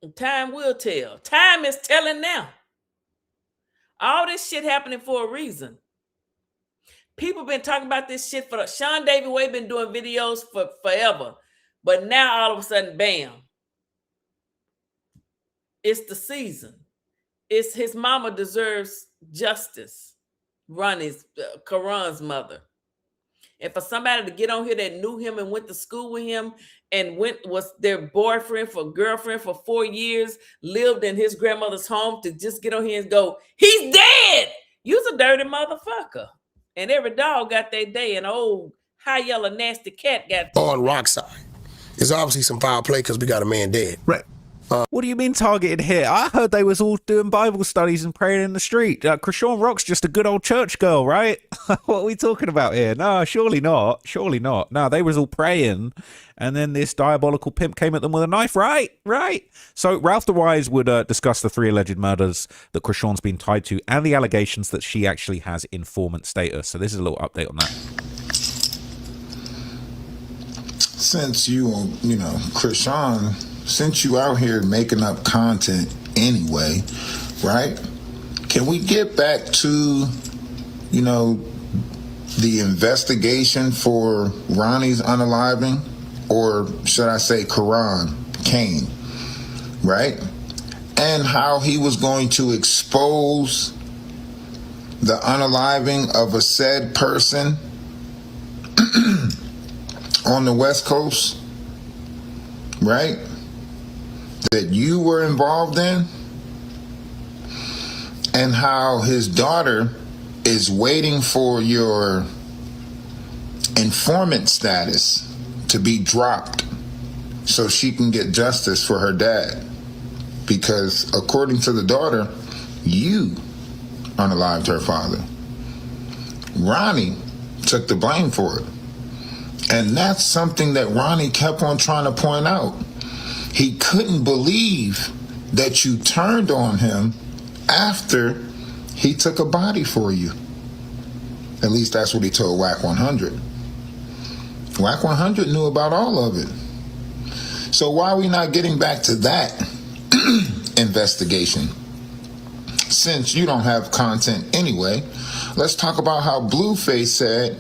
And time will tell. Time is telling now. All this shit happening for a reason. People been talking about this shit for Sean David Way been doing videos for forever. But now all of a sudden, bam. It's the season. It's his mama deserves justice. Ronnie's, KARON's mother. And for somebody to get on here that knew him and went to school with him and was their girlfriend for 4 years, lived in his grandmother's home, to just get on here and go, he's dead. You's a dirty motherfucker. And every dog got their day. And old high yellow nasty cat got on Rock's side. There's obviously some foul play because we got a man dead. Right. What do you mean targeted here? I heard they was all doing Bible studies and praying in the street. Chrisean Rock's just a good old church girl, right? What are we talking about here? No, surely not. Surely not. No, they was all praying, and then this diabolical pimp came at them with a knife, right? Right. So Ralph the Wise would discuss the 3 alleged murders that Chrisean's been tied to and the allegations that she actually has informant status. So this is a little update on that. Since Chrisean, since you out here making up content anyway, right? Can we get back to, the investigation for Ronnie's unaliving, or should I say KARON Kane, right? And how he was going to expose the unaliving of a said person on the West Coast, right? That you were involved in, and how his daughter is waiting for your informant status to be dropped so she can get justice for her dad. Because according to the daughter, you unalived her father. Ronnie took the blame for it. And that's something that Ronnie kept on trying to point out. He couldn't believe that you turned on him after he took a body for you. At least that's what he told WAC 100. WAC 100 knew about all of it. So why are we not getting back to that investigation? Since you don't have content anyway, let's talk about how Blueface said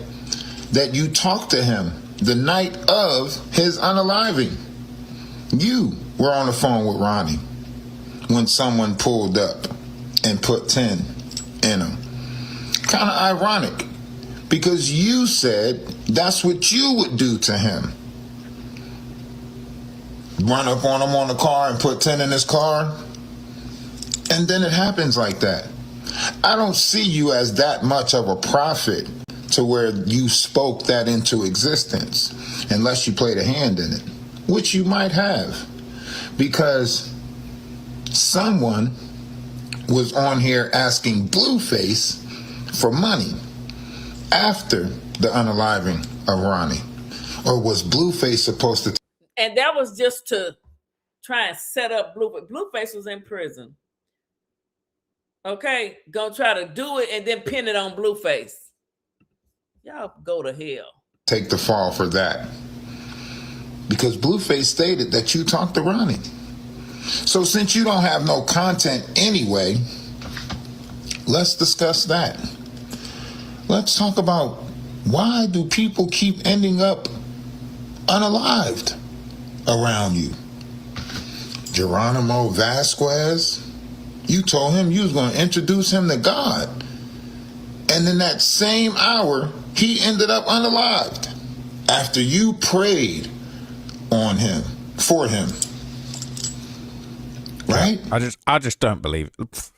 that you talked to him the night of his unaliving. You were on the phone with Ronnie when someone pulled up and put 10 in him. Kind of ironic, because you said that's what you would do to him. Run up on him on the car and put 10 in his car, and then it happens like that. I don't see you as that much of a prophet to where you spoke that into existence, unless you played a hand in it, which you might have, because someone was on here asking Blueface for money after the unaliving of Ronnie. Or was Blueface supposed to? And that was just to try and set up Blueface. Blueface was in prison. Okay, gonna try to do it and then pin it on Blueface. Y'all go to hell. Take the fall for that? Because Blueface stated that you talked to Ronnie. So since you don't have no content anyway, let's discuss that. Let's talk about why do people keep ending up unalived around you? Geronimo Vasquez, you told him you was going to introduce him to God. And in that same hour, he ended up unalived after you prayed on him, for him. Right? I just don't believe it.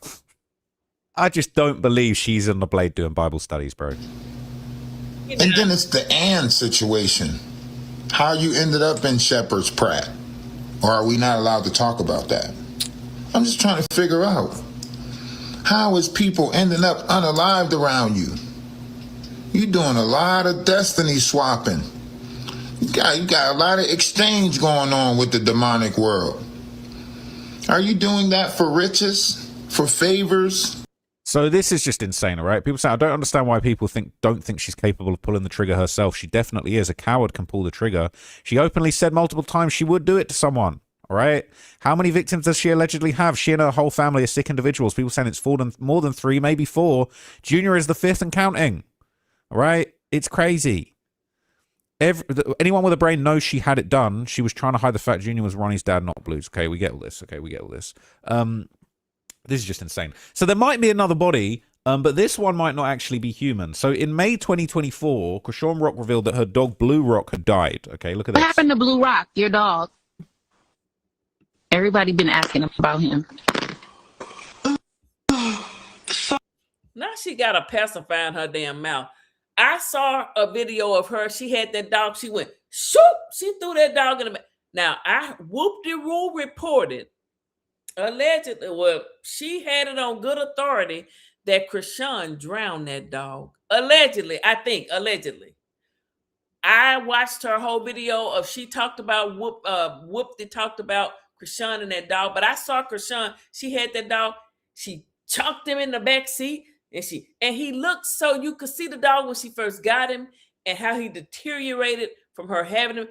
I just don't believe she's on the blade doing Bible studies, bro. And then it's the and situation. How you ended up in Shepherd's Pratt. Or are we not allowed to talk about that? I'm just trying to figure out. How is people ending up unalived around you? You doing a lot of destiny swapping. You got a lot of exchange going on with the demonic world. Are you doing that for riches? For favors? So this is just insane, all right? People say, I don't understand why people don't think she's capable of pulling the trigger herself. She definitely is. A coward can pull the trigger. She openly said multiple times she would do it to someone, all right? How many victims does she allegedly have? She and her whole family are sick individuals. People saying it's more than 3, maybe 4. Junior is the 5th and counting, all right? It's crazy. Anyone with a brain knows she had it done. She was trying to hide the fact Junior was Ronnie's dad, not Blue's. Okay, we get all this. Okay, we get all this. This is just insane. So there might be another body, but this one might not actually be human. So in May 2024, Chrisean Rock revealed that her dog Blue Rock had died. Okay, look at this. What happened to Blue Rock, your dog? Everybody been asking about him. Now she got a pacifier in her damn mouth. I saw a video of her. She had that dog. She went, shoop. She threw that dog in the mouth. Now, Whoop-de-Roo reported, allegedly, well, she had it on good authority that Chrisean drowned that dog. Allegedly, I think, allegedly. I watched her whole video of she talked about Whoop they talked about Chrisean and that dog, but I saw Chrisean, she had that dog, she chucked him in the back seat, and he looked so you could see the dog when she first got him and how he deteriorated from her having him.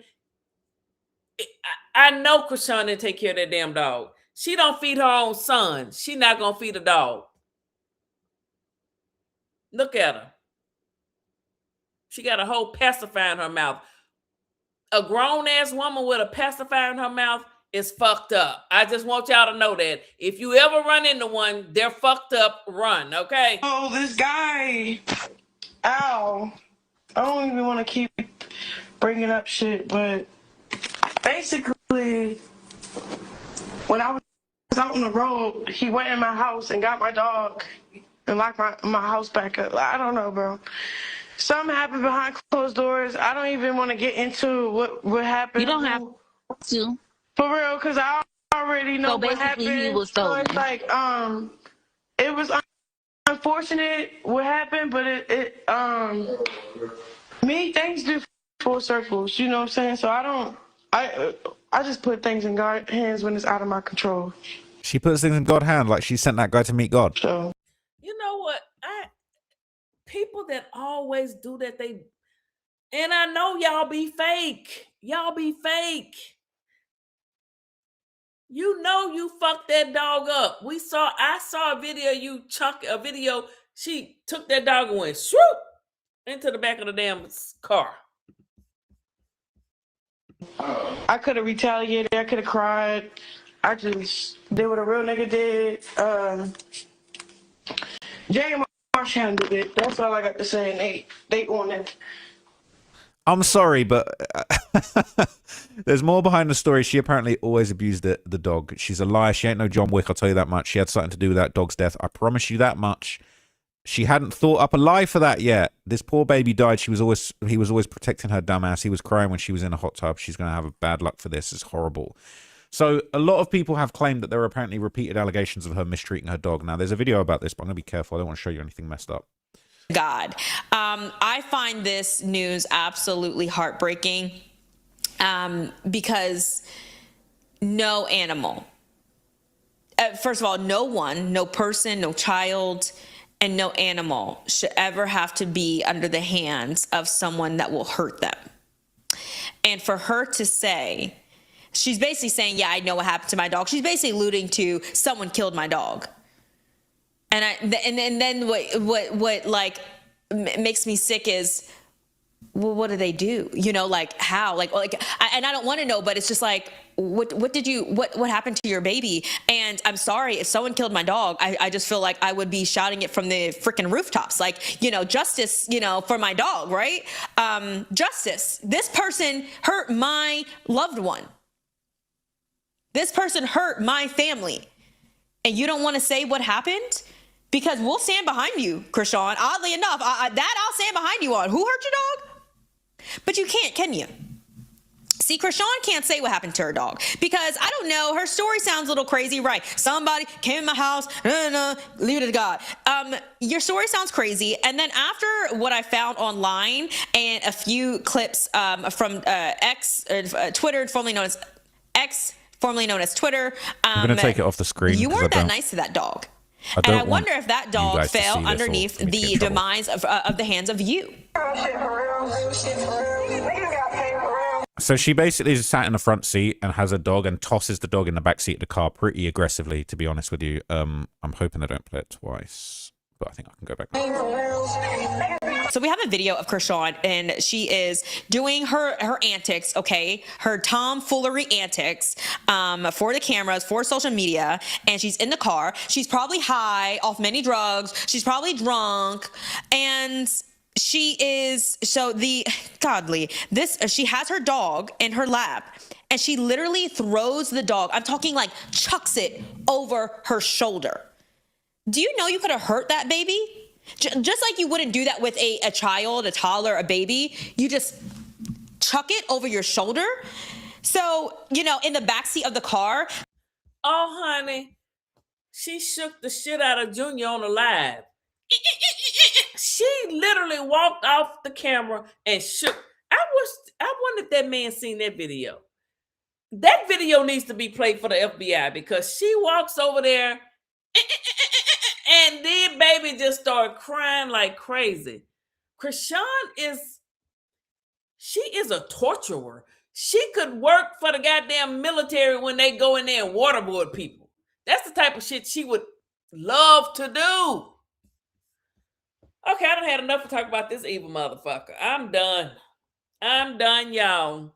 I know Chrisean didn't take care of that damn dog. She don't feed her own son. She not gonna feed a dog. Look at her. She got a whole pacifier in her mouth. A grown-ass woman with a pacifier in her mouth is fucked up. I just want y'all to know that. If you ever run into one, they're fucked up, run, okay? Oh, this guy. Ow. I don't even want to keep bringing up shit, but basically, when I was out on the road, he went in my house and got my dog and locked my house back up. I don't know, bro. Something happened behind closed doors. I don't even want to get into what happened. You don't have to. For real, because I already know So what happened. basically, he was So stolen. it's like, it was unfortunate what happened, but things do full circles. You know what I'm saying? So I just put things in God's hands when it's out of my control. She puts things in God's hand like she sent that guy to meet God. So you know what? People that always do that, and I know y'all be fake. Y'all be fake. You know you fucked that dog up. I saw a video, she took that dog and went swoop into the back of the damn car. I could have retaliated. I could have cried. I just did what a real nigga did. Jay and Marsh handled it. That's all I got to say. And they on it. I'm sorry, but there's more behind the story. She apparently always abused the dog. She's a liar. She ain't no John Wick, I'll tell you that much. She had something to do with that dog's death. I promise you that much. She hadn't thought up a lie for that yet. This poor baby died. He was always protecting her dumbass. He was crying when she was in a hot tub. She's going to have a bad luck for this. It's horrible. So a lot of people have claimed that there are apparently repeated allegations of her mistreating her dog. Now, there's a video about this, but I'm going to be careful. I don't want to show you anything messed up. God. I find this news absolutely heartbreaking because no animal, first of all, no person, no child, and no animal should ever have to be under the hands of someone that will hurt them. And for her to say, she's basically saying, yeah, I know what happened to my dog. She's basically alluding to someone killed my dog. And then what like makes me sick is, well, what do they do? You know, like how, and I don't want to know, but it's just like, what happened to your baby? And I'm sorry, if someone killed my dog, I just feel like I would be shouting it from the freaking rooftops. Like, you know, justice, you know, for my dog, right? Justice. This person hurt my loved one. This person hurt my family. And you don't want to say what happened? Because we'll stand behind you, Chrisean. Oddly enough, that I'll stand behind you on. Who hurt your dog? But you can't, can you? See, Chrisean can't say what happened to her dog because, I don't know, her story sounds a little crazy, right? Somebody came in my house, leave it to God. Your story sounds crazy. And then after what I found online and a few clips from Twitter, formerly known as X, formerly known as Twitter. I'm going to take it off the screen. You weren't that nice to that dog. And I wonder if that dog fell underneath the demise of the hands of you. So she basically is sat in the front seat and has a dog and tosses the dog in the back seat of the car pretty aggressively, to be honest with you. I'm hoping they don't play it twice, but I think I can go back. So we have a video of Chrisean, and she is doing her antics, okay? Her tomfoolery antics for the cameras, for social media, and she's in the car. She's probably high off many drugs. She's probably drunk, and she is she has her dog in her lap, and she literally throws the dog. I'm talking like chucks it over her shoulder. Do you know you could have hurt that baby? Just like you wouldn't do that with a child, a toddler, a baby. You just chuck it over your shoulder. So, you know, in the backseat of the car. Oh, honey, she shook the shit out of Junior on the live. She literally walked off the camera and shook. I wonder if that man seen that video. That video needs to be played for the FBI because she walks over there and then baby just started crying like crazy. Chrisean is a torturer. She could work for the goddamn military when they go in there and waterboard people. That's the type of shit she would love to do. Okay, I done had enough to talk about this evil motherfucker. I'm done, y'all.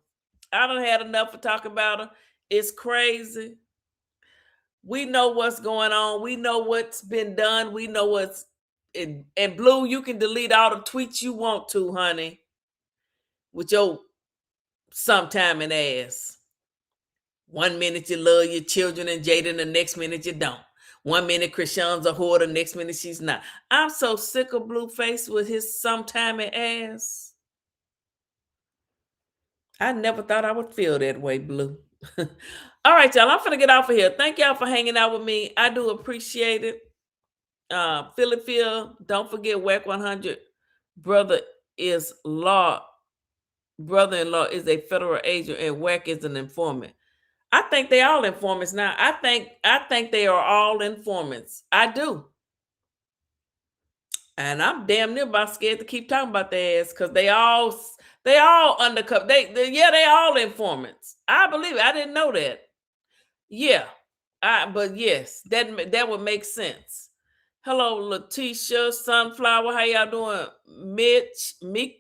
I done had enough of talking about her. It's crazy. We know what's going on. We know what's been done. We know what's in. And Blue, you can delete all the tweets you want to, honey, with your sometiming ass. 1 minute you love your children and Jaden, the next minute you don't. 1 minute Chrisean's a whore, the next minute she's not. I'm so sick of Blueface with his sometiming ass. I never thought I would feel that way, Blue. All right, y'all, I'm finna get off of here. Thank y'all for hanging out with me. I do appreciate it. Phil, don't forget WAC 100. Brother-in-law is a federal agent and WAC is an informant. I think they all informants now. I think they are all informants. I do. And I'm damn near about scared to keep talking about their ass because they all undercover. They all informants. I believe it. I didn't know that. Yeah. But yes, that would make sense. Hello, Letitia, Sunflower. How y'all doing?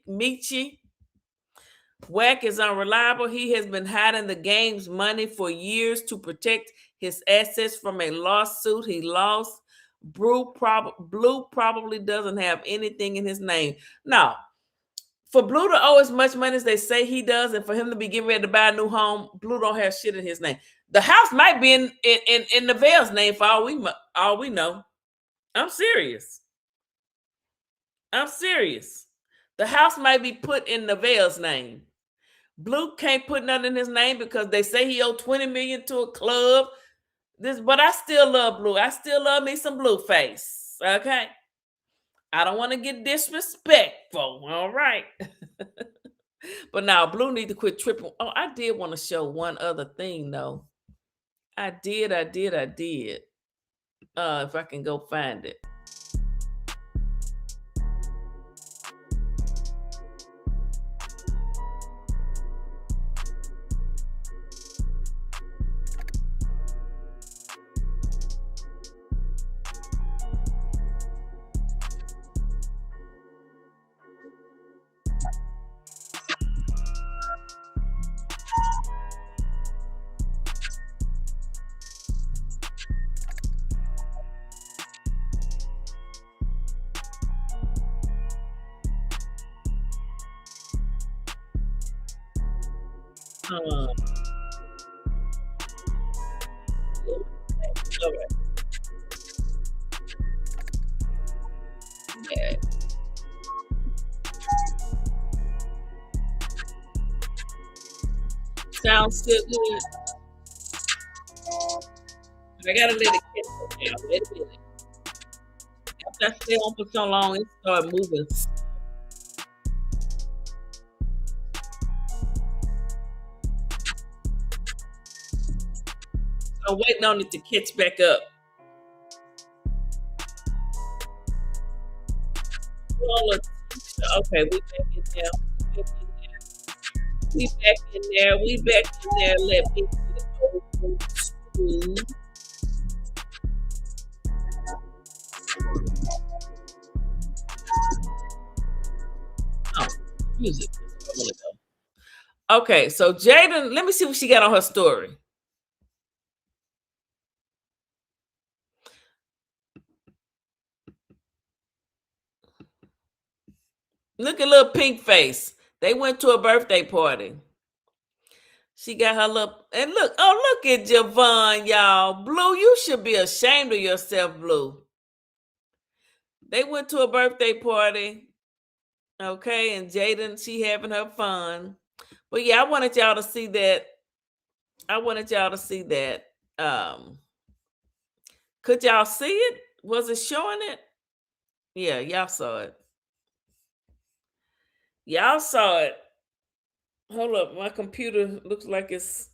Michi. WAC is unreliable. He has been hiding the game's money for years to protect his assets from a lawsuit he lost. Blue probably doesn't have anything in his name. No. For Blue to owe as much money as they say he does, and for him to be getting ready to buy a new home, Blue don't have shit in his name. The house might be in Nevaeh's name for all we know. I'm serious. The house might be put in Nevaeh's name. Blue can't put nothing in his name because they say he owed $20 million to a club. But I still love Blue. I still love me some Blueface. Okay. I don't want to get disrespectful. All right. But now Blue need to quit tripping. Oh, I did want to show one other thing though. I did. If I can go find it. All right. Yeah. Sounds still good. I gotta let it catch up now. Wait a minute. After I stay on for so long, it started moving. I'm waiting on it to catch back up. Okay, we back in there. We back in there. Let me get over to music. Okay, so Jaden, let me see what she got on her story. Look at little pink face. They went to a birthday party. She got her little, and look at Javon, y'all. Blue, you should be ashamed of yourself, Blue. They went to a birthday party. Okay, and Jaden, she having her fun. But yeah, I wanted y'all to see that. Could y'all see it? Was it showing it? Yeah, y'all saw it. Y'all saw it. Hold up, my computer looks like it's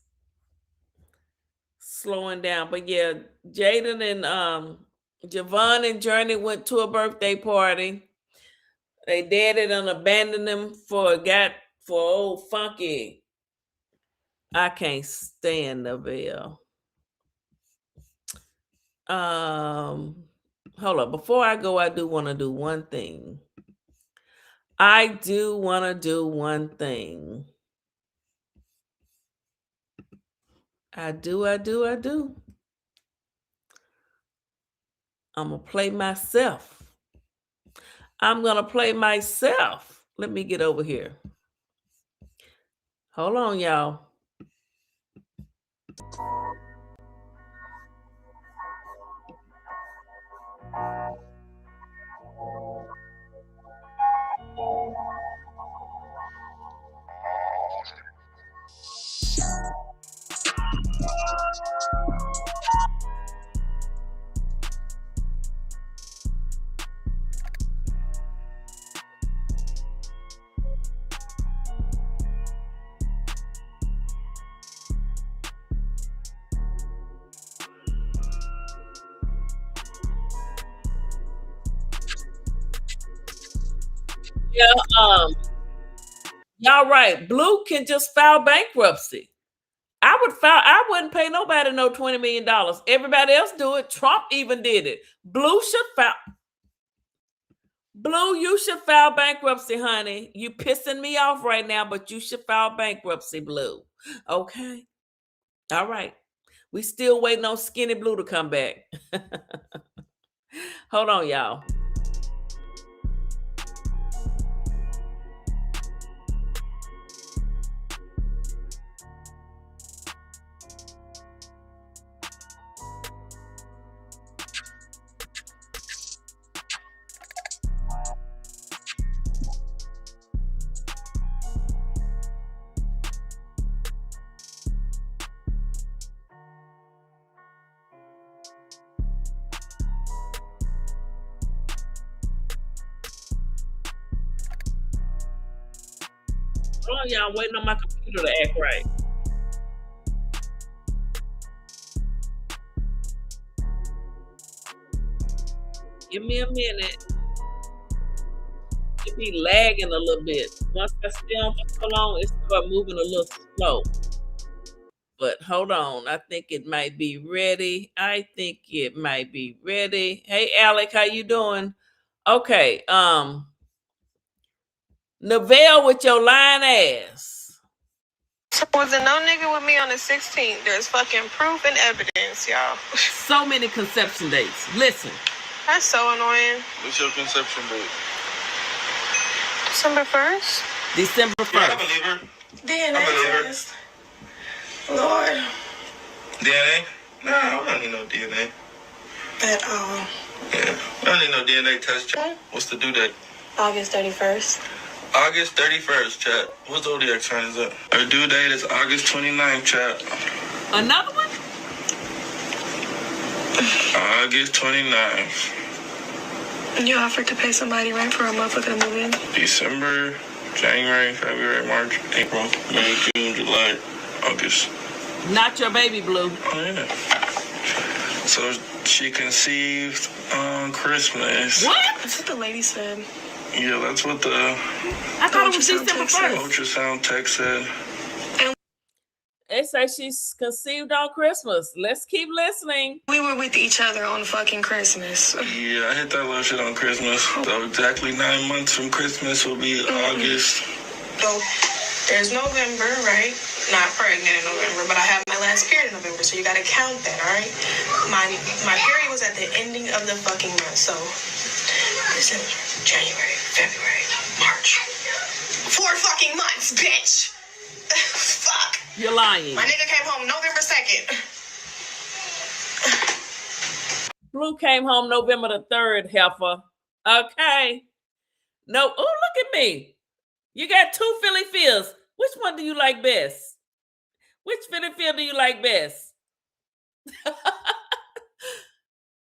slowing down. But yeah, Jaden and Javon and Journey went to a birthday party. They daddy done abandoned them for old Funky. I can't stand Nevaeh. Hold up. Before I go, I do want to do one thing. I do. I'm going to play myself. Let me get over here. Hold on, y'all. Yeah, y'all right. Blue can just file bankruptcy. I wouldn't pay nobody no $20 million. Everybody else do it. Trump even did it. Blue, you should file bankruptcy, honey. You pissing me off right now, but you should file bankruptcy, Blue. Okay. All right. We still waiting on Skinny Blue to come back. Hold on, y'all. Hold on, y'all, waiting on my computer to act right. Give me a minute. It be lagging a little bit. Once I stay on for so long, it start moving a little slow. But hold on, I think it might be ready. Hey, Alec, how you doing? Okay, Neville with your lying ass. Was there no nigga with me on the 16th? There's fucking proof and evidence, y'all. So many conception dates. Listen. That's so annoying. What's your conception date? December 1st? December 1st. Yeah, I believe her. DNA test. Lord. DNA? No, I don't need no DNA. At all. Yeah, I don't need no DNA test. Chat. What's the due date? August 31st. August 31st, chat. What zodiac sign is that? Her due date is August 29th, chat. Another one? August 29th. You offered to pay somebody rent for a motherfucker to move in? December, January, February, March, April, May, June, July, August. Not your baby, Blue. Oh, yeah. So she conceived on Christmas. What? That's what the lady said. Yeah, that's what the I thought it was December 1st. ultrasound text said. They say she's conceived on Christmas. Let's keep listening. We were with each other on fucking Christmas. Yeah, I hit that little shit on Christmas. So exactly 9 months from Christmas will be August. So there's November, right? Not pregnant in November, but I have my last period in November, so you gotta count that, all right? My period was at the ending of the fucking month, so December, January, February, March. 4 fucking months, bitch! Fuck! You're lying. My nigga came home November 2nd. Blue came home November the 3rd, heifer. Okay. No, oh, look at me. You got 2 Philly Phils. Which one do you like best? Which Philly Phil do you like best?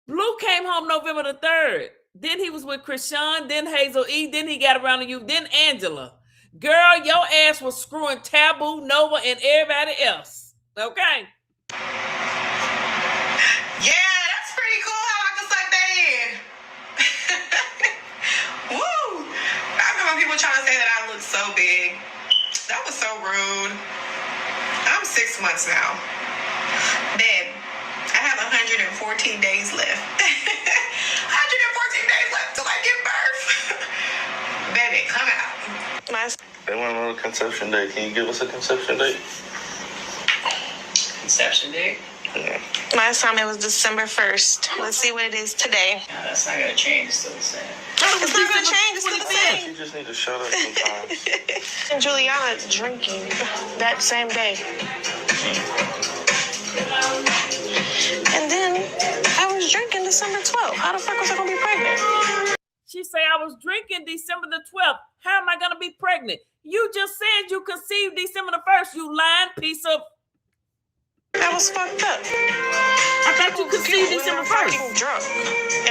Blue came home November the 3rd. Then he was with Chrisean, then Hazel E, then he got around to you, then Angela. Girl, your ass was screwing Taboo, Nova, and everybody else. Okay? Yeah, that's pretty cool how I can suck that in. Woo! I remember people trying to say that I look so big. That was so rude. I'm 6 months now. Babe, I have 114 days left. 114 days left till I give birth. Baby, come out. They want to know the conception date. Can you give us a conception date? Conception date? Yeah. Last time it was December 1st. Let's see what it is today. No, that's not gonna change. It's still the same. It's not gonna change. It's still the same. You just need to shut up sometimes. And Juliana drinking that same day. And then I was drinking December 12th. How the fuck was I gonna be pregnant? She say, I was drinking December the 12th. How am I going to be pregnant? You just said you conceived December the 1st, you lying piece of... That was fucked up. I thought you conceived December 1st. Fucking drunk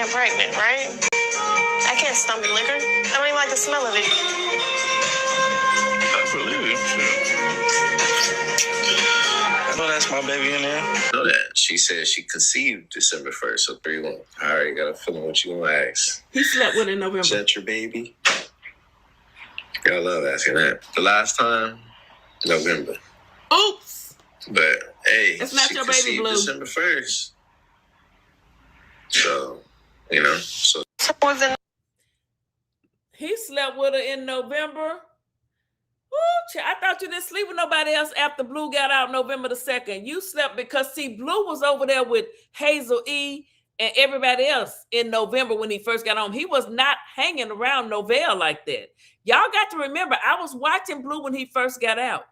and pregnant, right? I can't stomach liquor. I don't even like the smell of it. I believe it. I know that's my baby in there. I know that. She said she conceived December 1st, so 3-1. I already got a feeling what you want to ask. He slept with her in November. Is that your baby? I love asking that. The last time, November. Oops. But, hey, it's not she your baby, conceived Blue. December 1st. So, you know, so. He slept with her in November. Ooh, I thought you didn't sleep with nobody else after Blue got out November the 2nd. You slept because, see, Blue was over there with Hazel E and everybody else in November when he first got home. He was not hanging around Novell like that. Y'all got to remember, I was watching Blue when he first got out.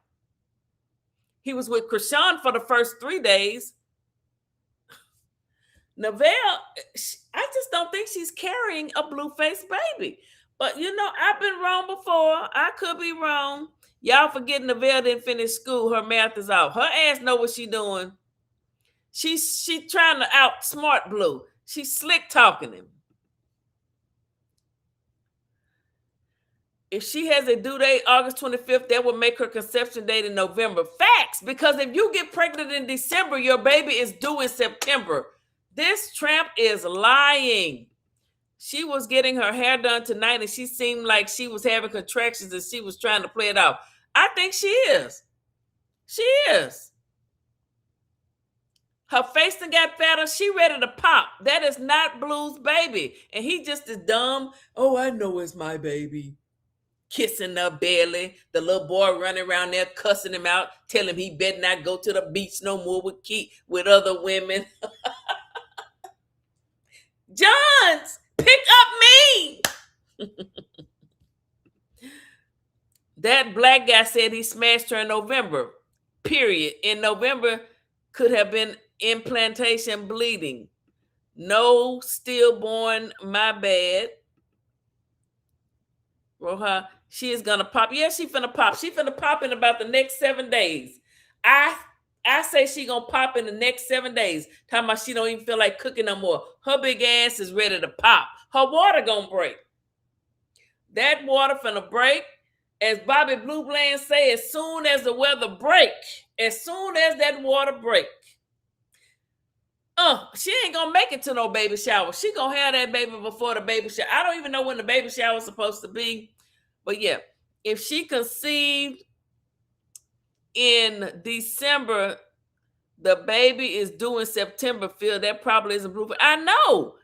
He was with Chrisean for the first 3 days. Novell, I just don't think she's carrying a blue-faced baby. But, you know, I've been wrong before. I could be wrong. Y'all forgetting Novell didn't finish school. Her math is off. Her ass know what she doing. She's trying to outsmart Blue. She's slick talking him. If she has a due date August 25th, that would make her conception date in November. Facts, because if you get pregnant in December, your baby is due in September. This tramp is lying. She was getting her hair done tonight and she seemed like she was having contractions and she was trying to play it off. I think she is. She is. Her face done got fatter. She ready to pop. That is not Blue's baby. And he just is dumb. Oh, I know it's my baby. Kissing her belly. The little boy running around there cussing him out, telling him he better not go to the beach no more with other women. Johns, pick up me. That black guy said he smashed her in November. Period. In November could have been implantation bleeding. No stillborn, my bad. Roha, she is gonna pop. Yeah, she finna pop. She finna pop in about the next 7 days. I say she gonna pop in the next 7 days. Talking about she don't even feel like cooking no more. Her big ass is ready to pop. Her water gonna break. That water finna break. As Bobby Blue Bland say, as soon as the weather break, as soon as that water break, she ain't gonna make it to no baby shower. She gonna have that baby before the baby shower. I don't even know when the baby shower is supposed to be. But yeah, if she conceived in December, the baby is due in September. Phil, that probably isn't Blue. I know.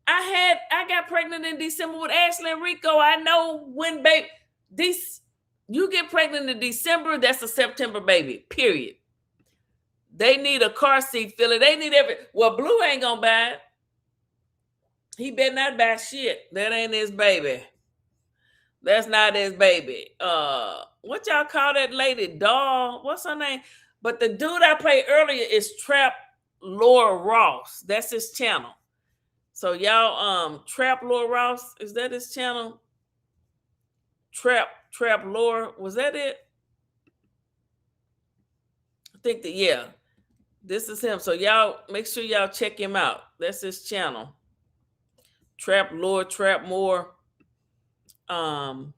I got pregnant in December with Ashley and Rico. I know when you get pregnant in December, that's a September baby. Period. They need a car seat filler. They need well, Blue ain't gonna buy it. He better not buy shit. That ain't his baby. That's not his baby. What y'all call that lady? Doll? What's her name? But the dude I played earlier is Trap Laura Ross. That's his channel. So y'all, Trap Laura Ross, is that his channel? Trap Laura, was that it? I think that, yeah. This is him. So y'all make sure y'all check him out. That's his channel. Trap Laura, Trap More. Dang,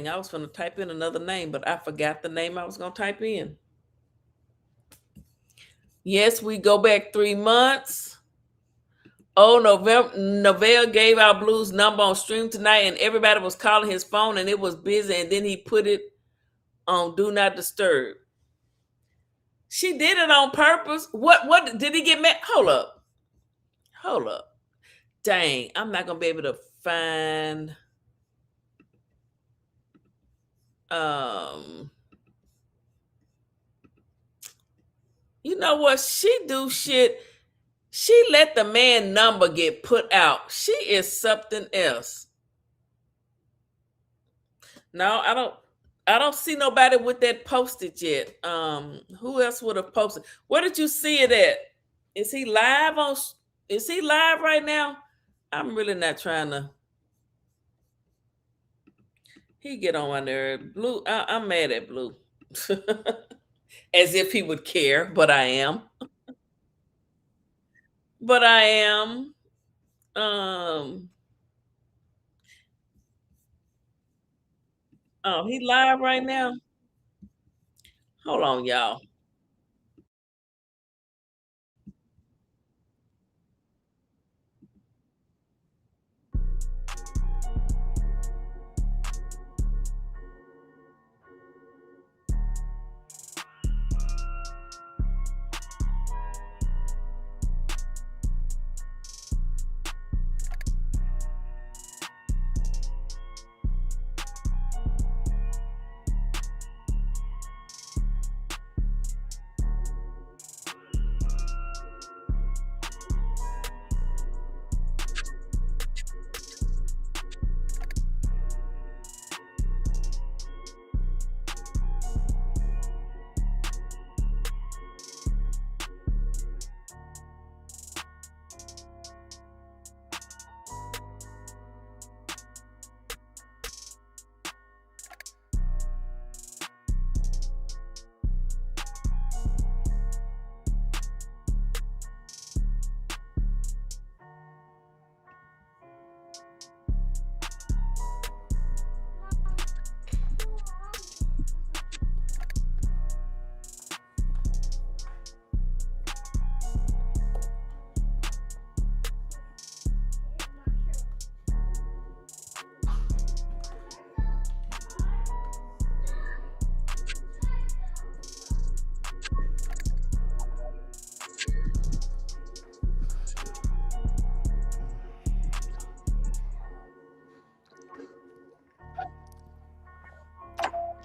I was going to type in another name, but I forgot the name I was going to type in. Yes, we go back 3 months. Oh, Novell gave out Blue's number on stream tonight, and everybody was calling his phone, and it was busy, and then he put it on Do Not Disturb. She did it on purpose. What did he get mad? Hold up. Dang, I'm not going to be able to find... You know what? She do shit. She let the man number get put out. She is something else. No, I don't see nobody with that posted yet. Who else would have posted? Where did you see it at? Is he live right now? I'm really not trying to. He get on my nerve. Blue, I'm mad at Blue. As if he would care, but I am. Oh, he live right now? Hold on, y'all.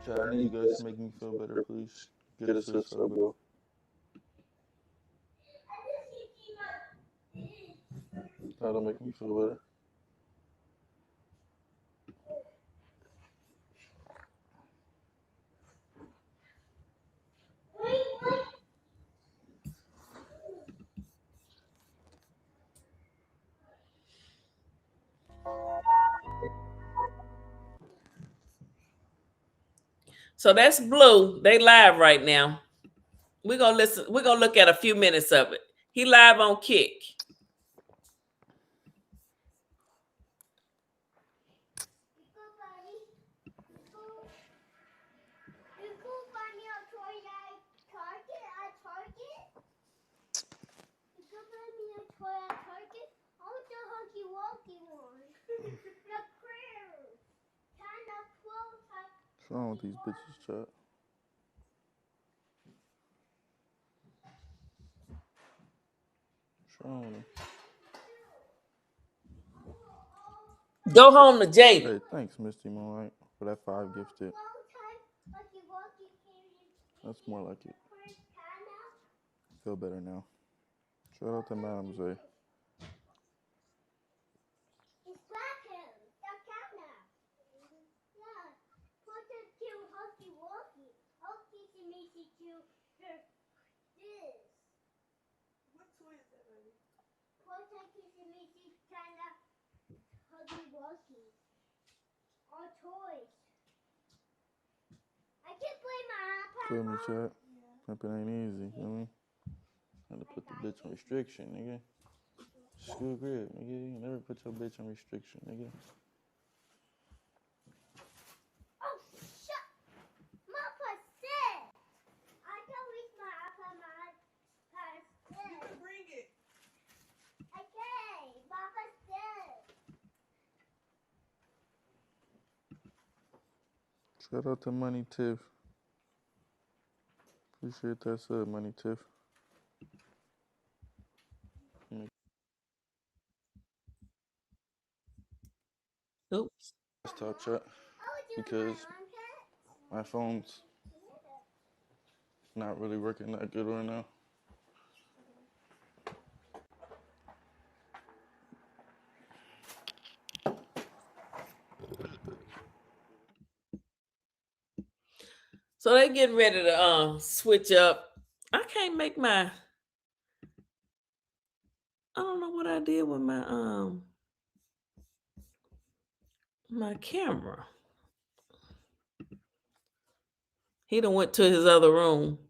Chad, I need you guys to make me feel better, please. Get us to the sub goal. That'll make me feel better. So that's Blue. They live right now. We're gonna listen. We're gonna look at a few minutes of it. He live on Kick. What's wrong with these bitches, Chad? What's wrong with them? Go home to Jada. Hey, thanks, Misty Moonlight, for that 5 gifted. That's more like it. Feel better now. Shout out to Madam Zay. Feel me, Chad? Pimping ain't easy, you know what I mean? Had to put the bitch on restriction, nigga. School grip, nigga. You never put your bitch on restriction, nigga. Shout out to Money Tiff. Appreciate that sub, Money Tiff. Oops. Let's talk chat because my phone's not really working that good right now. So they getting ready to switch up. I can't make my. I don't know what I did with my camera. He done went to his other room.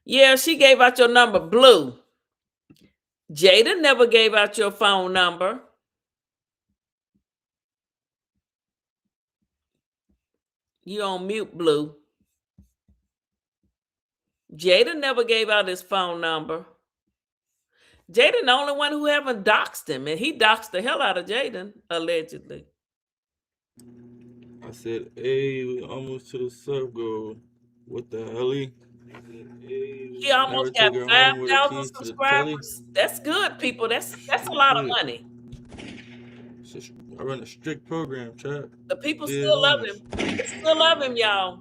Yeah, she gave out your number, Blue. Jada never gave out your phone number. You on mute, Blue. Jada never gave out his phone number. Jaden the only one who haven't doxed him, and he doxed the hell out of Jaden, allegedly. I said, hey, we almost to the sub goal. What the hell? He almost got 5,000 subscribers. That's good, people. That's a lot of money. I run a strict program, chat. The people still love him. They still love him, y'all.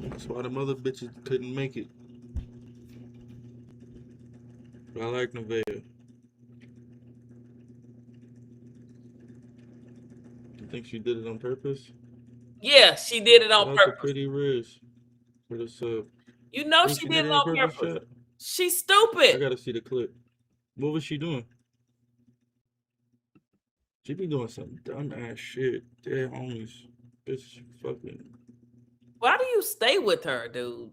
That's why the mother bitches couldn't make it. But I like Nevaeh. You think she did it on purpose? Yeah, she did it on Shout out purpose. to Pretty Riz for the sub. You know Think she did it on purpose. Chat? She's stupid. I gotta see the clip. What was she doing? She be doing some dumb ass shit. Dead homies. Bitch fucking. Why do you stay with her, dude?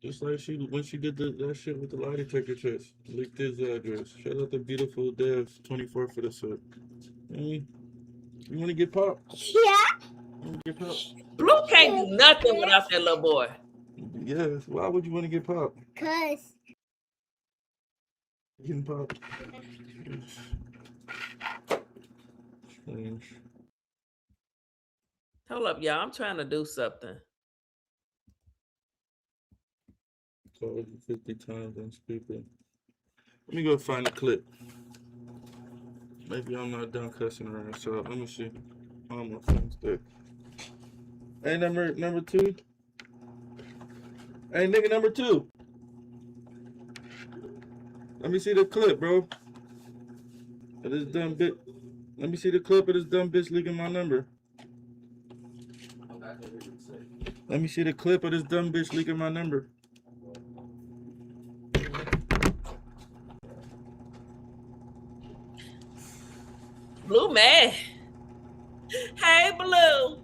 Just like when she did that shit with the lie detector test. Leaked his address. Shout out to Beautiful Devs 24 for the sub. You want to get popped? Yeah. Blue can't do nothing without that little boy. Yes. Why would you want to get popped? Cause Getting popped. Strange. Hold up, y'all. I'm trying to do something. Called you 50 times on speaker. Let me go find a clip. Maybe I'm not done cussing around, so let me see. All my friends there. Hey, number 2. Hey, nigga, number 2. Let me see the clip, bro. Of this dumb bitch. Let me see the clip of this dumb bitch leaking my number. Let me see the clip of this dumb bitch leaking my number. Blue mad. Hey, Blue.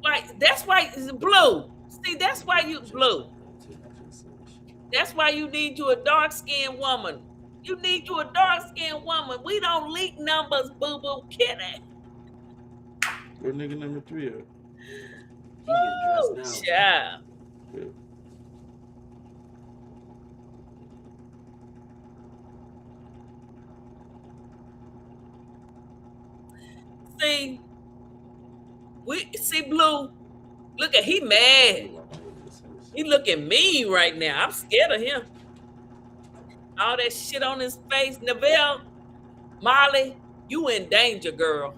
Why? That's why Blue. See, that's why you Blue. That's why you need you a dark-skinned woman. You need you a dark-skinned woman. We don't leak numbers, boo-boo. Kidding. Where nigga number 3 at? Woo, child. Yeah. See, Blue. Look at he mad. He looking mean right now. I'm scared of him. All that shit on his face. Neville, Molly, you in danger, girl.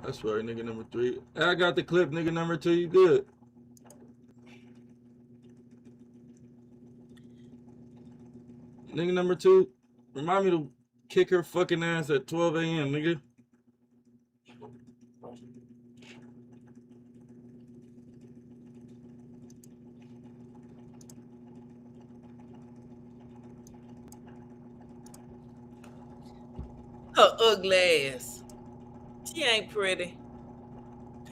That's right, nigga number 3. I got the clip, nigga number 2. You good? Nigga number 2, remind me to kick her fucking ass at 12 a.m., nigga. Her ugly ass. She ain't pretty.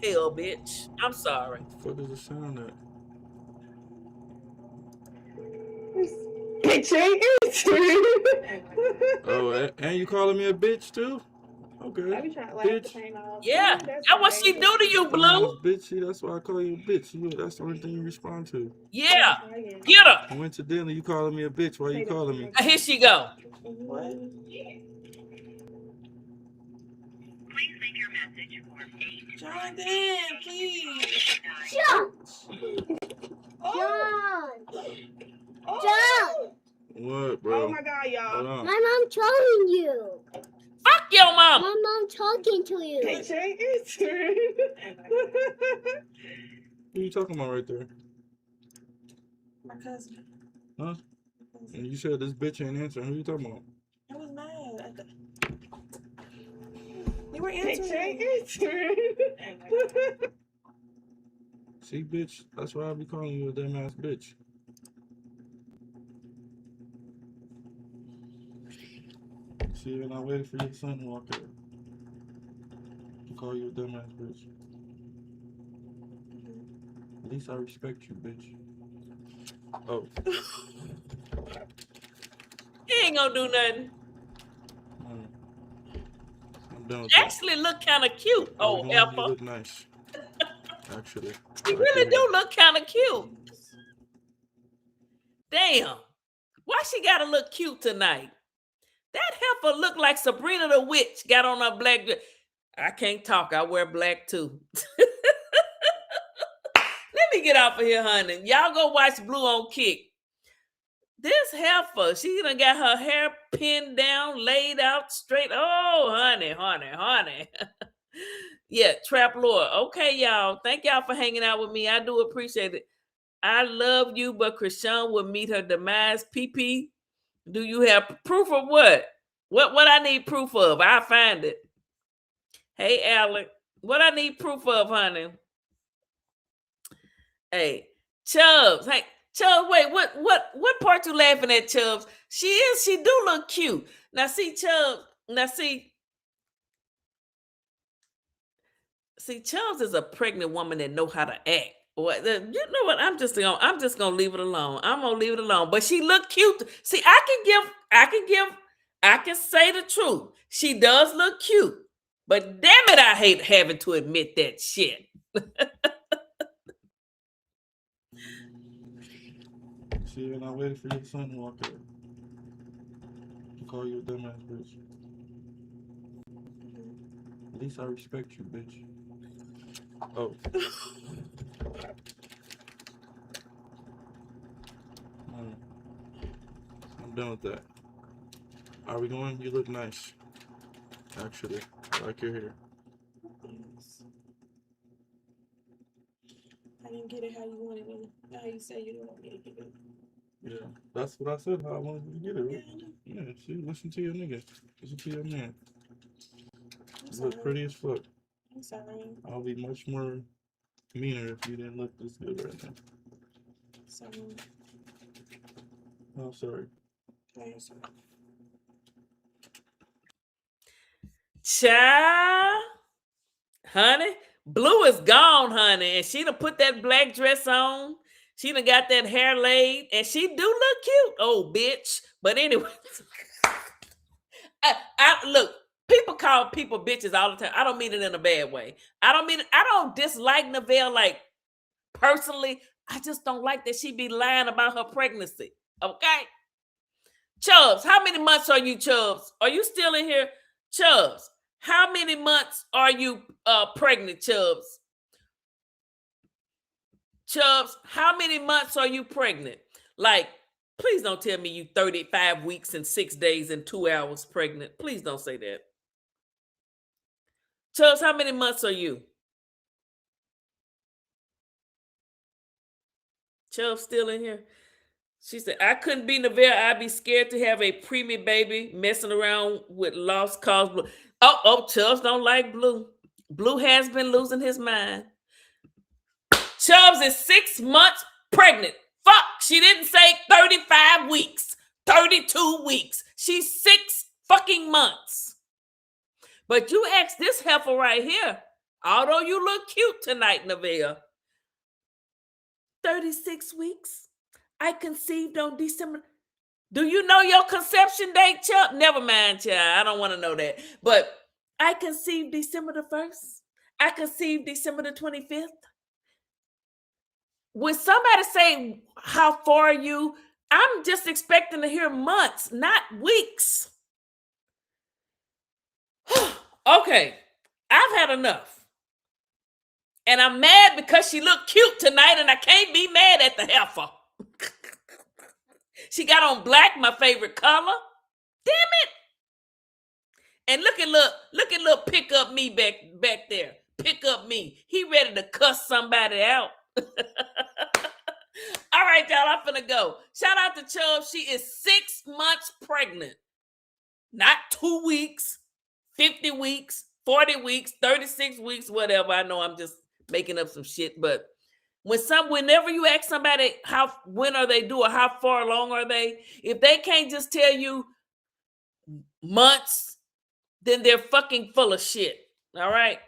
Pale bitch. I'm sorry. What the fuck is the sound at? Oh, and you calling me a bitch too? Okay. Bitch. Yeah, that's what she do to you, Blue. Bitch, see, that's why I call you a bitch. That's the only thing you respond to. Yeah, get her. Coincidentally, you calling me a bitch. Why you calling me? Here she go. Please leave your message for 8. Jonathan, please. John! John! What, bro? Oh my God, y'all. My mom trolling you. Fuck your mom. My mom talking to you. Who you talking about right there? My cousin. Huh? And you said this bitch ain't answering. Who you talking about? I was mad. You were answering. See, bitch, that's why I be calling you a dumb ass bitch. See, and I waited for your son to walk out. To call you a dumb ass bitch. At least I respect you, bitch. Oh. He ain't gonna do nothing. I'm done with Actually look kind of cute. Oh, You Effa. look nice. Actually. She really do look kind of cute. Damn. Why she gotta look cute tonight? That heifer look like Sabrina the Witch got on her black. I can't talk. I wear black too. Let me get off of here, honey. Y'all go watch Blue on Kick. This heifer, she done got her hair pinned down, laid out straight. Oh, honey. Yeah, Trap Lord. Okay, y'all. Thank y'all for hanging out with me. I do appreciate it. I love you, but Chrisean will meet her demise. PP, do you have proof of what? What I need proof of? I'll find it. Hey, Alec. What I need proof of, honey? Hey, Chubbs. Hey, Chubbs, wait, what part you laughing at, Chubbs? She do look cute. Now see, Chubbs, see, Chubbs is a pregnant woman that know how to act. What you know what? I'm just gonna leave it alone. I'm gonna leave it alone. But she look cute. See, I can say the truth. She does look cute. But damn it, I hate having to admit that shit. See, and I waited for your son to walk out. To call you a dumbass bitch. At least I respect you, bitch. Oh. I'm done with that. Are we going? You look nice. Actually, I like your hair. I didn't get it how you wanted me. How you say you want me to get it. Yeah, that's what I said. How I wanted you to get it. Right? Yeah, see, listen to your nigga. Listen to your man. You look pretty as fuck. I'm sorry. I'll be much more meaner if you didn't look this good right now. Sorry. Oh, sorry. Child, honey, Blue is gone, honey, and she done put that black dress on. She done got that hair laid, and she do look cute, old bitch. But anyway, I look. People call people bitches all the time. I don't mean it in a bad way. I don't dislike Neville like personally. I just don't like that she be lying about her pregnancy. Okay, Chubbs, how many months are you, Chubbs? Are you still in here, Chubbs? How many months are you pregnant, Chubbs? Chubbs, how many months are you pregnant? Like, please don't tell me you 35 weeks and 6 days and 2 hours pregnant. Please don't say that. Chubbs, how many months are you? Chubbs still in here? She said, I couldn't be Neville. I'd be scared to have a preemie baby messing around with lost cause Blue. Oh, Chubbs don't like Blue. Blue has been losing his mind. Chubbs is 6 months pregnant. Fuck, she didn't say 35 weeks, 32 weeks. She's 6 fucking months. But you asked this heifer right here, although you look cute tonight, Neville. 36 weeks. I conceived on December. Do you know your conception date, Chuck? Never mind, child. I don't want to know that. But I conceived December the 1st. I conceived December the 25th. When somebody say, how far are you? I'm just expecting to hear months, not weeks. Okay, I've had enough. And I'm mad because she looked cute tonight and I can't be mad at the heifer. She got on black, my favorite color. Damn it. And look at little pick up me back there. Pick up me. He ready to cuss somebody out. All right, y'all, I'm finna go. Shout out to Chubb. She is 6 months pregnant. Not 2 weeks, 50 weeks, 40 weeks, 36 weeks, whatever. I know I'm just making up some shit, but whenever you ask somebody when are they due or how far along are they, if they can't just tell you months, then they're fucking full of shit. All right,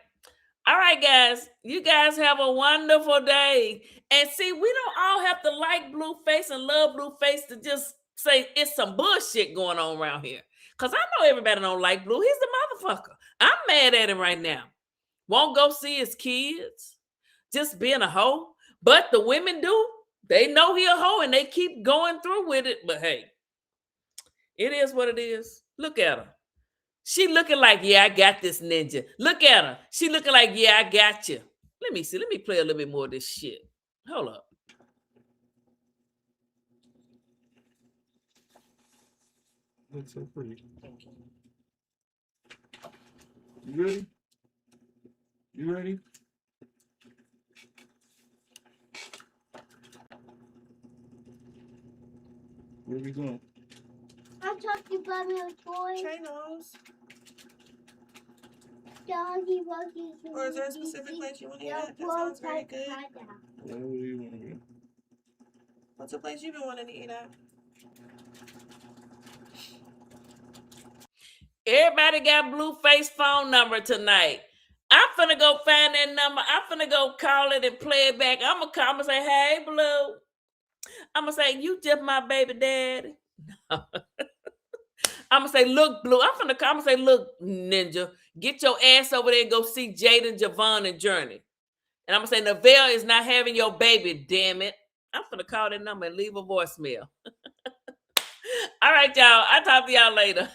guys. You guys have a wonderful day. And see, we don't all have to like Blueface and love Blueface to just say it's some bullshit going on around here. Because I know everybody don't like Blue. He's the motherfucker. I'm mad at him right now. Won't go see his kids. Just being a hoe. But the women do. They know he a hoe and they keep going through with it. But hey, it is what it is. Look at her. She looking like, yeah, I got this ninja. Look at her. She looking like, yeah, I got you. Let me see. Let me play a little bit more of this shit. Hold up. Looks so pretty. You ready? You ready? Where we going? I thought you bought me a toy. Trainers. Doggy Wuggies. Or is there a specific place you want to eat at? That sounds very good. Where do you want to go? What's a place you've been wanting to eat at? Everybody got Blueface phone number tonight. I'm finna go find that number. I'm finna go call it and play it back. I'm gonna say, hey, Blue. I'm gonna say, you just my baby daddy. I'm gonna say, look, Blue. I'm gonna say, look, Ninja, get your ass over there and go see Jaden, Javon, and Journey. And I'm gonna say, Neville is not having your baby, damn it. I'm finna call that number and leave a voicemail. All right, y'all. I'll talk to y'all later.